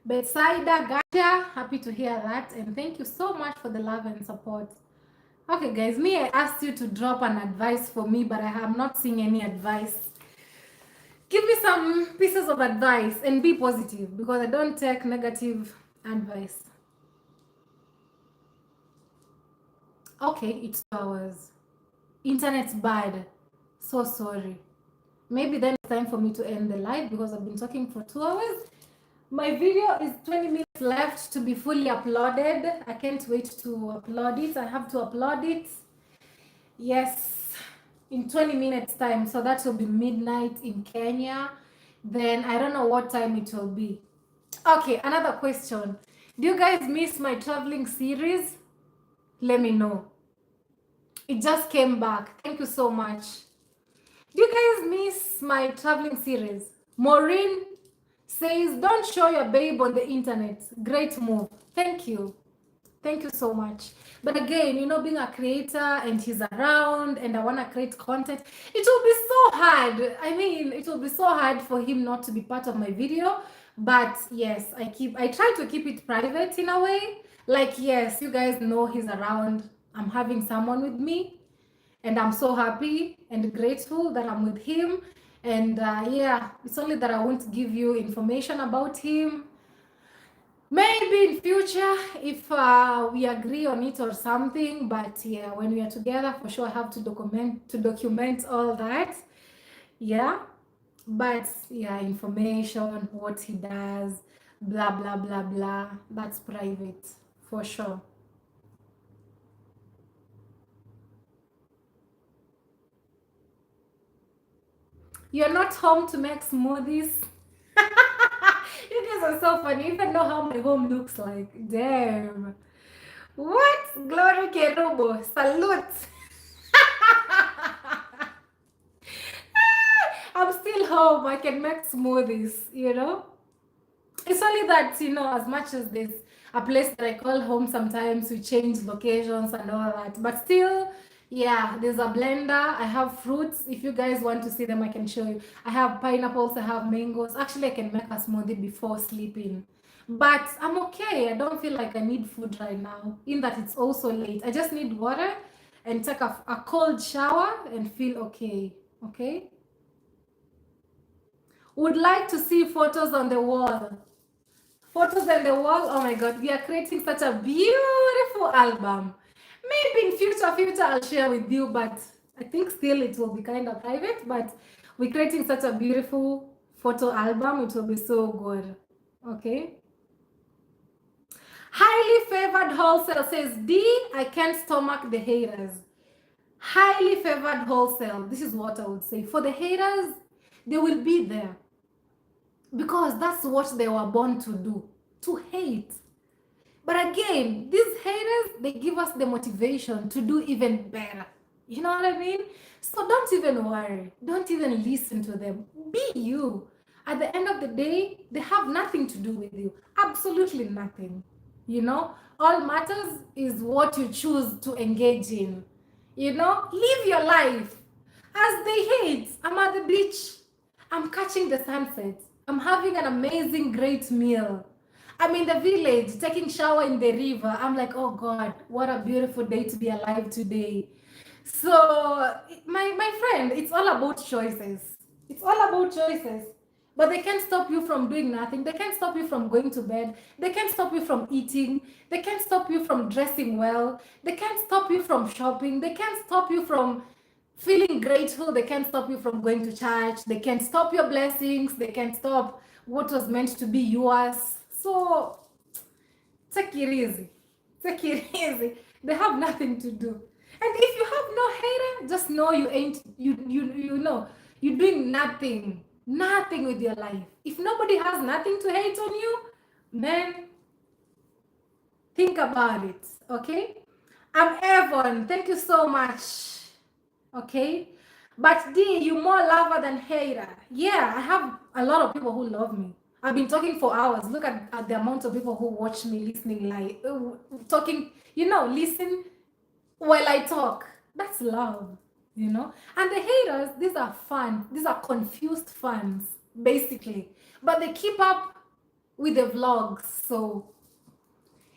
Betsaida Gacha, happy to hear that. And thank you so much for the love and support. Okay, guys, me, I asked you to drop an advice for me, but I have not seen any advice. Give me some pieces of advice and be positive because I don't take negative advice. Okay, it's 2 hours. Internet's bad. So sorry. Maybe then it's time for me to end the live because I've been talking for 2 hours. My video is 20 minutes left to be fully uploaded. I can't wait to upload it. I have to upload it. Yes, in 20 minutes time. So that will be midnight in Kenya. Then I don't know what time it will be. Okay, another question. Do you guys miss my traveling series? Let me know. It just came back. Thank you so much. Do you guys miss my traveling series? Maureen says, don't show your babe on the internet. Great move. Thank you. Thank you so much. But again, you know, being a creator and he's around and I want to create content, it will be so hard. I mean, it will be so hard for him not to be part of my video. But yes, I try to keep it private in a way. Like, yes, you guys know he's around. I'm having someone with me and I'm so happy and grateful that I'm with him. And yeah, it's only that I won't give you information about him. Maybe in future if we agree on it or something, but yeah, when we are together, for sure I have to document all that. Yeah, but yeah, information, what he does, blah blah blah blah, that's private for sure. You're not home to make smoothies. You guys are so funny. You even know how my home looks like. Damn. What? Glory Kerubo. Salute. I'm still home. I can make smoothies, you know? It's only that, you know, as much as there's a place that I call home, sometimes we change locations and all that. But still, yeah, there's a blender. I have fruits. If you guys want to see them, I can show you. I have pineapples, I have mangoes. Actually, I can make a smoothie before sleeping. But I'm okay. I don't feel like I need food right now, in that it's also late. I just need water and take a cold shower and feel okay. Okay? Would like to see photos on the wall. Photos on the wall. Oh my god, we are creating such a beautiful album. Maybe in future I'll share with you, but I think still it will be kind of private. But we're creating such a beautiful photo album. It will be so good. Okay. Highly favored wholesale says D. I can't stomach the haters. Highly favored wholesale. This is what I would say. For the haters, they will be there because that's what they were born to do, to hate. But again, these haters, they give us the motivation to do even better. You know what I mean? So don't even worry. Don't even listen to them. Be you. At the end of the day, they have nothing to do with you. Absolutely nothing. You know, all matters is what you choose to engage in. You know, live your life. As they hate, I'm at the beach. I'm catching the sunset. I'm having an amazing, great meal. I'm in the village taking shower in the river. I'm like, oh God, what a beautiful day to be alive today. So, my friend, it's all about choices. It's all about choices. But they can't stop you from doing nothing. They can't stop you from going to bed. They can't stop you from eating. They can't stop you from dressing well. They can't stop you from shopping. They can't stop you from feeling grateful. They can't stop you from going to church. They can't stop your blessings. They can't stop what was meant to be yours. So take it easy. Take it easy. They have nothing to do. And if you have no hater, just know you ain't you know you're doing nothing. Nothing with your life. If nobody has nothing to hate on you, man, think about it. Okay? I'm Avon. Thank you so much. Okay? But D, you more lover than hater. Yeah, I have a lot of people who love me. I've been talking for hours. Look at the amount of people who watch me listening, like talking, listen while I talk. That's love, And the haters, these are fans. These are confused fans, basically. But they keep up with the vlogs, so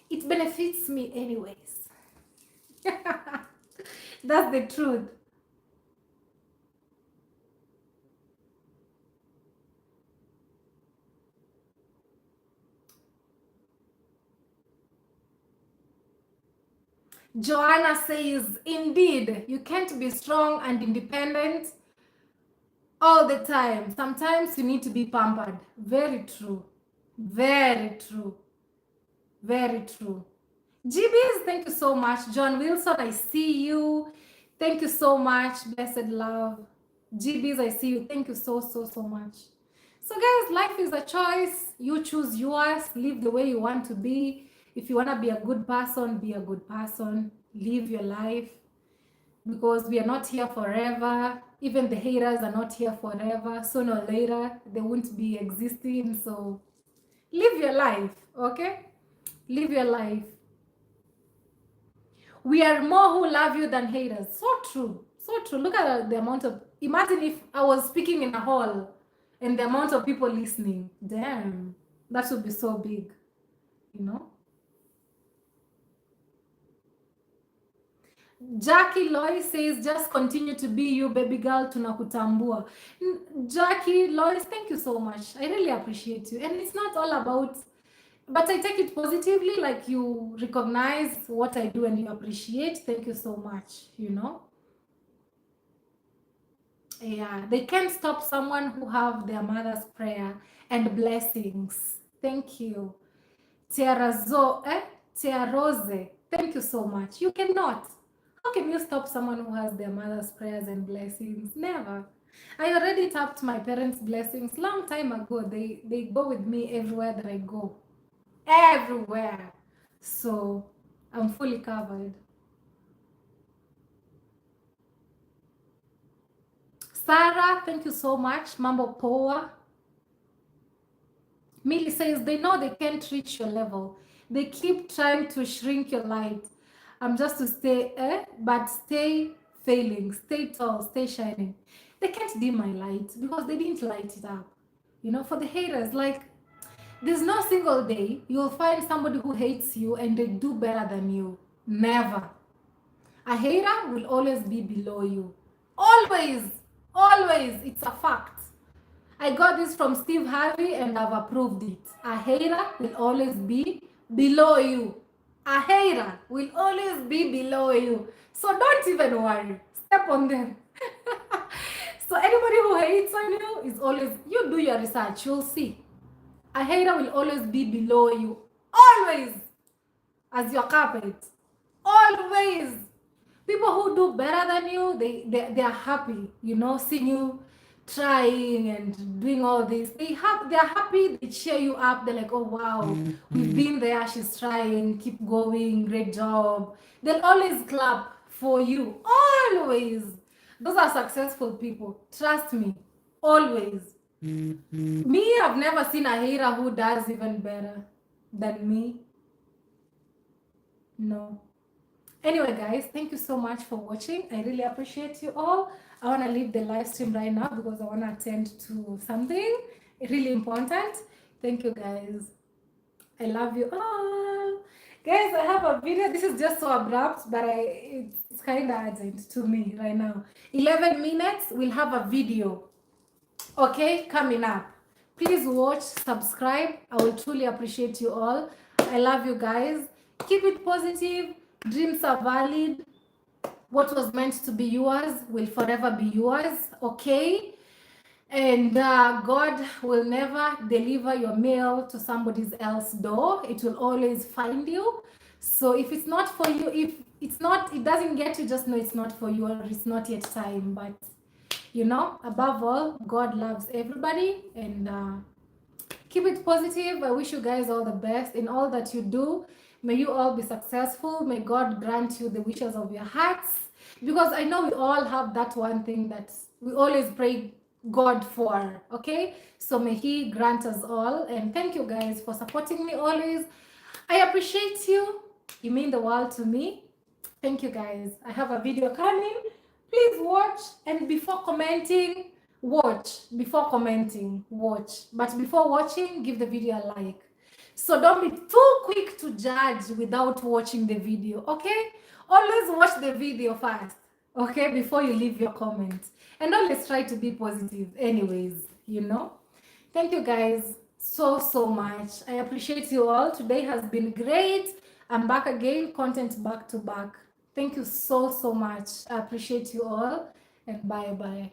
it benefits me anyways. That's the truth. Joanna says, indeed, you can't be strong and independent all the time. Sometimes you need to be pampered. Very true. Very true. Very true. GBs, thank you so much. John Wilson, I see you. Thank you so much. Blessed love. GBs, I see you. Thank you so, so, so much. So guys, life is a choice. You choose yours. Live the way you want to be. If you want to be a good person, be a good person. Live your life. Because we are not here forever. Even the haters are not here forever. Sooner or later, they won't be existing. So live your life, okay? Live your life. We are more who love you than haters. So true. So true. Look at the amount of... Imagine if I was speaking in a hall and the amount of people listening. Damn. That would be so big. Jackie Lois says, just continue to be you, baby girl, tunakutambua. Jackie Lois, thank you so much. I really appreciate you. And it's not all about... But I take it positively, like you recognize what I do and you appreciate. Thank you so much, Yeah, they can't stop someone who have their mother's prayer and blessings. Thank you. Tiarose, thank you so much. You cannot. How can you stop someone who has their mother's prayers and blessings? Never. I already tapped my parents' blessings long time ago. They go with me everywhere that I go. Everywhere. So I'm fully covered. Sarah, thank you so much. Mambo Poa. Millie says they know they can't reach your level. They keep trying to shrink your light. I'm just to stay, but stay failing, stay tall, stay shining. They can't dim my light because they didn't light it up. For the haters, like, there's no single day you'll find somebody who hates you and they do better than you. Never. A hater will always be below you. Always. Always. It's a fact. I got this from Steve Harvey and I've approved it. A hater will always be below you. A hater will always be below you. So don't even worry. Step on them. So anybody who hates on you is always, you do your research, you'll see. A hater will always be below you. Always. As your carpet. Always. People who do better than you, they are happy, seeing you trying and doing all this. They're happy, they cheer you up. They're like, oh wow, we've been there, she's trying, keep going, great job. They'll always clap for you. Always. Those are successful people. Trust me. Always. Me, I've never seen a hater who does even better than me. No. Anyway, guys, thank you so much for watching. I really appreciate you all. I want to leave the live stream right now because I want to attend to something really important. Thank you, guys. I love you all. Guys, I have a video. This is just so abrupt, but it's kind of urgent to me right now. 11 minutes, we'll have a video. Okay, coming up. Please watch, subscribe. I will truly appreciate you all. I love you guys. Keep it positive. Dreams are valid. What was meant to be yours will forever be yours. Okay? And God will never deliver your mail to somebody else's door. It will always find you. So if it's not for you, if it's not, it doesn't get you, just know it's not for you, or it's not yet time. But above all, God loves everybody, and keep it positive. I wish you guys all the best in all that you do. May you all be successful. May God grant you the wishes of your hearts. Because I know we all have that one thing that we always pray God for. Okay? So may He grant us all. And thank you guys for supporting me always. I appreciate you. You mean the world to me. Thank you guys. I have a video coming. Please watch, and before commenting, watch. Before commenting, watch. But before watching, give the video a like. So don't be too quick to judge without watching the video, okay? Always watch the video first, okay, before you leave your comments. And always try to be positive anyways. Thank you guys so much. I appreciate you all. Today has been great. I'm back again, content back to back. Thank you so much. I appreciate you all, and bye.